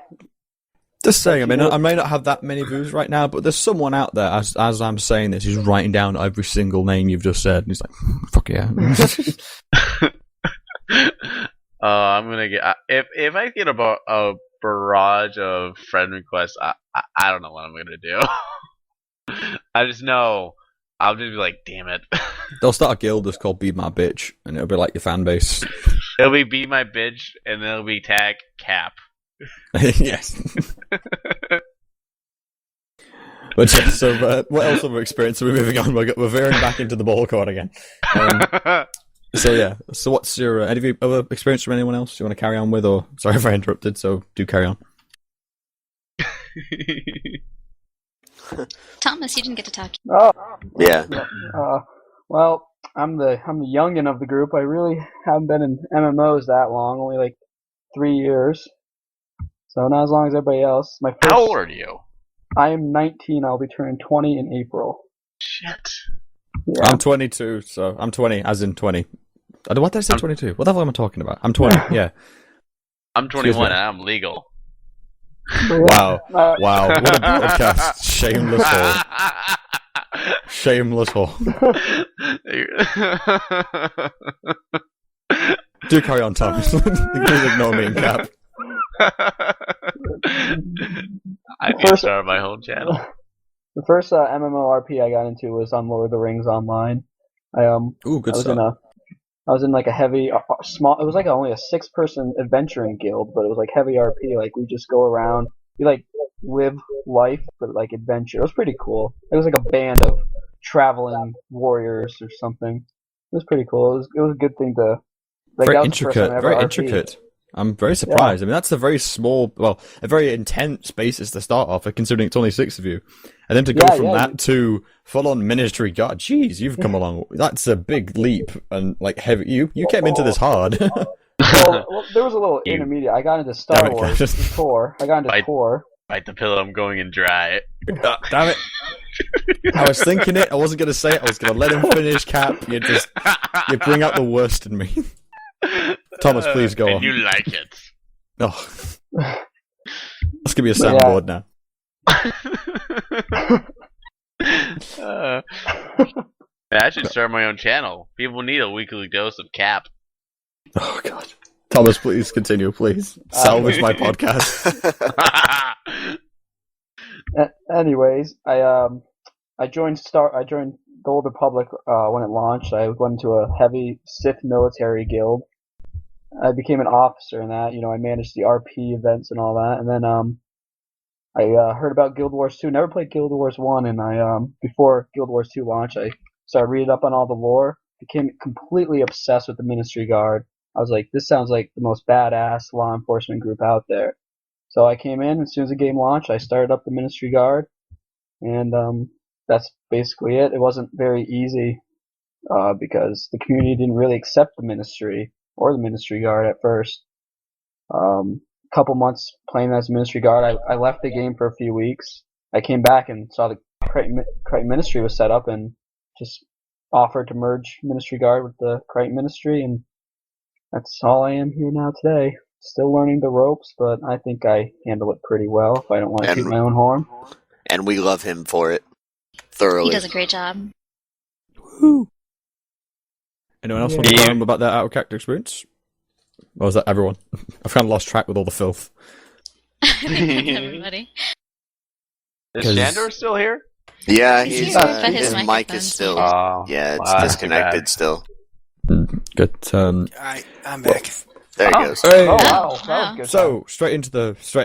Speaker 1: just saying. I mean, I may not have that many views right now, but there's someone out there as I'm saying this who's writing down every single name you've just said, and he's like, "Fuck yeah."
Speaker 2: I'm gonna get if I get a barrage of friend requests. I don't know what I'm gonna do. I just know I'll just be like, damn it.
Speaker 1: They'll start a guild that's called Be My Bitch, and it'll be like your fan base.
Speaker 2: It'll be my bitch, and then it'll be tag Cap.
Speaker 1: Yes. But yeah, so what else have we experienced? So we're moving on. We're veering back into the ball court again. So yeah. So what's your any other experience from anyone else you want to carry on with? Or sorry if I interrupted. So do carry on.
Speaker 3: Thomas, you didn't get to talk.
Speaker 5: Oh.
Speaker 4: Yeah.
Speaker 5: Well, I'm the youngin' of the group. I really haven't been in MMOs that long. Only like 3 years. So not as long as everybody else. My first,
Speaker 2: How old are you?
Speaker 5: I am 19. I'll be turning 20 in April.
Speaker 2: Shit.
Speaker 5: Yeah.
Speaker 1: I'm 22, so I'm 20, as in 20. What did I say? 22. What the hell am I talking about? I'm 20. Yeah.
Speaker 2: I'm 21
Speaker 1: me.
Speaker 2: and I'm legal.
Speaker 1: Wow. Wow. What a broadcast. Shameless whore. Shameless whore. Do carry on, Thomas. Please ignore me and Cap.
Speaker 2: I need to start my own channel.
Speaker 5: The first MMORP I got into was on Lord of the Rings Online.
Speaker 1: Ooh, good stuff.
Speaker 5: I was in like a heavy small. It was like only a 6-person adventuring guild, but it was like heavy RP. Like we just go around, we like live life, but like adventure. It was pretty cool. It was like a band of traveling warriors or something. It was pretty cool. It was a good thing to. Like,
Speaker 1: Very
Speaker 5: that was the first time I ever
Speaker 1: very
Speaker 5: RP'd.
Speaker 1: intricate. I'm very surprised. Yeah. I mean, that's a very small, a very intense basis to start off, considering it's only 6 of you. And then to go from that to full-on ministry, God, jeez, you've come along. That's a big leap and like heavy. You came into this hard.
Speaker 5: well, there was a little intermediate. I got into Star Wars Tor. I got into Tor.
Speaker 2: Bite the pillow. I'm going in dry.
Speaker 1: Damn it! I was thinking it. I wasn't going to say it. I was going to let him finish. Cap, you bring out the worst in me. Thomas, please go on.
Speaker 2: And you like it.
Speaker 1: Oh. That's gonna be a soundboard now.
Speaker 2: I should start my own channel. People need a weekly dose of Cap.
Speaker 1: Oh god, Thomas, please continue. Please salvage my podcast.
Speaker 5: Anyways, I joined the Old Republic when it launched. I went into a heavy Sith military guild. I became an officer in that. I managed the RP events and all that. And then I heard about Guild Wars 2. Never played Guild Wars 1, and before Guild Wars 2 launched, I started reading up on all the lore. Became completely obsessed with the Ministry Guard. I was like, this sounds like the most badass law enforcement group out there. So I came in as soon as the game launched. I started up the Ministry Guard, and that's basically it. It wasn't very easy because the community didn't really accept the Ministry or the Ministry Guard at first. Couple months playing as Ministry Guard, I left the game for a few weeks. I came back and saw the Crichton Ministry was set up and just offered to merge Ministry Guard with the Crichton Ministry, and that's all I am here now today. Still learning the ropes, but I think I handle it pretty well if I don't want to toot my own horn.
Speaker 4: And we love him for it. Thoroughly.
Speaker 3: He does a great job.
Speaker 1: Woo. Anyone else want to tell them about their out of character experience? Or was that everyone? I've kind of lost track with all the filth.
Speaker 3: I think that's everybody.
Speaker 2: Is Shandor still here?
Speaker 4: Yeah,
Speaker 3: He's
Speaker 4: his mic is still. Yeah, it's disconnected still.
Speaker 1: Good.
Speaker 6: Alright, I'm back.
Speaker 4: There he goes.
Speaker 1: Hey.
Speaker 5: Oh wow, that was good.
Speaker 1: So straight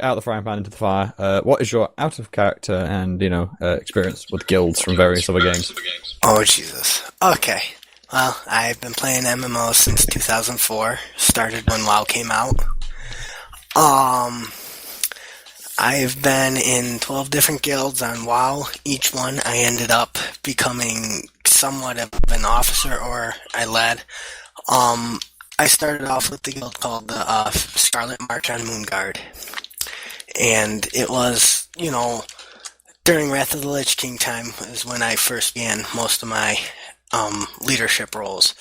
Speaker 1: out the frying pan into the fire. What is your out of character and experience with guilds from various other games?
Speaker 6: Oh, Jesus. Okay. Well, I've been playing MMO since 2004. Started when WoW came out. I've been in 12 different guilds on WoW. Each one I ended up becoming somewhat of an officer, or I led. I started off with the guild called the Scarlet March on Moonguard. And it was, during Wrath of the Lich King time is when I first began most of my leadership roles.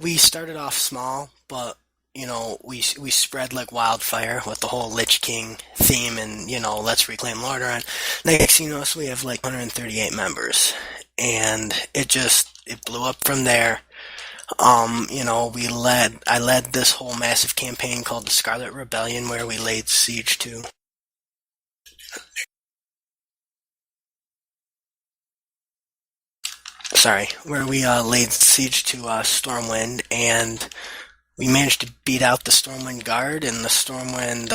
Speaker 6: We started off small, but we spread like wildfire with the whole Lich King theme, and let's reclaim Lordaeron. Next thing you know, we have like 138 members, and it blew up from there. I led this whole massive campaign called the Scarlet Rebellion, where we laid siege to. Where we laid siege to Stormwind, and we managed to beat out the Stormwind Guard and the Stormwind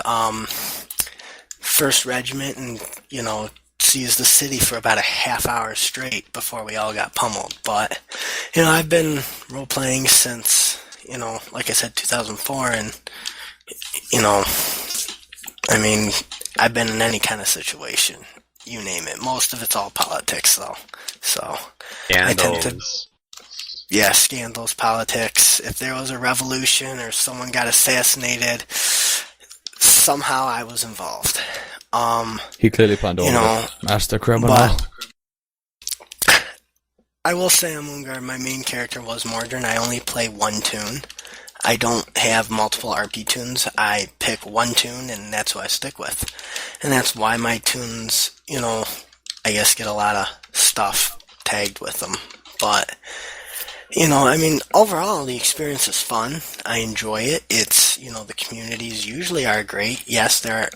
Speaker 6: 1st Regiment, and seized the city for about a half hour straight before we all got pummeled. But I've been role playing since like I said, 2004, and I've been in any kind of situation. You name it. Most of it's all politics, though. So
Speaker 2: Scandals.
Speaker 6: Scandals, politics. If there was a revolution or someone got assassinated, somehow I was involved.
Speaker 1: He clearly planned all of it. Master criminal.
Speaker 6: But I will say on Moonguard, my main character was Mordrin. I only play one tune. I don't have multiple RP tunes. I pick one tune, and that's who I stick with. And that's why my tunes, I guess get a lot of stuff tagged with them. But, overall, the experience is fun. I enjoy it. It's, the communities usually are great. Yes, there are,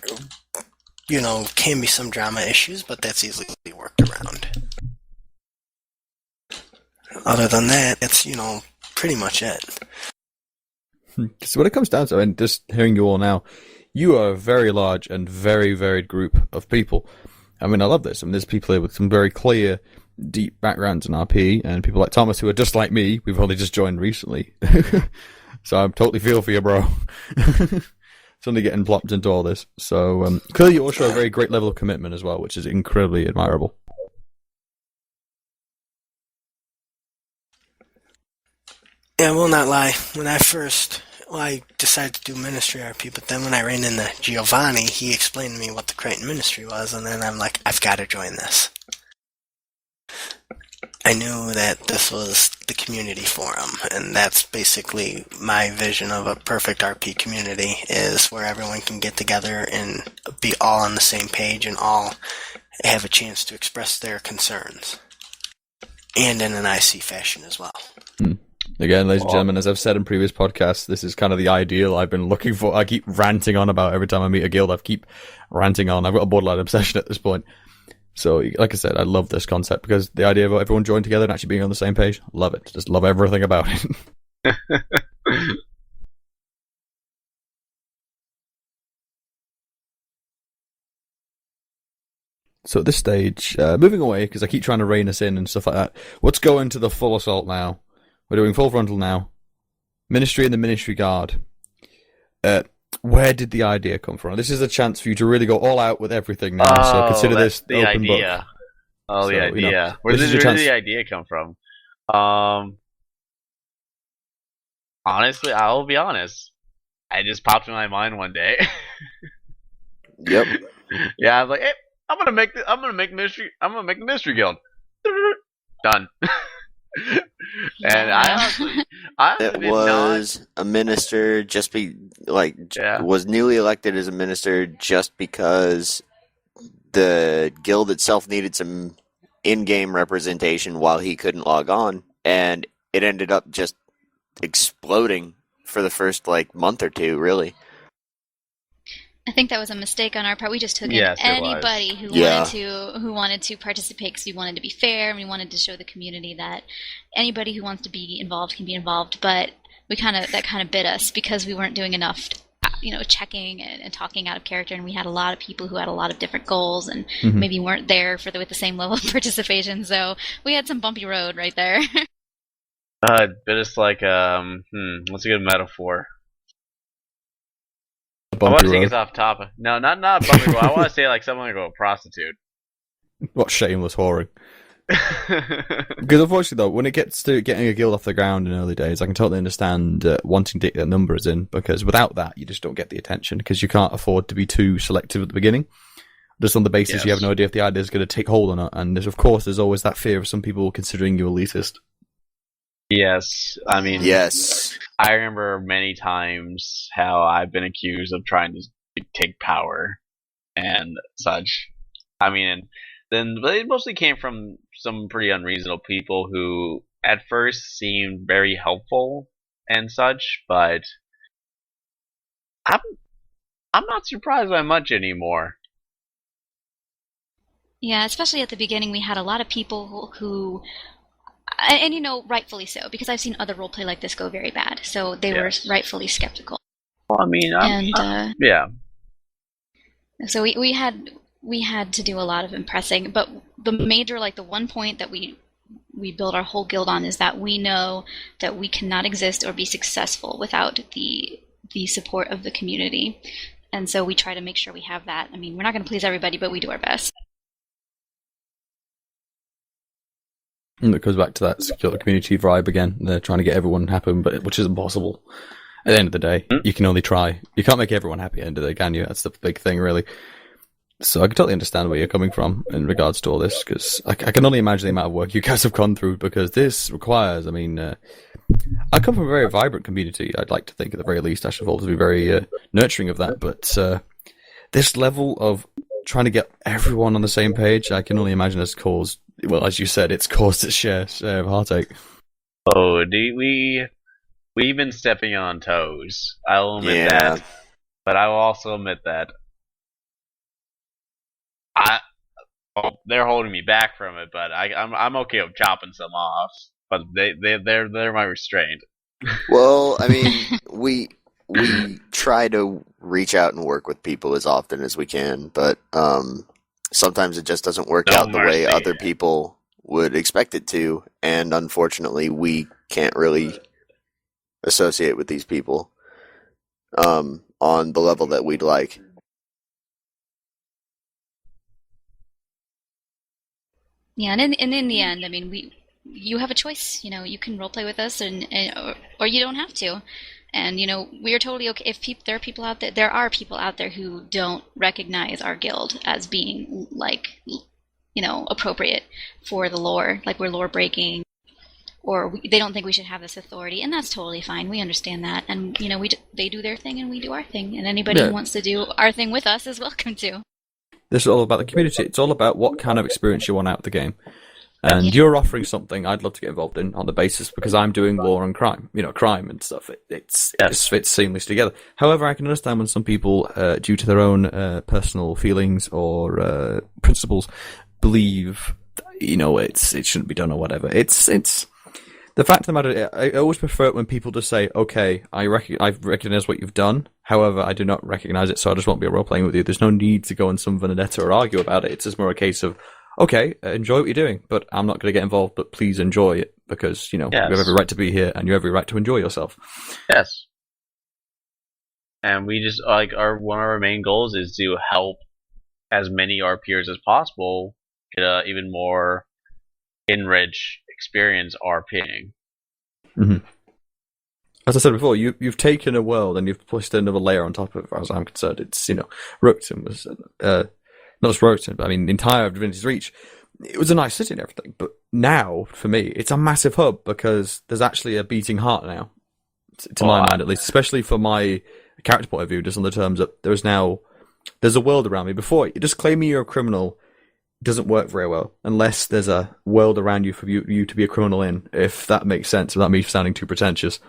Speaker 6: can be some drama issues, but that's easily worked around. Other than that, it's, pretty much it.
Speaker 1: So what it comes down to, and just hearing you all now, you are a very large and very varied group of people. I love this. There's people here with some very clear, deep backgrounds in RP, and people like Thomas who are just like me. We've only just joined recently. So I totally feel for you, bro. Suddenly getting plopped into all this. So clearly you all show a very great level of commitment as well, which is incredibly admirable.
Speaker 6: Yeah, I will not lie. When I decided to do Ministry RP, but then when I ran into Giovanni, he explained to me what the Crichton Ministry was, and then I'm like, I've got to join this. I knew that this was the community forum, and that's basically my vision of a perfect RP community, is where everyone can get together and be all on the same page and all have a chance to express their concerns. And in an IC fashion as well.
Speaker 1: Again, ladies and gentlemen, as I've said in previous podcasts, this is kind of the ideal I've been looking for. I keep ranting on about every time I meet a guild. I keep ranting on. I've got a borderline obsession at this point. So, like I said, I love this concept because the idea of everyone joining together and actually being on the same page, love it. Just love everything about it. So at this stage, moving away, because I keep trying to rein us in and stuff like that, let's go into the full assault now. We're doing full frontal now. Ministry and the Ministry Guard. Where did the idea come from? This is a chance for you to really go all out with everything now. So consider this
Speaker 2: the
Speaker 1: open
Speaker 2: idea.
Speaker 1: book.
Speaker 2: Oh, the idea. Where did the idea come from? Honestly, I'll be honest. I just popped in my mind one day.
Speaker 4: Yep.
Speaker 2: Yeah, I was like, hey, I'm gonna make the Ministry Guild. Done. And I
Speaker 4: was a minister was newly elected as a minister just because the guild itself needed some in-game representation while he couldn't log on, and it ended up just exploding for the first month or two, really.
Speaker 3: I think that was a mistake on our part. We just took in anybody who wanted to participate because we wanted to be fair and we wanted to show the community that anybody who wants to be involved can be involved. But that kind of bit us because we weren't doing enough, checking and talking out of character, and we had a lot of people who had a lot of different goals and maybe weren't there with the same level of participation. So we had some bumpy road right there.
Speaker 2: Bit us like what's a good metaphor? I
Speaker 1: Bumpy
Speaker 2: want to take
Speaker 1: road.
Speaker 2: us off topic. No, not bumpy road. I want to say like someone like a prostitute.
Speaker 1: What shameless whoring. Because unfortunately, though, when it gets to getting a guild off the ground in early days, I can totally understand wanting to get the numbers in, because without that, you just don't get the attention, because you can't afford to be too selective at the beginning. Just on the basis you have no idea if the idea is going to take hold or not. And of course, there's always that fear of some people considering you elitist.
Speaker 2: Yes, I mean,
Speaker 4: Yes.
Speaker 2: I remember many times how I've been accused of trying to take power and such. I mean, and then it mostly came from some pretty unreasonable people who at first seemed very helpful and such, but I'm not surprised by much anymore.
Speaker 3: Yeah, especially at the beginning, we had a lot of people who and rightfully so, because I've seen other roleplay like this go very bad, so they were rightfully skeptical.
Speaker 2: Well, I mean, yeah.
Speaker 3: So we had to do a lot of impressing, but the major, the one point that we build our whole guild on is that we know that we cannot exist or be successful without the support of the community, and so we try to make sure we have that. I mean, we're not going to please everybody, but we do our best.
Speaker 1: And it goes back to that secure community vibe again. They're trying to get everyone happy, which is impossible. At the end of the day, you can only try. You can't make everyone happy at the end of the day, can you? That's the big thing, really. So I can totally understand where you're coming from in regards to all this, because I can only imagine the amount of work you guys have gone through, because this requires, I come from a very vibrant community. I'd like to think, at the very least, Ashen Evolved to be very nurturing of that, but this level of trying to get everyone on the same page, I can only imagine has caused, well, as you said, it's caused its share of heartache.
Speaker 2: Oh, we've been stepping on toes. I'll admit that, but I will also admit that they're holding me back from it. But I'm okay with chopping some off. But they're my restraint.
Speaker 4: Well, I mean, we try to reach out and work with people as often as we can, but sometimes it just doesn't work out the way other people would expect it to, and unfortunately, we can't really associate with these people on the level that we'd like.
Speaker 3: Yeah, and in the end, I mean, you have a choice. You can roleplay with us, or you don't have to. And we are totally okay if there are people out there. There are people out there who don't recognize our guild as being appropriate for the lore, like we're lore breaking, or they don't think we should have this authority, and that's totally fine. We understand that, and they do their thing and we do our thing, and anybody who wants to do our thing with us is welcome to.
Speaker 1: This is all about the community. It's all about what kind of experience you want out of the game. And you're offering something I'd love to get involved in on the basis, because I'm doing war and crime, crime and stuff. It fits seamlessly together. However, I can understand when some people, due to their own personal feelings or principles, believe, it shouldn't be done or whatever. It's the fact of the matter. I always prefer it when people just say, "Okay, I recognize what you've done. However, I do not recognize it, so I just won't be role playing with you." There's no need to go on some vendetta or argue about it. It's just more a case of, okay, enjoy what you're doing, but I'm not going to get involved, but please enjoy it, because, you have every right to be here, and you have every right to enjoy yourself.
Speaker 2: Yes. And we just, one of our main goals is to help as many of our peers as possible get a even more enrich experience RPing.
Speaker 1: Mm-hmm. As I said before, you've taken a world and you've pushed another layer on top of it, as far as I'm concerned. It's, Rookton was... not just Roten, but the entire Divinity's Reach. It was a nice city and everything, but now, for me, it's a massive hub, because there's actually a beating heart now, to my mind at least, especially for my character point of view, just on the terms that there's a world around me. Before, just claiming you're a criminal doesn't work very well, unless there's a world around you for you to be a criminal in, if that makes sense, without me sounding too pretentious.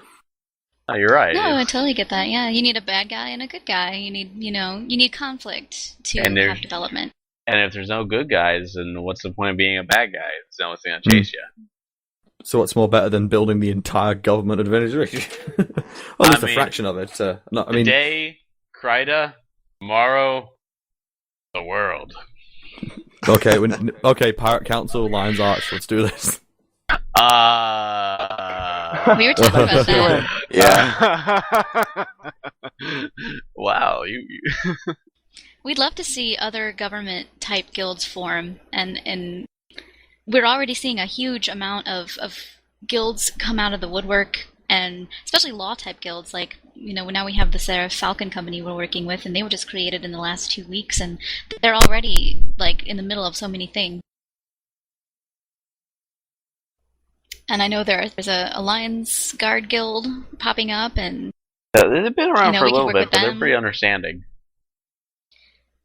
Speaker 2: Oh, you're right.
Speaker 3: No, I totally get that. Yeah, you need a bad guy and a good guy. You need conflict to have development.
Speaker 2: And if there's no good guys, then what's the point of being a bad guy? It's the only thing that chase you.
Speaker 1: So what's more better than building the entire government administration? Or at least a fraction of it.
Speaker 2: Today, Kryda, tomorrow, the world.
Speaker 1: Okay, Pirate Council, Lions Arch, let's do this.
Speaker 3: We were talking about that.
Speaker 4: Yeah.
Speaker 2: Wow,
Speaker 3: We'd love to see other government-type guilds form, and we're already seeing a huge amount of guilds come out of the woodwork, and especially law-type guilds. Like, now we have the Seraph Falcon Company we're working with, and they were just created in the last 2 weeks, and they're already, like, in the middle of so many things. And I know there's a Lions Guard guild popping up, and
Speaker 2: they've been around for a
Speaker 3: we can
Speaker 2: little
Speaker 3: work
Speaker 2: bit,
Speaker 3: with
Speaker 2: but they're
Speaker 3: them.
Speaker 2: pretty understanding.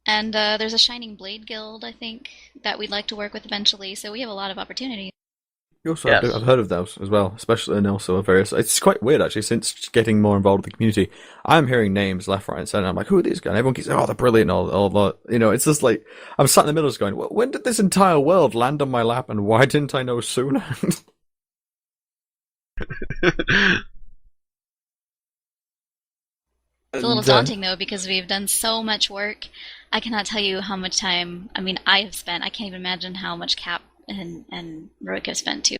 Speaker 3: And there's a Shining Blade guild, I think, that we'd like to work with eventually. So we have a lot of opportunity.
Speaker 1: Also,
Speaker 2: Yes.
Speaker 1: I've heard of those as well, especially and also various. It's quite weird actually. Since getting more involved with the community, I'm hearing names left, right, and centre. I'm like, who are these guys? And everyone keeps saying, "Oh, they're brilliant!" All that. It's just like I'm sat in the middle, just going, well, "When did this entire world land on my lap, and why didn't I know sooner?"
Speaker 3: It's a little daunting, though, because we've done so much work. I cannot tell you how much time, I have spent. I can't even imagine how much Cap and Roik have spent, too.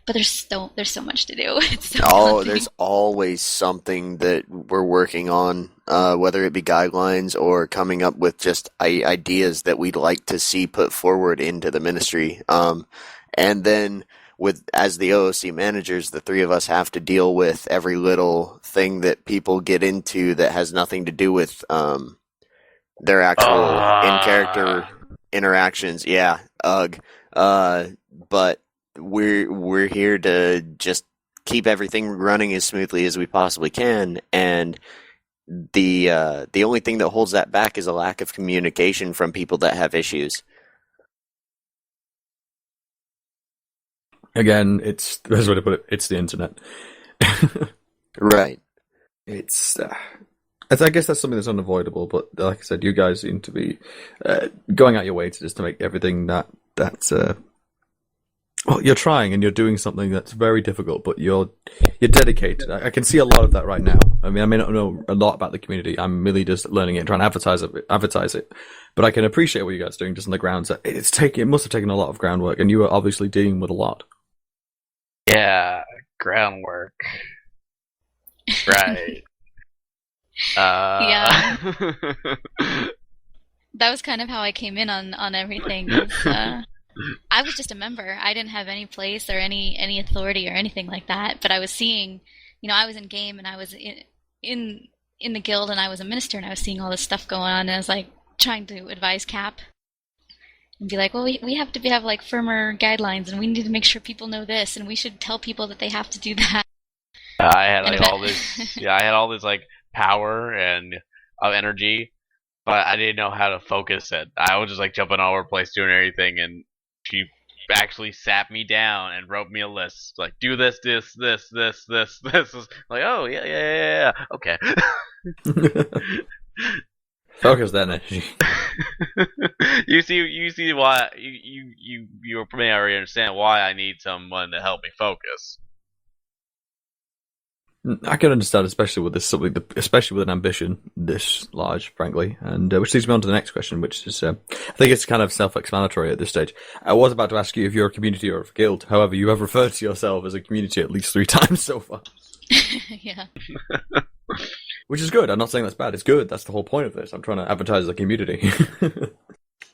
Speaker 3: But there's so much to do. It's so daunting.
Speaker 4: There's always something that we're working on, whether it be guidelines or coming up with just ideas that we'd like to see put forward into the ministry. And then as the OOC managers, the three of us have to deal with every little thing that people get into that has nothing to do with their actual in-character interactions. Yeah, ugh. But we're here to just keep everything running as smoothly as we possibly can, and the only thing that holds that back is a lack of communication from people that have issues.
Speaker 1: Again, it's the best way to put it. It's the internet.
Speaker 4: Right.
Speaker 1: I guess that's something that's unavoidable. But like I said, you guys seem to be going out your way to make everything that's. Well, you're trying and you're doing something that's very difficult, but you're dedicated. I can see a lot of that right now. I may not know a lot about the community. I'm merely just learning it and trying to advertise it. But I can appreciate what you guys are doing just on the grounds. It must have taken a lot of groundwork, and you are obviously dealing with a lot.
Speaker 2: Yeah, groundwork. Right.
Speaker 3: Yeah. That was kind of how I came in on everything. I was just a member. I didn't have any place or any authority or anything like that. But I was seeing, I was in game and I was in the guild and I was a minister and I was seeing all this stuff going on, and I was like trying to advise Cap and be like, well, we have to have like firmer guidelines, and we need to make sure people know this, and we should tell people that they have to do that.
Speaker 2: I had all this. Yeah, I had all this like power and energy, but I didn't know how to focus it. I was just like jumping all over the place, doing everything, and she actually sat me down and wrote me a list. Like, do this. Like, oh yeah, okay.
Speaker 1: Focus that energy.
Speaker 2: You see why you may already understand why I need someone to help me focus.
Speaker 1: I can understand, especially with especially with an ambition this large, frankly. And which leads me on to the next question, which is, I think it's kind of self-explanatory at this stage. I was about to ask you if you're a community or a guild. However, you have referred to yourself as a community at least 3 times so far.
Speaker 3: Yeah.
Speaker 1: Which is good. I'm not saying that's bad. It's good. That's the whole point of this. I'm trying to advertise the community.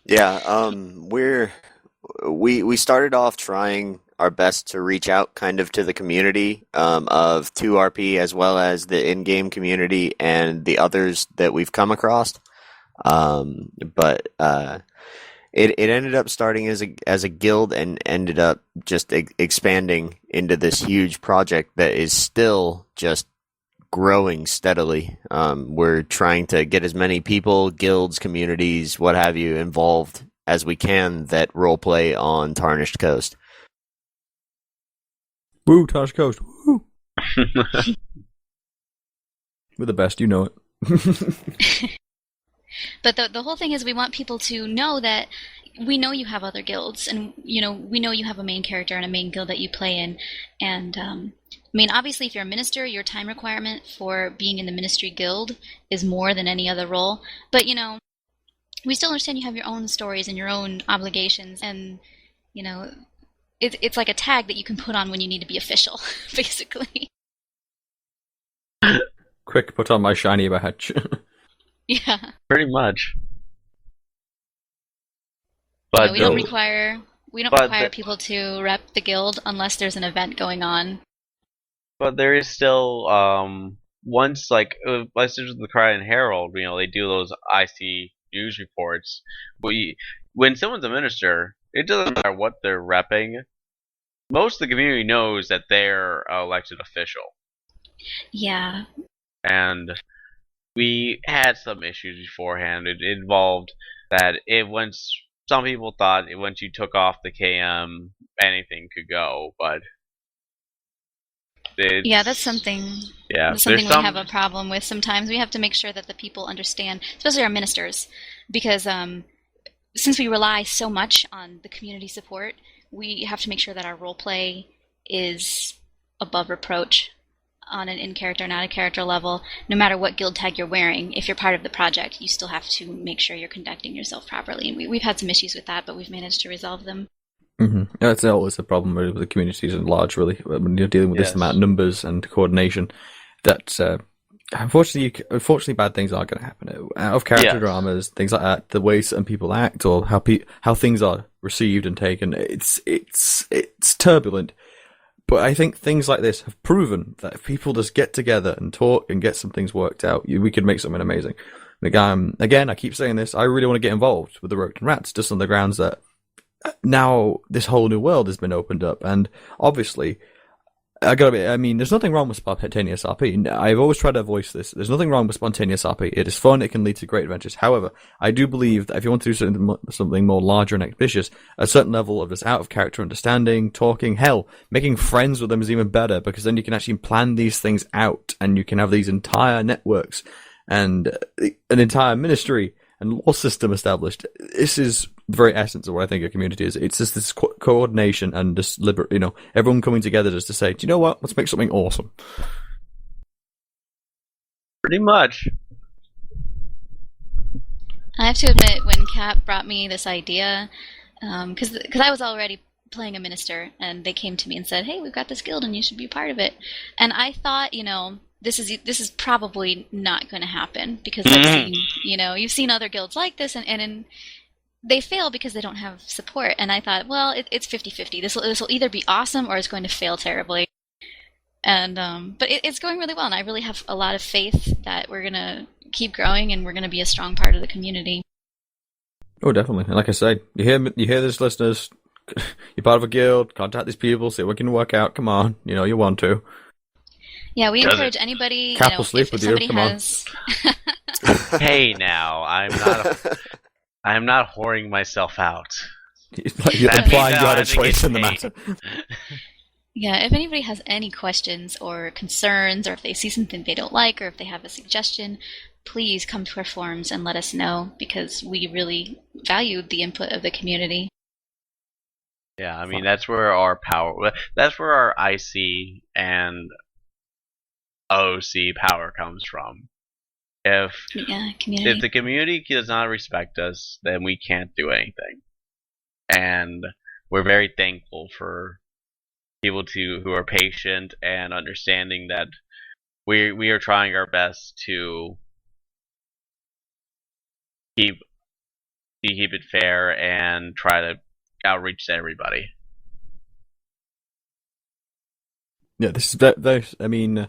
Speaker 4: Yeah, we started off trying our best to reach out kind of to the community of 2RP as well as the in-game community and the others that we've come across. But it ended up starting as a guild and ended up just expanding into this huge project that is still just growing steadily. We're trying to get as many people, guilds, communities, what have you, involved as we can that roleplay on Tarnished Coast.
Speaker 1: Woo, Tarnished Coast. Woo. We're the best, you know it.
Speaker 3: But the whole thing is we want people to know that we know you have other guilds, and we know you have a main character and a main guild that you play in, and obviously, if you're a minister, your time requirement for being in the ministry guild is more than any other role. But we still understand you have your own stories and your own obligations, and it's like a tag that you can put on when you need to be official, basically.
Speaker 1: Quick, put on my shiny badge.
Speaker 3: Yeah.
Speaker 2: Pretty much. But
Speaker 3: we don't require people to rep the guild unless there's an event going on.
Speaker 2: But there is still once like the Cry and Herald, they do those IC news reports. When someone's a minister, it doesn't matter what they're repping. Most of the community knows that they're an elected official.
Speaker 3: Yeah.
Speaker 2: And we had some issues beforehand. It involved that once some people thought once you took off the KM, anything could go, but
Speaker 3: that's something.
Speaker 2: Yeah,
Speaker 3: that's something we have a problem with. Sometimes we have to make sure that the people understand, especially our ministers, because since we rely so much on the community support, we have to make sure that our role play is above reproach on an in-character and out-of-character level. No matter what guild tag you're wearing, if you're part of the project, you still have to make sure you're conducting yourself properly. And we've had some issues with that, but we've managed to resolve them.
Speaker 1: Mm-hmm. Yeah, it's always a problem with the communities at large, really, when you're dealing with this amount of numbers and coordination. That unfortunately, bad things are going to happen. Out of character dramas, things like that, the way certain people act or how things are received and taken, it's turbulent. But I think things like this have proven that if people just get together and talk and get some things worked out, we could make something amazing. Again, I keep saying this, I really want to get involved with the Roped and Rats, just on the grounds that now this whole new world has been opened up, and obviously, there's nothing wrong with spontaneous RP. I've always tried to voice this. There's nothing wrong with spontaneous RP. It is fun. It can lead to great adventures. However, I do believe that if you want to do something more larger and ambitious, a certain level of just out of character understanding, talking, hell, making friends with them is even better, because then you can actually plan these things out, and you can have these entire networks and an entire ministry and law system established. This is the very essence of what I think a community is. It's just this coordination and this everyone coming together just to say, do you know what? Let's make something awesome.
Speaker 2: Pretty much.
Speaker 3: I have to admit, when Cap brought me this idea, because I was already playing a minister, and they came to me and said, hey, we've got this guild and you should be a part of it. And I thought, this is probably not going to happen, because you've seen other guilds like this, and they fail because they don't have support. And I thought, well, it's 50-50. This will either be awesome or it's going to fail terribly. And but it's going really well, and I really have a lot of faith that we're gonna keep growing and we're gonna be a strong part of the community.
Speaker 1: Oh, definitely. And like I say, you hear this, listeners. You're part of a guild. Contact these people. See what can work out. Come on, you want to.
Speaker 3: Yeah, we encourage anybody.
Speaker 1: Cap will sleep with you. Come on.
Speaker 2: Hey, now I'm not whoring myself out.
Speaker 1: You're implying you had a choice in the matter.
Speaker 3: Yeah, if anybody has any questions or concerns, or if they see something they don't like, or if they have a suggestion, please come to our forums and let us know, because we really value the input of the community.
Speaker 2: Yeah, that's where our IC and OC power comes from. If the community does not respect us, then we can't do anything. And we're very thankful for people who are patient and understanding that we are trying our best to keep it fair and try to outreach to everybody.
Speaker 1: Yeah, this is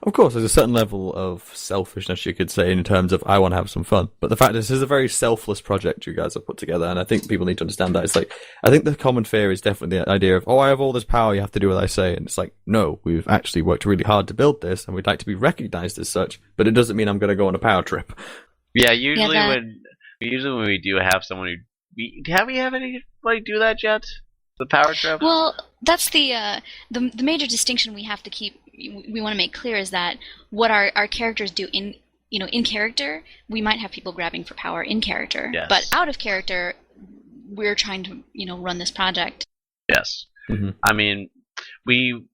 Speaker 1: of course, there's a certain level of selfishness, you could say, in terms of I want to have some fun. But the fact is, this is a very selfless project you guys have put together, and I think people need to understand that. It's like, I think the common fear is definitely the idea of, I have all this power, you have to do what I say. And it's like, no, we've actually worked really hard to build this, and we'd like to be recognized as such, but it doesn't mean I'm going to go on a power trip.
Speaker 2: Yeah, usually when we do have someone have we had anybody do that yet? The power trip?
Speaker 3: Well, that's the major distinction we have to keep. We want to make clear is that what our characters do in character, we might have people grabbing for power in character,
Speaker 2: yes.
Speaker 3: But out of character, we're trying to, run this project.
Speaker 2: Yes.
Speaker 1: Mm-hmm.
Speaker 2: I mean, we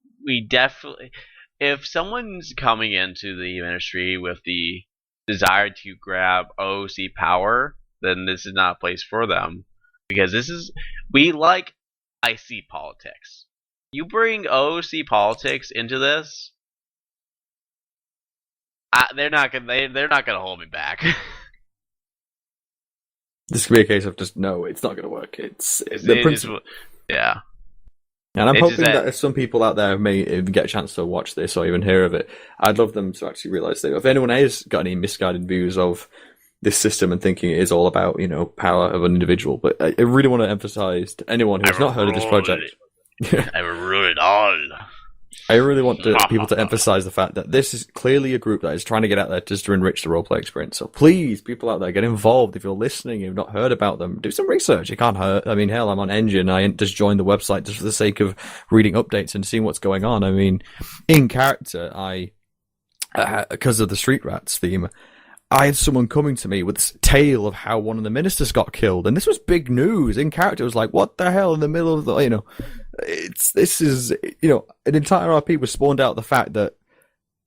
Speaker 2: definitely, if someone's coming into the ministry with the desire to grab OOC power, then this is not a place for them, because we like IC politics. You bring OOC politics into this, they're not gonna hold me back.
Speaker 1: This could be a case of just no, it's not going to work. It's the principle.
Speaker 2: Yeah.
Speaker 1: And I'm
Speaker 2: It's
Speaker 1: hoping
Speaker 2: just
Speaker 1: that if some people out there may even get a chance to watch this or even hear of it, I'd love them to actually realise that if anyone has got any misguided views of this system and thinking it is all about, power of an individual, but I really want to emphasise to anyone who's not heard of this project.
Speaker 2: I will rule it all.
Speaker 1: I really want people to emphasise the fact that this is clearly a group that is trying to get out there just to enrich the roleplay experience. So please, people out there, get involved. If you're listening, you've not heard about them, do some research. It can't hurt. I mean, hell, I'm on Engine. I just joined the website just for the sake of reading updates and seeing what's going on. I mean, in character, because of the Street Rats theme, I had someone coming to me with this tale of how one of the ministers got killed, and this was big news. In character, it was like, what the hell, in the middle of the, an entire RP was spawned out of the fact that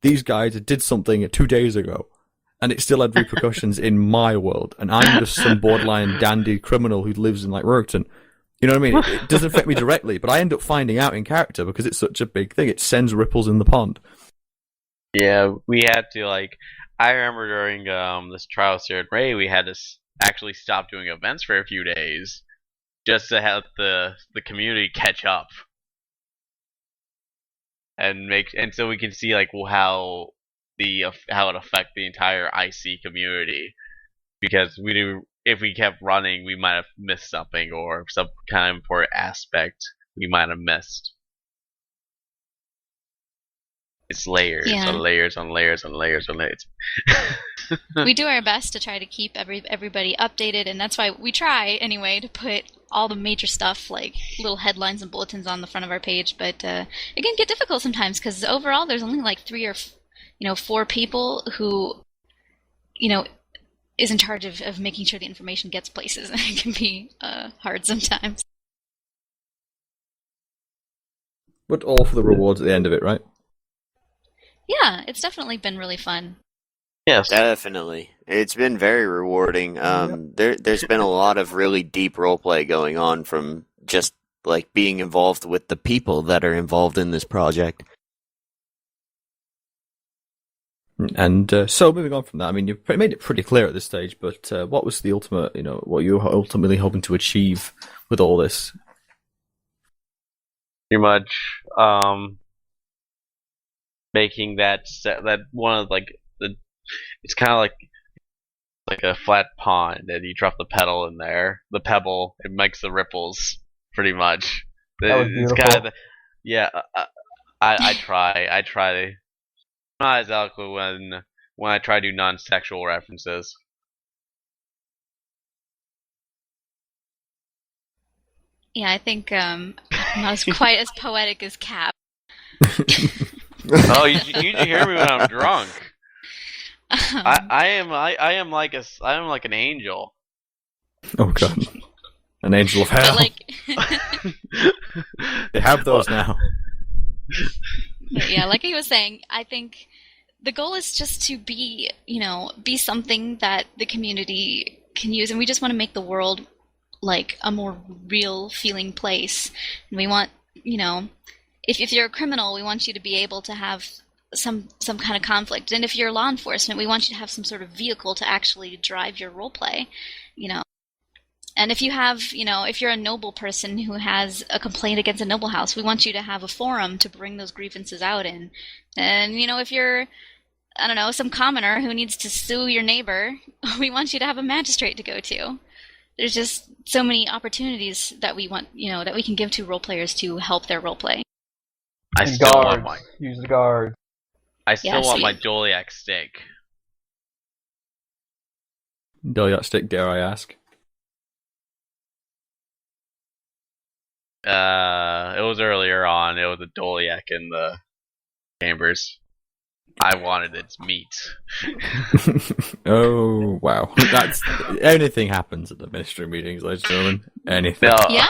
Speaker 1: these guys did something 2 days ago, and it still had repercussions in my world, and I'm just some borderline dandy criminal who lives in, Rurikton. You know what I mean? It doesn't affect me directly, but I end up finding out in character because it's such a big thing. It sends ripples in the pond.
Speaker 2: Yeah, we had to, I remember during this trial here at Ray, we had to actually stop doing events for a few days just to help the community catch up, and so we can see how it affect the entire IC community, because if we kept running, we might have missed something, or some kind of important aspect we might have missed. It's layers on layers on layers on layers on layers.
Speaker 3: We do our best to try to keep everybody updated, and that's why we try anyway to put all the major stuff, like little headlines and bulletins, on the front of our page. But it can get difficult sometimes, because overall there's only 3 or 4 people who is in charge of making sure the information gets places, and it can be hard sometimes.
Speaker 1: But all for the rewards at the end of it, right?
Speaker 3: Yeah, it's definitely been really fun.
Speaker 2: Yes.
Speaker 4: Definitely. It's been very rewarding. There's been a lot of really deep roleplay going on from just being involved with the people that are involved in this project.
Speaker 1: And so moving on from that, I mean, you've made it pretty clear at this stage, but what was the ultimate, what you were ultimately hoping to achieve with all this?
Speaker 2: Pretty much making that one of it's kind of like a flat pond, and you drop the pebble in there. The pebble, it makes the ripples, pretty much.
Speaker 5: That was beautiful.
Speaker 2: It's kind of I try. I'm not as eloquent when I try to do non-sexual references.
Speaker 3: Yeah, I think I'm not quite as poetic as Cap.
Speaker 2: Oh, you hear me when I'm drunk? I am like an angel.
Speaker 1: Oh god, an angel of hell.
Speaker 3: But
Speaker 1: They have those now.
Speaker 3: But yeah, like he was saying, I think the goal is just to be something that the community can use, and we just want to make the world a more real feeling place. And we want, if you're a criminal, we want you to be able to have some kind of conflict. And if you're law enforcement, we want you to have some sort of vehicle to actually drive your roleplay, And if you have, if you're a noble person who has a complaint against a noble house, we want you to have a forum to bring those grievances out in. And, if you're, I don't know, some commoner who needs to sue your neighbor, we want you to have a magistrate to go to. There's just so many opportunities that we want, that we can give to role players to help their roleplay.
Speaker 2: I still want
Speaker 5: use the guard.
Speaker 2: I still want my Doliac stick.
Speaker 1: Doliac stick, dare I ask?
Speaker 2: It was earlier on. It was a Doliac in the chambers. I wanted its meat.
Speaker 1: Oh wow, that's anything happens at the ministry meetings, ladies and gentlemen. Anything.
Speaker 2: No.
Speaker 3: Yeah.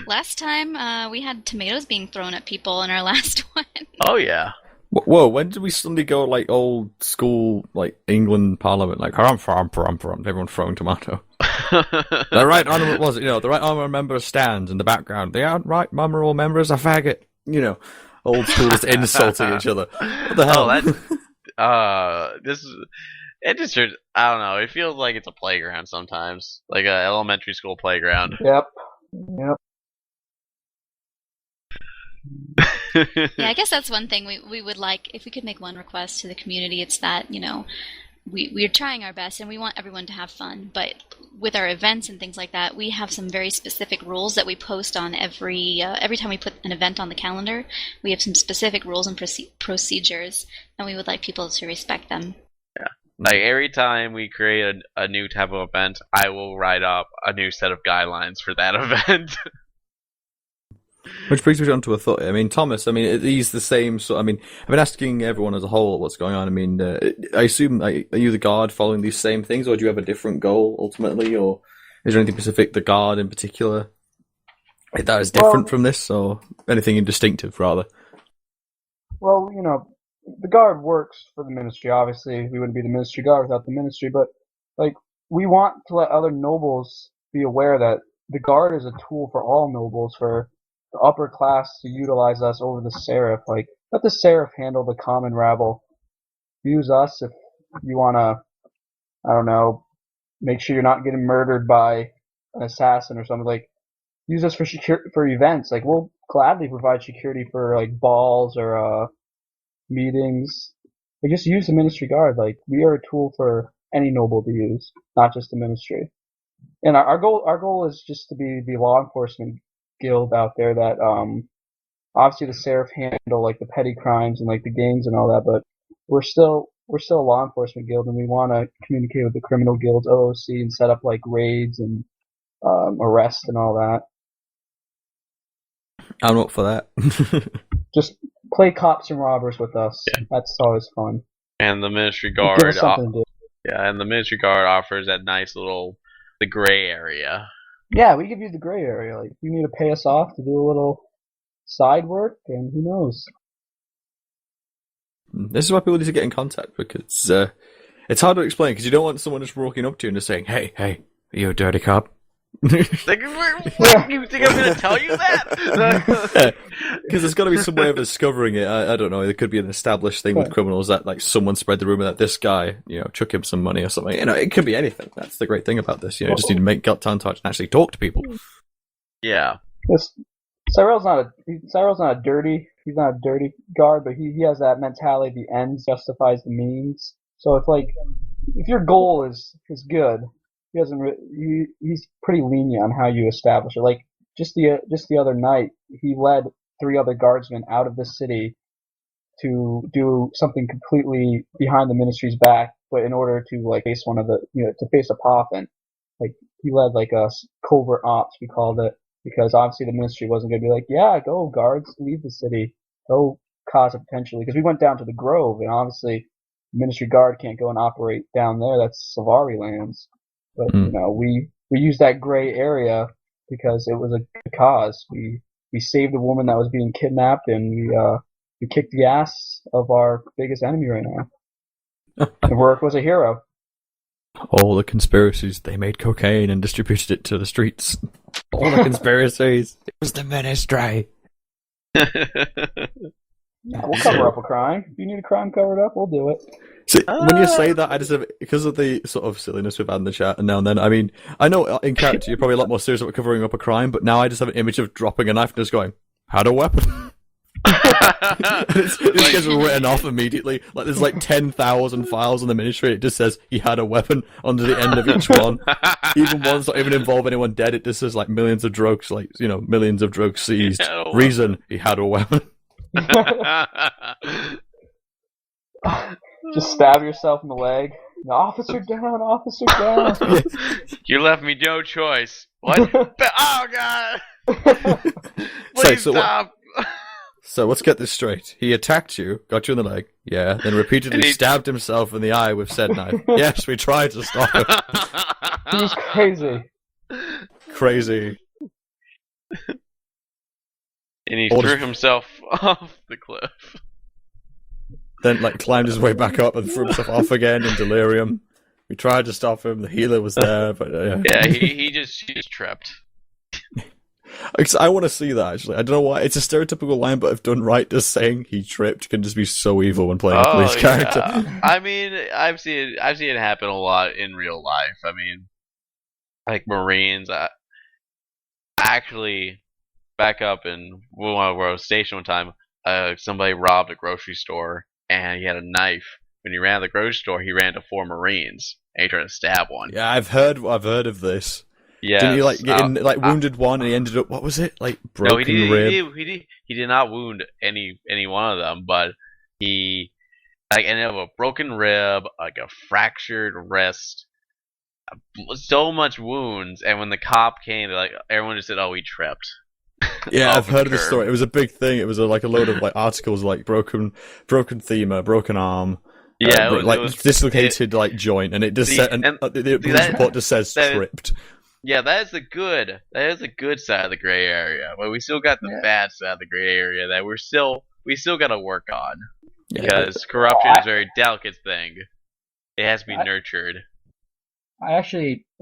Speaker 3: Last time we had tomatoes being thrown at people in our last one.
Speaker 2: Oh yeah.
Speaker 1: Whoa, when did we suddenly go like old school, like England Parliament, like harum, everyone throwing tomato? The right honourable was it? The right honourable member stands in the background. The right honourable member is a faggot. Old school just insulting each other. What the hell?
Speaker 2: This is. It just. I don't know. It feels like it's a playground sometimes, like an elementary school playground.
Speaker 5: Yep.
Speaker 3: Yeah, I guess that's one thing we would like. If we could make one request to the community, it's that, we're trying our best and we want everyone to have fun. But with our events and things like that, we have some very specific rules that we post on every time we put an event on the calendar. We have some specific rules and procedures, and we would like people to respect them.
Speaker 2: Yeah. Like every time we create a new type of event, I will write up a new set of guidelines for that event.
Speaker 1: Which brings me on to a thought. I mean, Thomas, are these the same sort? I've been asking everyone as a whole what's going on. I assume, are you the guard following these same things, or do you have a different goal ultimately, or is there anything specific, the guard in particular, that is different from this, or anything distinctive, rather?
Speaker 5: Well, the guard works for the ministry. Obviously, we wouldn't be the ministry guard without the ministry, but, we want to let other nobles be aware that the guard is a tool for all nobles, for the upper class to utilize us over the seraph. Let the seraph handle the common rabble. Use us if you want to, I don't know, make sure you're not getting murdered by an assassin or something. Use us for events. We'll gladly provide security for, balls or meetings. Just use the ministry guard. We are a tool for any noble to use, not just the ministry. And our goal is just to be the law enforcement guild out there that obviously the seraph handle the petty crimes and the gangs and all that, but we're still a law enforcement guild, and we want to communicate with the criminal guilds, OOC, and set up raids and arrests and all that.
Speaker 1: I'm up for that.
Speaker 5: Just play cops and robbers with us.
Speaker 2: Yeah.
Speaker 5: That's always fun.
Speaker 2: And the ministry
Speaker 5: Give
Speaker 2: guard.
Speaker 5: us something to do.
Speaker 2: Yeah, and the ministry guard offers that nice little the gray area.
Speaker 5: Yeah, we give you the gray area. You need to pay us off to do a little side work, and who knows?
Speaker 1: This is why people need to get in contact, because it's hard to explain, because you don't want someone just walking up to you and just saying, hey, are you a dirty cop?
Speaker 2: What? You think I'm going to tell you that?
Speaker 1: Because there's got to be some way of discovering it. I don't know. It could be an established thing with criminals that someone spread the rumor that this guy, chuck him some money or something. It could be anything. That's the great thing about this. You just need to make gut contact and actually talk to people.
Speaker 2: Yeah.
Speaker 5: Cyril's not a dirty. He's not a dirty guard, but he has that mentality. The ends justifies the means. So if your goal is good, he doesn't. He's pretty lenient on how you establish it. Just the other night, he led 3 other guardsmen out of the city to do something completely behind the ministry's back, but in order to face one of the to face a Poffin. He led a covert ops, we called it, because obviously the ministry wasn't going to be yeah, go guards, leave the city, go cause it potentially, because we went down to the Grove, and obviously the ministry guard can't go and operate down there. That's Savari lands. But we used that gray area because it was a good cause. We saved a woman that was being kidnapped, and we kicked the ass of our biggest enemy right now. And Rourke was a hero.
Speaker 1: All the conspiracies. They made cocaine and distributed it to the streets. All the conspiracies. It was the ministry.
Speaker 5: Yeah, we'll cover up a crime. If you need a crime covered up, we'll do it.
Speaker 1: See, when you say that, I just have, because of the sort of silliness we've had in the chat and now and then, I know in character you're probably a lot more serious about covering up a crime, but now I just have an image of dropping a knife and just going, had a weapon. It gets written off immediately. There's 10,000 files in the ministry. It just says he had a weapon under the end of each one. Even one's not even involve anyone dead. It just says millions of drugs, millions of drugs seized. Reason he had a weapon.
Speaker 5: Just stab yourself in the leg. Officer down, officer down.
Speaker 2: You left me no choice. What? Oh God! Please stop.
Speaker 1: So let's get this straight. He attacked you, got you in the leg, yeah, then repeatedly
Speaker 2: And he-
Speaker 1: stabbed himself in the eye with said knife. Yes, we tried to stop him.
Speaker 5: He's crazy.
Speaker 1: Crazy.
Speaker 2: And he
Speaker 1: Or
Speaker 2: threw
Speaker 1: just-
Speaker 2: himself off the cliff.
Speaker 1: Then, climbed his way back up and threw himself off again in delirium. We tried to stop him. The healer was there, but
Speaker 2: Yeah, he just tripped.
Speaker 1: I want to see that, actually. I don't know why. It's a stereotypical line, but if done right, just saying he tripped can just be so evil when playing a police character.
Speaker 2: Yeah. I mean, I've seen it happen a lot in real life. I mean, like Marines. Actually, back up in where I was stationed one time, somebody robbed a grocery store and he had a knife. When he ran to the grocery store, he ran to 4 Marines and he tried to stab one.
Speaker 1: Yeah, I've heard of this.
Speaker 2: Yes.
Speaker 1: Didn't he get in wounded one and he ended up, what was it? Broken rib?
Speaker 2: He did not wound any one of them, but he ended up with a broken rib, like a fractured wrist, so much wounds, and when the cop came, everyone just said, "Oh, he tripped."
Speaker 1: Yeah, I've heard of this
Speaker 2: curb.
Speaker 1: story. It was a big thing. It was a load of articles broken femur, broken arm.
Speaker 2: Yeah, it was
Speaker 1: dislocated joint, and it just said, the police report just says tripped.
Speaker 2: Yeah, that is the good side of the gray area. But we still got the bad side of the gray area that we still got to work on because corruption is a very delicate thing. It has to be nurtured.
Speaker 5: A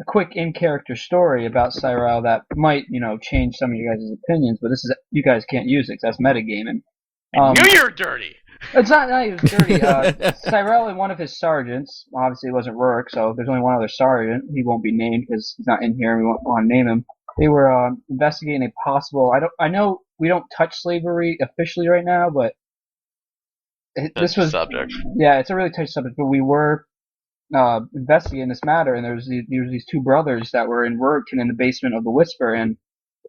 Speaker 5: quick in-character story about Cyrell that might, change some of you guys' opinions, but you guys can't use it 'cause that's metagaming.
Speaker 2: You're dirty!
Speaker 5: It's not even dirty. Cyrell and one of his sergeants, obviously it wasn't Rourke, so there's only one other sergeant. He won't be named because he's not in here and we won't want to name him. They were investigating a possible, I know we don't touch slavery officially right now, but this was
Speaker 2: subject.
Speaker 5: Yeah, it's a really touchy subject, but we were investigating this matter, and there was these 2 brothers that were in Rurikton in the basement of the Whisper, and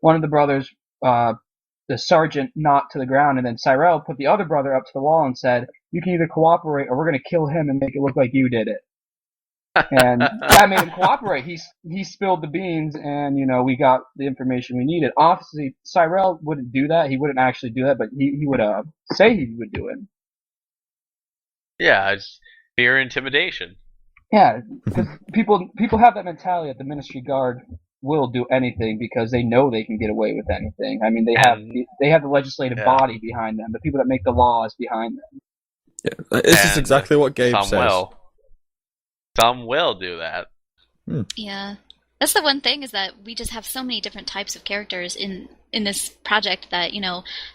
Speaker 5: one of the brothers, the sergeant, knocked to the ground, and then Cyrell put the other brother up to the wall and said, "You can either cooperate, or we're going to kill him and make it look like you did it." And that made him cooperate. He spilled the beans, and we got the information we needed. Obviously, Cyrell wouldn't do that. He wouldn't actually do that, but he would say he would do it.
Speaker 2: Yeah, it's fear and intimidation.
Speaker 5: Yeah, because people have that mentality that the Ministry Guard will do anything because they know they can get away with anything. I mean, they have the legislative body behind them, the people that make the laws behind them.
Speaker 1: Yeah, this is exactly what Gabe says.
Speaker 2: Some will do that.
Speaker 3: Yeah. That's the one thing, is that we just have so many different types of characters in this project that,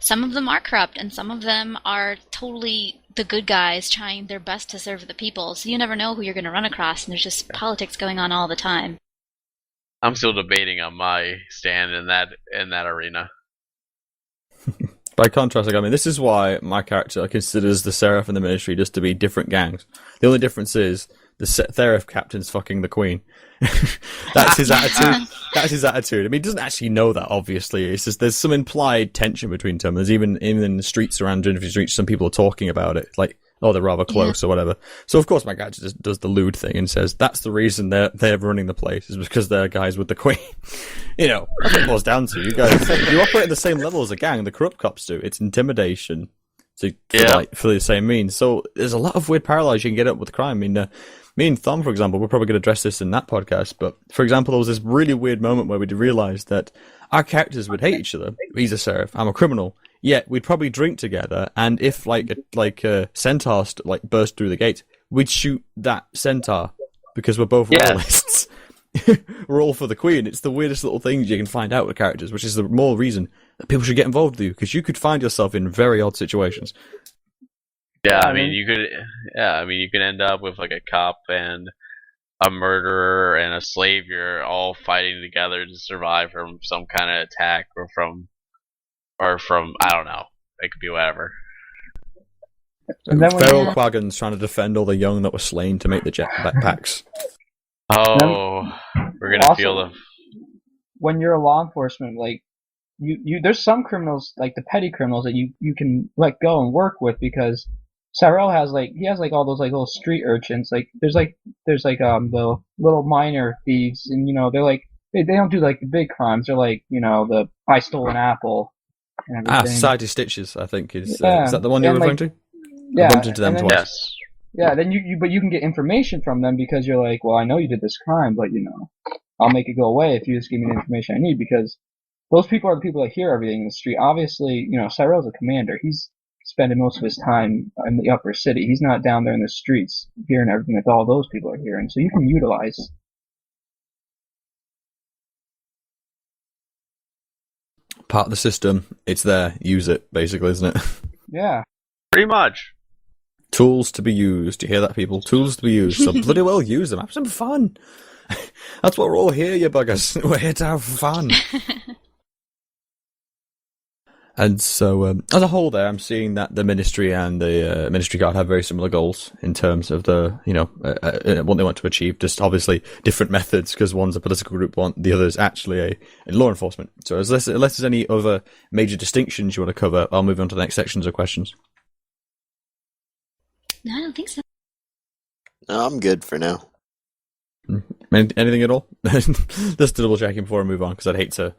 Speaker 3: some of them are corrupt and some of them are totally the good guys trying their best to serve the people. So you never know who you're going to run across, and there's just politics going on all the time.
Speaker 2: I'm still debating on my stand in that arena.
Speaker 1: By contrast, this is why my character considers the Seraph and the Ministry just to be different gangs. The only difference is the Seraph captain's fucking the Queen. That's his attitude. That's his attitude. I mean, he doesn't actually know that, obviously. It's just there's some implied tension between them. There's even in the streets around Jennifer Street, some people are talking about it, they're rather close or whatever. So of course my character just does the lewd thing and says that's the reason they're running the place is because they're guys with the Queen. That's what it boils down to. You guys, you operate at the same level as a gang. The corrupt cops do. It's intimidation. For the same means. So there's a lot of weird parallels you can get up with crime. I mean, me and Thom, for example, we're probably going to address this in that podcast, but for example, there was this really weird moment where we realised that our characters would hate each other. He's a Seraph, I'm a criminal. Yet we'd probably drink together, and if a centaur burst through the gate, we'd shoot that centaur because we're both royalists. We're all for the Queen. It's the weirdest little things you can find out with characters, which is the more reason that people should get involved with you, because you could find yourself in very odd situations.
Speaker 2: Yeah, I mean, you could end up with a cop and a murderer and a slave. You're all fighting together to survive from some kind of attack or from I don't know. It could be whatever.
Speaker 5: And then
Speaker 1: Feral Quaggins trying to defend all the young that were slain to make the jetpacks.
Speaker 2: Oh, we're gonna
Speaker 5: also,
Speaker 2: feel the.
Speaker 5: When you're a law enforcement, there's some criminals, the petty criminals, that you can let go and work with, because Cyrell has all those little street urchins. There's the little minor thieves, and they're they don't do the big crimes. They're the I stole an apple and everything.
Speaker 1: Society Stitches, I think is
Speaker 5: Yeah,
Speaker 1: that the one you're
Speaker 5: and,
Speaker 1: referring to?
Speaker 5: Yeah,
Speaker 1: I bumped into them
Speaker 5: and then,
Speaker 1: twice.
Speaker 2: Yes.
Speaker 5: Yeah, then but you can get information from them because you're like, well, I know you did this crime, but I'll make it go away if you just give me the information I need, because those people are the people that hear everything in the street. Obviously, Cyrell's a commander. He's spending most of his time in the upper city. He's not down there in the streets hearing everything that all those people are hearing. So you can utilize.
Speaker 1: Part of the system, it's there, use it, basically, isn't it?
Speaker 5: Yeah.
Speaker 2: Pretty much.
Speaker 1: Tools to be used. You hear that, people? Tools to be used. So bloody well use them. Have some fun. That's what we're all here, you buggers. We're here to have fun. And so, as a whole there, I'm seeing that the Ministry and the Ministry Guard have very similar goals in terms of the, what they want to achieve. Just obviously different methods, because one's a political group, the other's actually a law enforcement. So unless there's any other major distinctions you want to cover, I'll move on to the next sections of questions.
Speaker 3: No, I don't think so.
Speaker 4: No, I'm good for now.
Speaker 1: Anything at all? Just double checking before I move on, because I'd hate to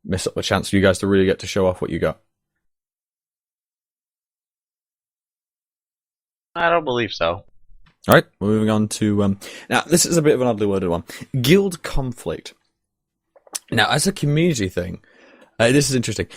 Speaker 1: miss up the chance for you guys to really get to show off what you got.
Speaker 2: I don't believe so.
Speaker 1: All right, we're moving on to now. This is a bit of an oddly worded one. Guild conflict. Now, as a community thing, this is interesting.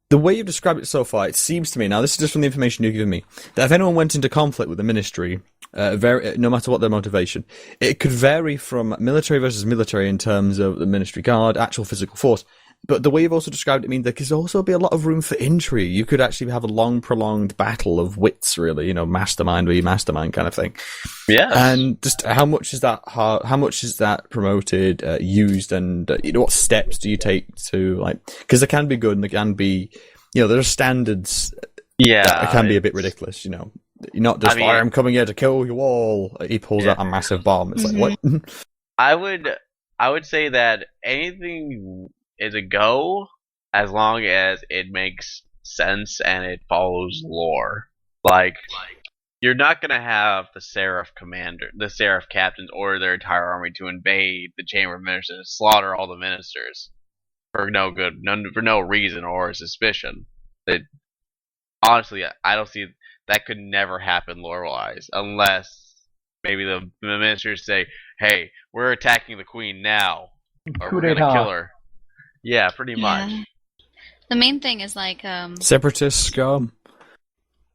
Speaker 1: The way you've described it so far, it seems to me, now this is just from the information you've given me, that if anyone went into conflict with the Ministry, no matter what their motivation, it could vary from military versus military in terms of the Ministry Guard, actual physical force. But the way you've also described it means there could also be a lot of room for intrigue. You could actually have a long, prolonged battle of wits, really, mastermind v mastermind kind of thing.
Speaker 2: Yeah.
Speaker 1: And just how much is that promoted, used, and what steps do you take to because there can be good and there can be, there are standards.
Speaker 2: Yeah.
Speaker 1: That can be a bit ridiculous. You're not just I'm coming here to kill you all. He pulls out a massive bomb. It's like what?
Speaker 2: I would say that anything is a go as long as it makes sense and it follows lore. You're not gonna have the Seraph captains order their entire army to invade the Chamber of Ministers and slaughter all the ministers for no reason or suspicion. Honestly, I don't see that could never happen lore-wise, unless maybe the ministers say, "Hey, we're attacking the Queen now, or we're gonna kill her." Yeah, pretty much.
Speaker 3: The main thing is
Speaker 1: separatist scum.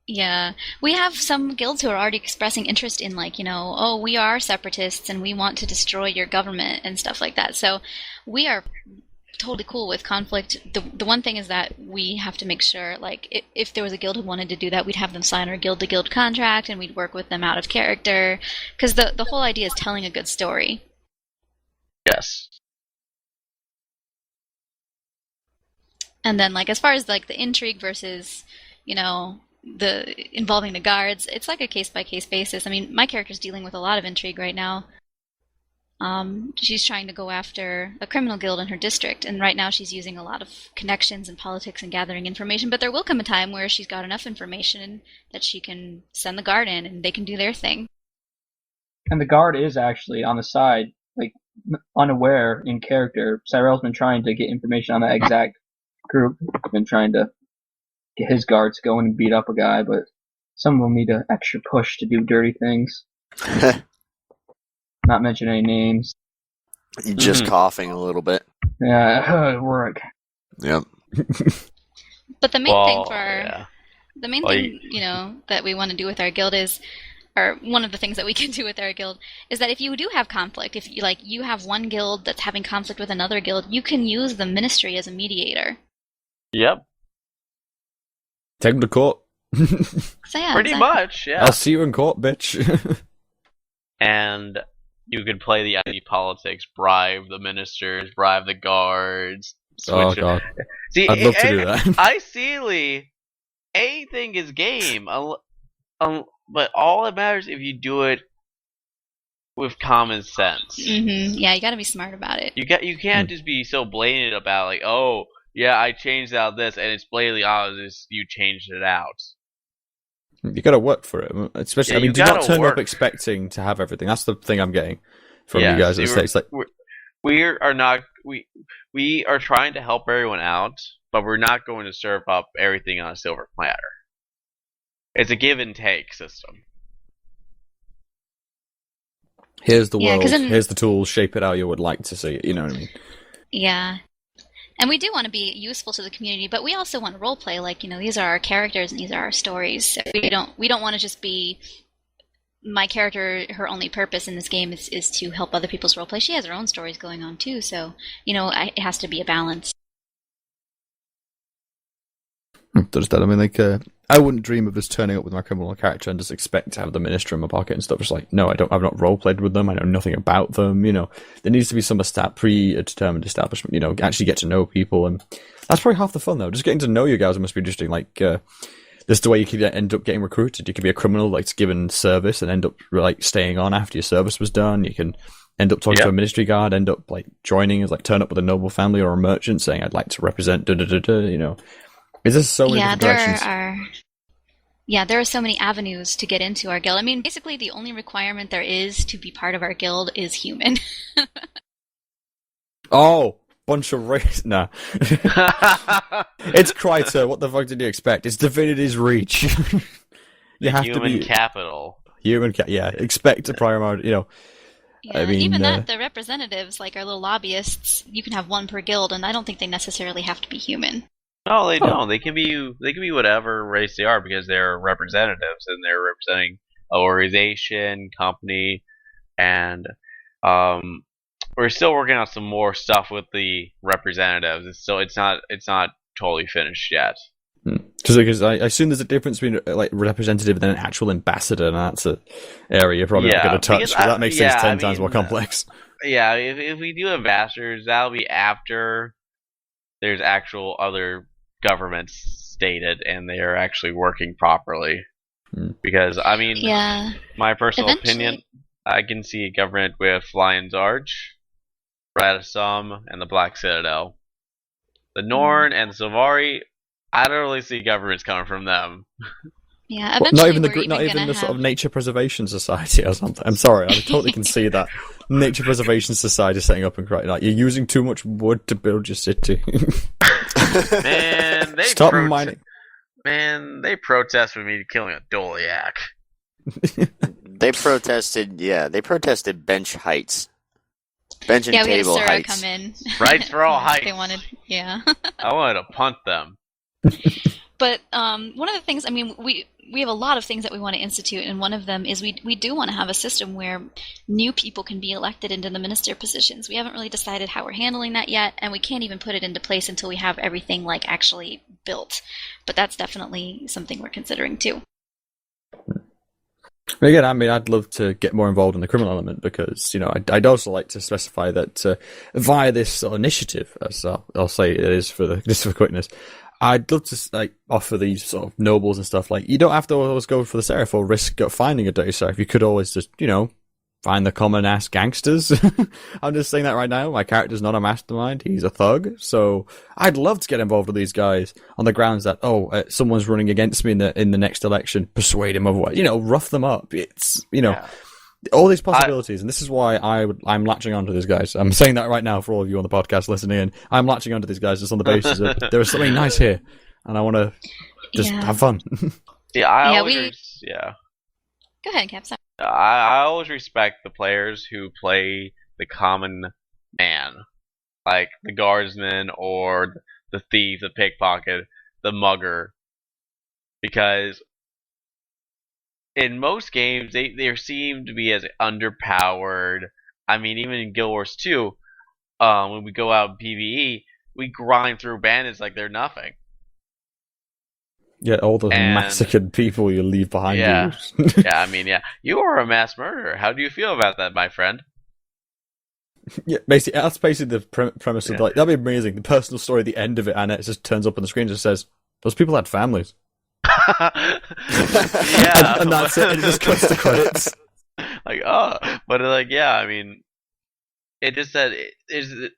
Speaker 3: Yeah, we have some guilds who are already expressing interest in we are separatists and we want to destroy your government and stuff like that. So we are totally cool with conflict. The one thing is that we have to make sure, if there was a guild who wanted to do that, we'd have them sign our guild-to-guild contract and we'd work with them out of character, because the whole idea is telling a good story.
Speaker 2: Yes.
Speaker 3: And then, as far as the intrigue versus, the involving the guards, it's a case-by-case basis. I mean, my character's dealing with a lot of intrigue right now. She's trying to go after a criminal guild in her district, and right now she's using a lot of connections and politics and gathering information, but there will come a time where she's got enough information that she can send the guard in and they can do their thing.
Speaker 5: And the guard is actually on the side, unaware in character. Cyrell's been trying to get information on that exact group. Been trying to get his guards going and beat up a guy, but some of them need an extra push to do dirty things. Not mention any names.
Speaker 4: You're just coughing a little bit.
Speaker 5: Yeah, work.
Speaker 4: Yep.
Speaker 3: But the main thing that we want to do with our guild is, or one of the things that we can do with our guild, is that if you do have conflict, if you have one guild that's having conflict with another guild, you can use the Ministry as a mediator.
Speaker 2: Yep.
Speaker 1: Take them to court.
Speaker 3: So, yeah,
Speaker 2: pretty much, yeah.
Speaker 1: I'll see you in court, bitch.
Speaker 2: And you could play the ID politics, bribe the ministers, bribe the guards.
Speaker 1: Oh god.
Speaker 2: See,
Speaker 1: I'd love to do that.
Speaker 2: Ideally, anything is game. But all that matters if you do it with common sense.
Speaker 3: Mm-hmm. Yeah, you got to be smart about it.
Speaker 2: You can't just be so blatant about oh yeah, I changed out this, and it's blatantly obvious you changed it out.
Speaker 1: You got to work for it, especially.
Speaker 2: Yeah,
Speaker 1: do not turn up expecting to have everything. That's the thing I'm getting from you guys at the States.
Speaker 2: We are not we are trying to help everyone out, but we're not going to serve up everything on a silver platter. It's a give and take system.
Speaker 1: Here's the
Speaker 3: Yeah,
Speaker 1: world.
Speaker 3: 'cause in-
Speaker 1: Here's the tools. Shape it how you would like to see it. You know what I mean?
Speaker 3: Yeah. And we do want to be useful to the community, but we also want role play. Like, these are our characters and these are our stories. So we don't want to just be my character. Her only purpose in this game is to help other people's role play. She has her own stories going on too. So it has to be a balance.
Speaker 1: Does that? I mean, like, I wouldn't dream of just turning up with my criminal character and just expect to have the minister in my pocket and stuff. Just like, no, I've not role played with them. I know nothing about them. There needs to be some predetermined establishment. Actually get to know people, and that's probably half the fun, though. Just getting to know you guys must be interesting. Like, this is the way you could end up getting recruited. You could be a criminal, like, given service, and end up like staying on after your service was done. You can end up talking to a ministry guard, end up like joining as like turn up with a noble family or a merchant saying, "I'd like to represent." Is there so many different directions?
Speaker 3: There are so many avenues to get into our guild. I mean, basically, the only requirement there is to be part of our guild is human.
Speaker 1: Oh, bunch of race. Nah. It's Kryter. What the fuck did you expect? It's Divinity's Reach. You have to be
Speaker 2: human capital.
Speaker 1: Yeah, expect a prior.
Speaker 3: Yeah,
Speaker 1: I mean,
Speaker 3: even that, the representatives, like our little lobbyists, you can have one per guild, and I don't think they necessarily have to be human.
Speaker 2: No, they don't. They can be whatever race they are because they're representatives and they're representing an organization, company, and we're still working on some more stuff with the representatives. It's not totally finished yet.
Speaker 1: Because I assume there's a difference between like representative and an actual ambassador, and that's an area you're probably not going to touch. That makes things 10 times more complex.
Speaker 2: Yeah, if we do ambassadors, that'll be after there's actual other governments stated and they are actually working properly. Because I mean, my personal opinion, I can see a government with Lion's Arch, Radissom, and the Black Citadel. The Norn and the Silvari, I don't really see governments coming from them.
Speaker 3: Yeah, eventually
Speaker 1: not even the sort of Nature Preservation Society or something. I'm sorry, I totally can see that. Nature Preservation Society setting up and crying like you're using too much wood to build your city.
Speaker 2: Man,
Speaker 1: stop mining.
Speaker 2: Man, they protest with me killing a Doliac.
Speaker 4: They protested bench heights. Bench and table heights.
Speaker 3: We had Sura come in.
Speaker 2: Rights for all heights.
Speaker 3: They wanted,
Speaker 2: I wanted to punt them.
Speaker 3: But one of the things, I mean, we have a lot of things that we want to institute, and one of them is we do want to have a system where new people can be elected into the minister positions. We haven't really decided how we're handling that yet, and we can't even put it into place until we have everything like actually built. But that's definitely something we're considering too.
Speaker 1: Again, I mean, I'd love to get more involved in the criminal element because, I'd also like to specify that via this sort of initiative, as I'll say it is just for quickness, I'd love to offer these sort of nobles and stuff. Like, you don't have to always go for the serif or risk finding a dirty serif. You could always just, find the common ass gangsters. I'm just saying that right now. My character's not a mastermind. He's a thug. So I'd love to get involved with these guys on the grounds that, someone's running against me in the next election. Persuade him otherwise. Rough them up. It's, all these possibilities. And this is why I'm latching onto these guys. I'm saying that right now for all of you on the podcast listening in. I'm latching onto these guys just on the basis of there is something nice here. And I want to just have fun.
Speaker 2: Go
Speaker 3: ahead, Cap. Sorry.
Speaker 2: I always respect the players who play the common man, like the guardsman or the thief, the pickpocket, the mugger, because in most games they seem to be as underpowered. I mean, even in Guild Wars 2, when we go out in PvE, we grind through bandits like they're nothing.
Speaker 1: Yeah, all the massacred people you leave behind you.
Speaker 2: You are a mass murderer. How do you feel about that, my friend?
Speaker 1: Yeah, that's basically the premise of that'd be amazing. The personal story at the end of it, and it just turns up on the screen and just says, those people had families.
Speaker 2: and
Speaker 1: that's it. It just cuts the credits.
Speaker 2: It just said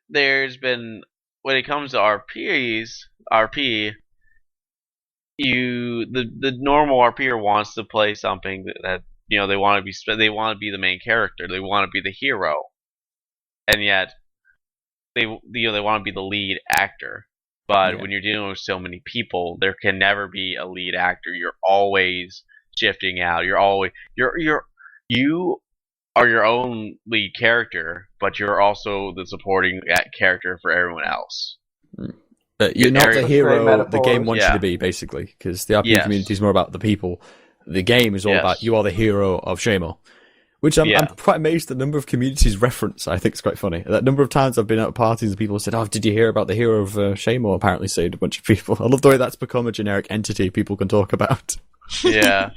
Speaker 2: there's been, when it comes to RP, the normal RPer wants to play something that they want to be the main character. They want to be the hero, and yet they want to be the lead actor. But
Speaker 1: Yeah.
Speaker 2: when you're dealing with so many people, there can never be a lead actor. You're always shifting out. You are your own lead character, but you're also the supporting character for everyone else.
Speaker 1: You're not the
Speaker 2: Great
Speaker 1: hero the game
Speaker 5: metaphors.
Speaker 1: wants you
Speaker 2: Yeah.
Speaker 1: to be, basically, because the RPG
Speaker 2: Yes.
Speaker 1: community is more about the people. The game is all
Speaker 2: Yes.
Speaker 1: about you are the hero of Shamo. Which I'm quite amazed the number of communities reference. I think it's quite funny. That number of times I've been at parties and people said, "Oh, did you hear about the hero of Shamo?" Apparently saved a bunch of people. I love the way that's become a generic entity people can talk about.
Speaker 2: Yeah.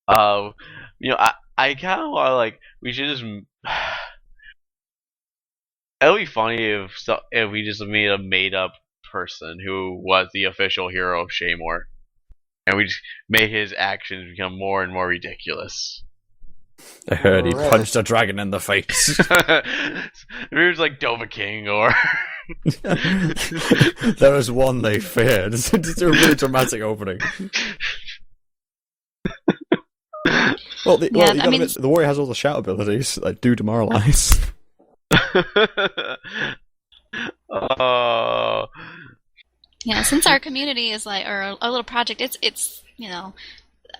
Speaker 2: I kind of want to, like, we should just. It'll be funny if we just made a made up person who was the official hero of Shamor, and we just made his actions become more and more ridiculous.
Speaker 1: I heard he
Speaker 6: Really?
Speaker 1: punched a dragon in the face.
Speaker 2: Maybe it was like Dova King or.
Speaker 1: There was one they feared. It's a really dramatic opening. Well, you gotta admit, the warrior has all the shout abilities, like do demoralize.
Speaker 2: Oh.
Speaker 3: Yeah, since our community is like, or our little project, it's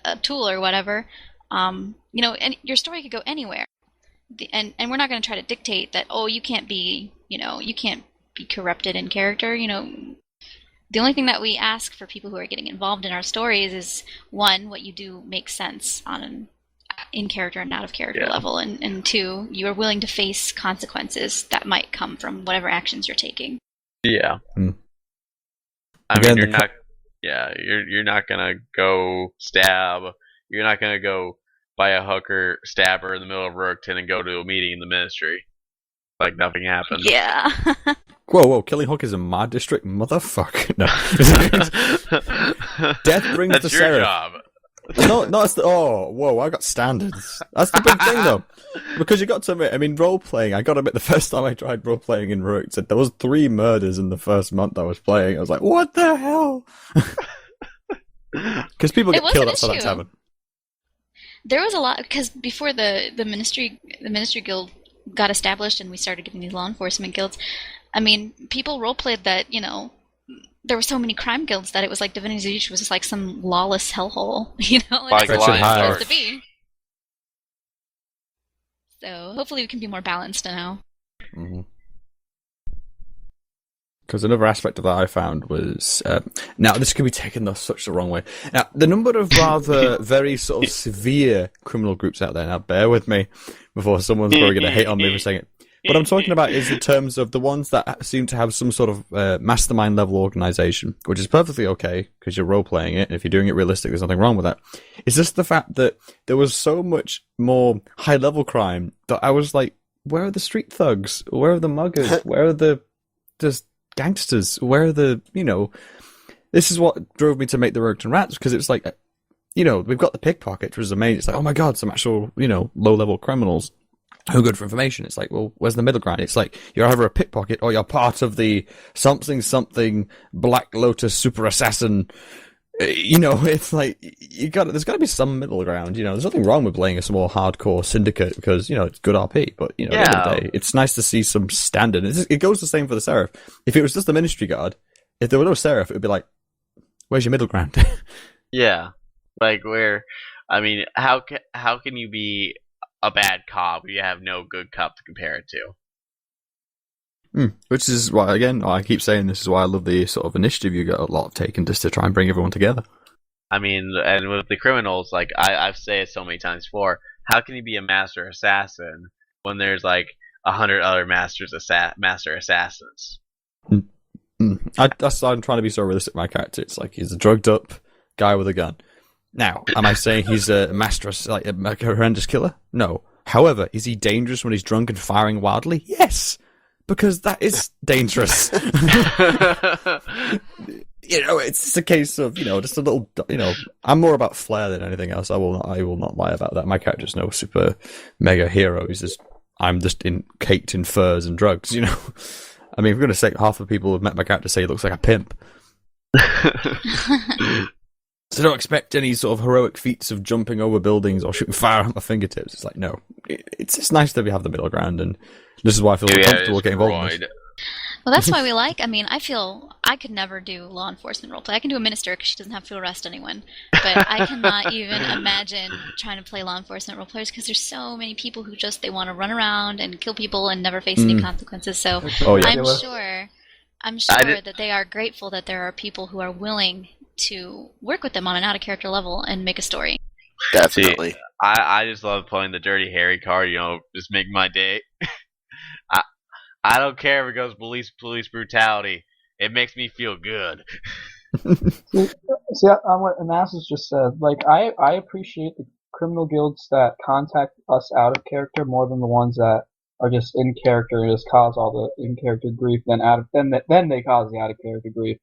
Speaker 3: a tool or whatever. And your story could go anywhere, and we're not going to try to dictate that. Oh, you can't be corrupted in character. The only thing that we ask for people who are getting involved in our stories is, one, what you do makes sense on an in character and out of character level, and two, you are willing to face consequences that might come from whatever actions you're taking.
Speaker 2: Yeah. I
Speaker 1: Again,
Speaker 2: mean, you're not gonna go stab. You're not gonna go buy a hooker, stab her in the middle of Rookton, and go to a meeting in the ministry like nothing happened.
Speaker 3: Yeah.
Speaker 1: Whoa, killing hookers in my district, motherfucker. No. Death brings
Speaker 2: That's
Speaker 1: the
Speaker 2: your
Speaker 1: seraph.
Speaker 2: job.
Speaker 1: No, it's the. Oh, whoa, I got standards. That's the big thing, though. Because you got to admit, I mean, role-playing, I gotta admit, the first time I tried role-playing in Rookton, there was 3 murders in the first month I was playing. I was like, what the hell? Because people get killed outside that tavern.
Speaker 3: There was a lot, because before the ministry guild got established and we started getting these law enforcement guilds, I mean, people role-played that, there were so many crime guilds that it was like Deviancies was just like some lawless hellhole,
Speaker 2: Like
Speaker 3: that's what it's
Speaker 1: Lion
Speaker 3: supposed to be. So hopefully we can be more balanced now.
Speaker 1: Because another aspect of that I found was, now this could be taken such the wrong way. Now, the number of rather very sort of severe criminal groups out there, now bear with me before someone's probably going to hate on me for saying it. What I'm talking about is in terms of the ones that seem to have some sort of mastermind level organization, which is perfectly okay because you're role playing it, and if you're doing it realistic, there's nothing wrong with that. It's just the fact that there was so much more high level crime that I was like, where are the street thugs? Where are the muggers? Where are the just gangsters? Where are the, this is what drove me to make the Rogues and Rats, because it's like, we've got the pickpocket, which was amazing. It's like, oh my god, some actual, low level criminals who are good for information. It's like, well, where's the middle ground? It's like, you're either a pickpocket or you're part of the something Black Lotus super assassin. It's like, there's got to be some middle ground. There's nothing wrong with playing a small hardcore syndicate because, it's good RP, but, at the end of the day, it's nice to see some standard. It goes the same for the Seraph. If it was just the Ministry Guard, if there were no Seraph, it would be like, where's your middle ground?
Speaker 2: Yeah. Like, how can you be a bad cop if you have no good cop to compare it to?
Speaker 1: Which is why, again, I keep saying this is why I love the sort of initiative you get a lot of taken just to try and bring everyone together.
Speaker 2: I mean, and with the criminals, like, I've said it so many times before, how can you be a master assassin when there's like 100 other master assassins?
Speaker 1: I'm trying to be so realistic with my character. It's like he's a drugged up guy with a gun. Now, am I saying he's a master, like a horrendous killer? No. However, is he dangerous when he's drunk and firing wildly? Yes, because that is dangerous. It's just a case of just a little. I'm more about flair than anything else. I will not lie about that. My character's no super mega hero. I'm just caked in furs and drugs. I mean, if we're going to say half the people who've met my character say he looks like a pimp. So don't expect any sort of heroic feats of jumping over buildings or shooting fire at my fingertips. It's like, no. It's nice that we have the middle ground, and This is why I feel
Speaker 2: Yeah,
Speaker 1: comfortable
Speaker 2: it's
Speaker 1: getting involved in
Speaker 2: Freud.
Speaker 1: this.
Speaker 3: Well, that's why we like. I mean, I feel I could never do law enforcement roleplay. I can do a minister because she doesn't have to arrest anyone. But I cannot even imagine trying to play law enforcement roleplayers because there's so many people who just they want to run around and kill people and never face any consequences. So
Speaker 1: Oh, yeah.
Speaker 3: I'm sure that they are grateful that there are people who are willing to work with them on an out of character level and make a story.
Speaker 4: Definitely.
Speaker 2: See, I just love playing the Dirty Harry card. Just make my day. I don't care if it goes police brutality. It makes me feel good.
Speaker 5: See, on what Anastas just said, like I appreciate the criminal guilds that contact us out of character more than the ones that are just in character and just cause all the in character grief. Then they cause the out of character grief.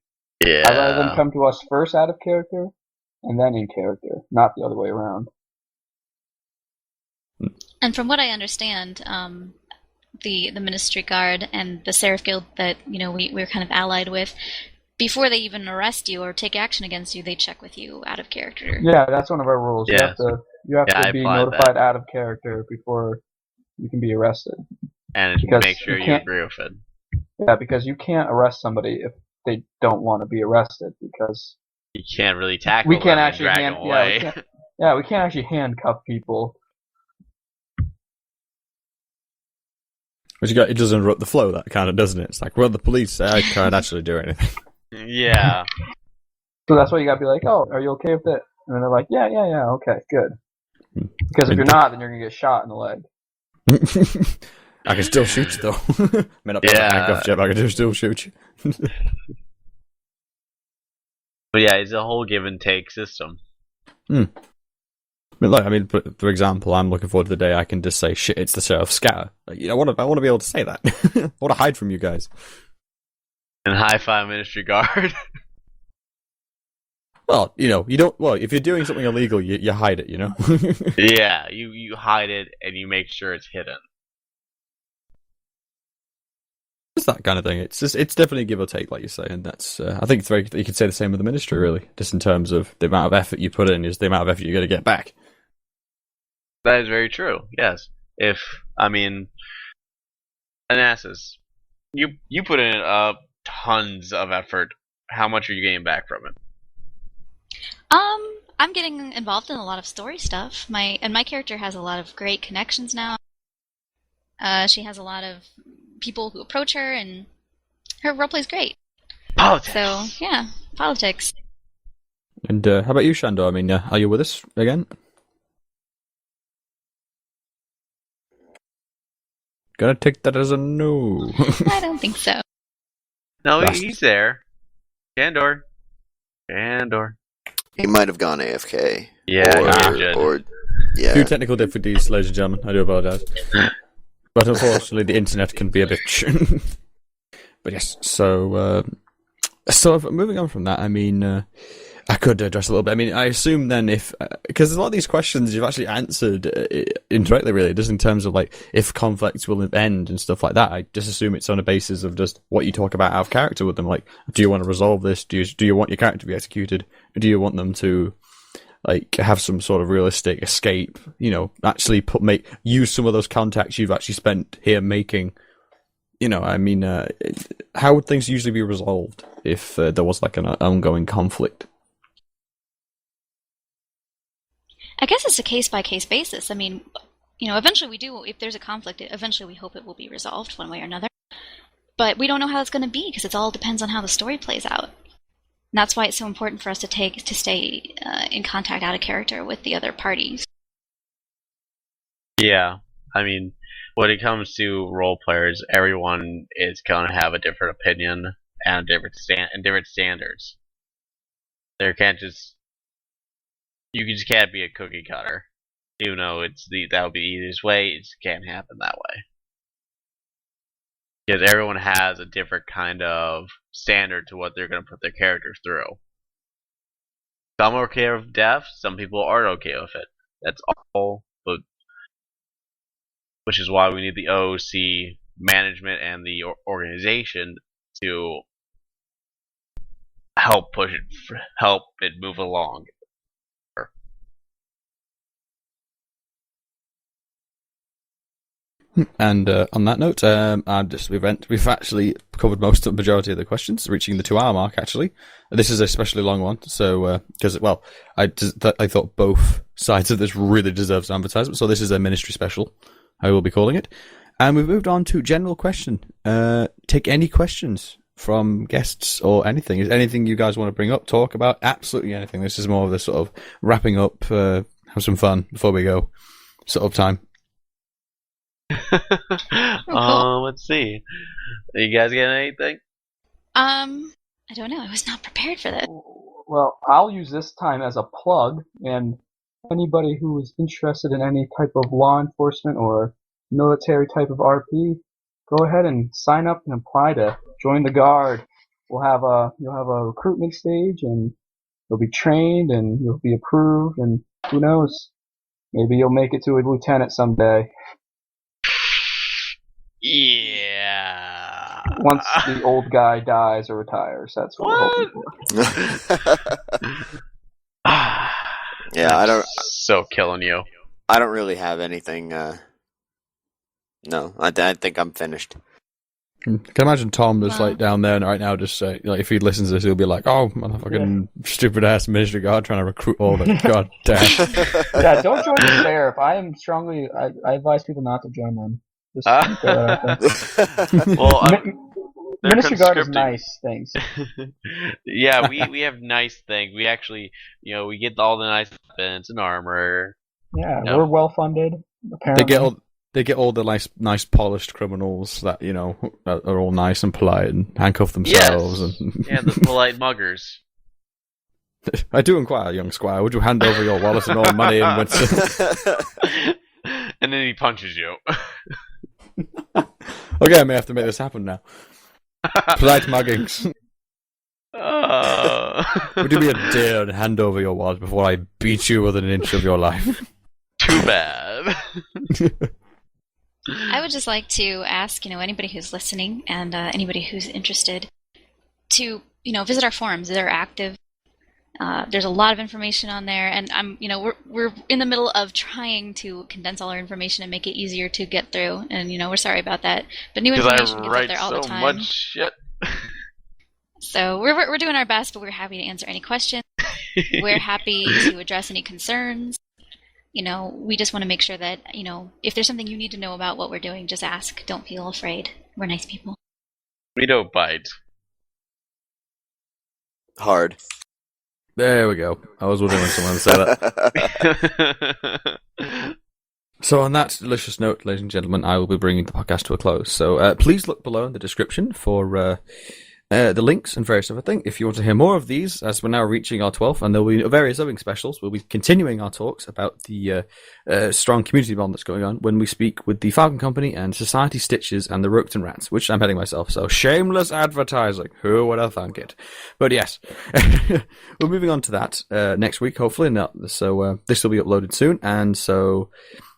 Speaker 2: Yeah.
Speaker 5: I'd rather them come to us first out of character and then in character, not the other way around.
Speaker 3: And from what I understand, the Ministry Guard and the Seraph Guild that we're kind of allied with, before they even arrest you or take action against you, they check with you out of character.
Speaker 5: Yeah, that's one of our rules.
Speaker 2: Yeah.
Speaker 5: You have to be
Speaker 2: applied
Speaker 5: notified
Speaker 2: that.
Speaker 5: out of character before you can be arrested.
Speaker 2: And
Speaker 5: Because
Speaker 2: make sure
Speaker 5: you
Speaker 2: you
Speaker 5: can't-
Speaker 2: agree with it.
Speaker 5: Yeah, because you can't arrest somebody if they don't want to be arrested because
Speaker 2: You can't really tackle
Speaker 5: we can't
Speaker 2: them
Speaker 5: actually
Speaker 2: and drag them away.
Speaker 5: we can't actually handcuff people.
Speaker 1: Which it does interrupt the flow, that kind of, doesn't it? It's like, well, the police say I can't actually do anything.
Speaker 2: Yeah.
Speaker 5: So that's why you gotta be like, oh, are you okay with it? And then they're like, yeah, okay, good. Because if you're not, then you're gonna get shot in the leg.
Speaker 1: I can still shoot you, though. May not be able to handcuff you, but I can still shoot you.
Speaker 2: But yeah, it's a whole give and take system.
Speaker 1: For example, I'm looking forward to the day I can just say, shit, it's the Sheriff Scatter. I want to be able to say that. I want to hide from you guys.
Speaker 2: And high five Ministry Guard.
Speaker 1: Well, you don't. Well, if you're doing something illegal, you hide it.
Speaker 2: Yeah, you hide it and you make sure it's hidden.
Speaker 1: It's that kind of thing. It's definitely give or take, like you say, and that's. I think you could say the same with the Ministry, really, just in terms of the amount of effort you put in is the amount of effort you're going to get back.
Speaker 2: That is very true. Yes. Anastas, you put in tons of effort. How much are you getting back from it?
Speaker 3: I'm getting involved in a lot of story stuff. My character has a lot of great connections now. She has a lot of people who approach her, and her roleplay's great.
Speaker 2: Politics.
Speaker 3: So yeah, politics.
Speaker 1: And how about you, Shando? I mean, are you with us again? Gonna take that as a no.
Speaker 3: I don't think so.
Speaker 2: No,
Speaker 1: Last-
Speaker 2: he's there. Shandor.
Speaker 4: He might have gone AFK.
Speaker 2: Yeah,
Speaker 4: or
Speaker 1: Few
Speaker 4: yeah.
Speaker 1: technical difficulties, ladies and gentlemen. I do apologise. But unfortunately, the internet can be a bitch. But yes, so moving on from that, I mean, I could address a little bit. I mean, I assume then because a lot of these questions you've actually answered indirectly, really, just in terms of like if conflicts will end and stuff like that. I just assume it's on a basis of just what you talk about out of character with them. Like, do you want to resolve this? Do you want your character to be executed? Or do you want them to like have some sort of realistic escape? Actually use some of those contacts you've actually spent here making. I mean, how would things usually be resolved if there was like an ongoing conflict?
Speaker 3: I guess it's a case-by-case basis. I mean, eventually we do, if there's a conflict, eventually we hope it will be resolved one way or another. But we don't know how it's going to be because it all depends on how the story plays out. And that's why it's so important for us to stay in contact out of character with the other parties.
Speaker 2: Yeah. I mean, when it comes to role players, everyone is going to have a different opinion and different standards. You just can't be a cookie cutter. Even though that would be the easiest way, it just can't happen that way. Because everyone has a different kind of standard to what they're going to put their characters through. Some are okay with death, some people aren't okay with it. That's all, but which is why we need the OOC management and the organization to help it move along.
Speaker 1: And on that note, we've actually covered most of the majority of the questions, reaching the 2-hour mark. Actually, this is a especially long one, so because I thought both sides of this really deserves an advertisement, so this is a ministry special. I will be calling it, and we've moved on to general question. Take any questions from guests or anything. Is anything you guys want to bring up, talk about? Absolutely anything. This is more of the sort of wrapping up, have some fun before we go sort of time.
Speaker 2: Let's see. You guys get anything?
Speaker 3: I don't know. I was not prepared for this.
Speaker 5: Well, I'll use this time as a plug, and anybody who is interested in any type of law enforcement or military type of RP, go ahead and sign up and apply to join the Guard. You'll have a recruitment stage, and you'll be trained, and you'll be approved, and who knows, maybe you'll make it to a lieutenant someday.
Speaker 2: Yeah.
Speaker 5: Once the old guy dies or retires, that's what we're hoping for.
Speaker 4: Yeah, I don't.
Speaker 2: So killing you.
Speaker 4: I don't really have anything. No, I think I'm finished.
Speaker 1: I can imagine Tom just like down there right now, just if he listens to this, he'll be like, "Oh, motherfucking stupid ass ministry guard trying to recruit all the god damn."
Speaker 5: Yeah, don't join the sheriff. I advise people not to join them.
Speaker 2: Well,
Speaker 5: Ministry Guard is nice things.
Speaker 2: Yeah, we have nice things. We actually, we get all the nice weapons and armor.
Speaker 5: Yeah, we're well funded. Apparently.
Speaker 1: They get all the nice polished criminals that are all nice and polite and handcuff themselves.
Speaker 2: Yes.
Speaker 1: And
Speaker 2: Yeah, the polite muggers.
Speaker 1: I do inquire, young squire. Would you hand over your wallet and all money and Winston?
Speaker 2: And then he punches you.
Speaker 1: Okay, I may have to make this happen now. Polite muggings. Would you be a dear and hand over your wallet before I beat you within an inch of your life?
Speaker 2: Too bad.
Speaker 3: I would just like to ask, anybody who's listening and anybody who's interested to, visit our forums. They're active. There's a lot of information on there, and we're in the middle of trying to condense all our information and make it easier to get through. And we're sorry about that, but new information gets out there all the time.
Speaker 2: I write so much shit.
Speaker 3: So we're doing our best, but we're happy to answer any questions. We're happy to address any concerns. We just want to make sure that if there's something you need to know about what we're doing, just ask. Don't feel afraid. We're nice people.
Speaker 2: We don't bite.
Speaker 4: Hard.
Speaker 1: There we go. I was wondering when someone would say that. So on that delicious note, ladies and gentlemen, I will be bringing the podcast to a close. So please look below in the description for the links and various other things. If you want to hear more of these, as we're now reaching our 12th, and there will be various other specials, we'll be continuing our talks about the strong community bond that's going on when we speak with the Falcon Company and Society Stitches and the Roketon Rats, which I'm heading myself, so shameless advertising. Who would have thunk it? But yes, we're moving on to that next week, hopefully. So this will be uploaded soon, and so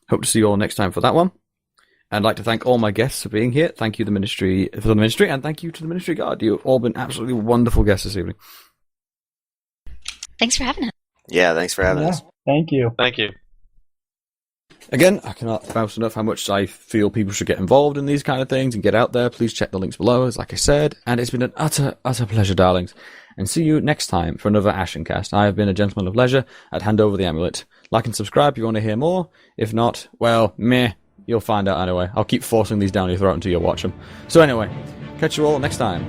Speaker 1: hope to see you all next time for that one. I'd like to thank all my guests for being here. Thank you, the Ministry, and thank you to the Ministry Guard. You've all been absolutely wonderful guests this evening.
Speaker 3: Thanks for having us.
Speaker 4: Yeah, thanks for having us.
Speaker 5: Thank you.
Speaker 2: Thank you.
Speaker 1: Again, I cannot bounce enough how much I feel people should get involved in these kind of things and get out there. Please check the links below, as like I said. And it's been an utter pleasure, darlings. And see you next time for another AshenCast. I have been a gentleman of leisure at HandOverTheAmulet. Like and subscribe if you want to hear more. If not, well, meh. You'll find out anyway. I'll keep forcing these down your throat until you watch them. So anyway, catch you all next time.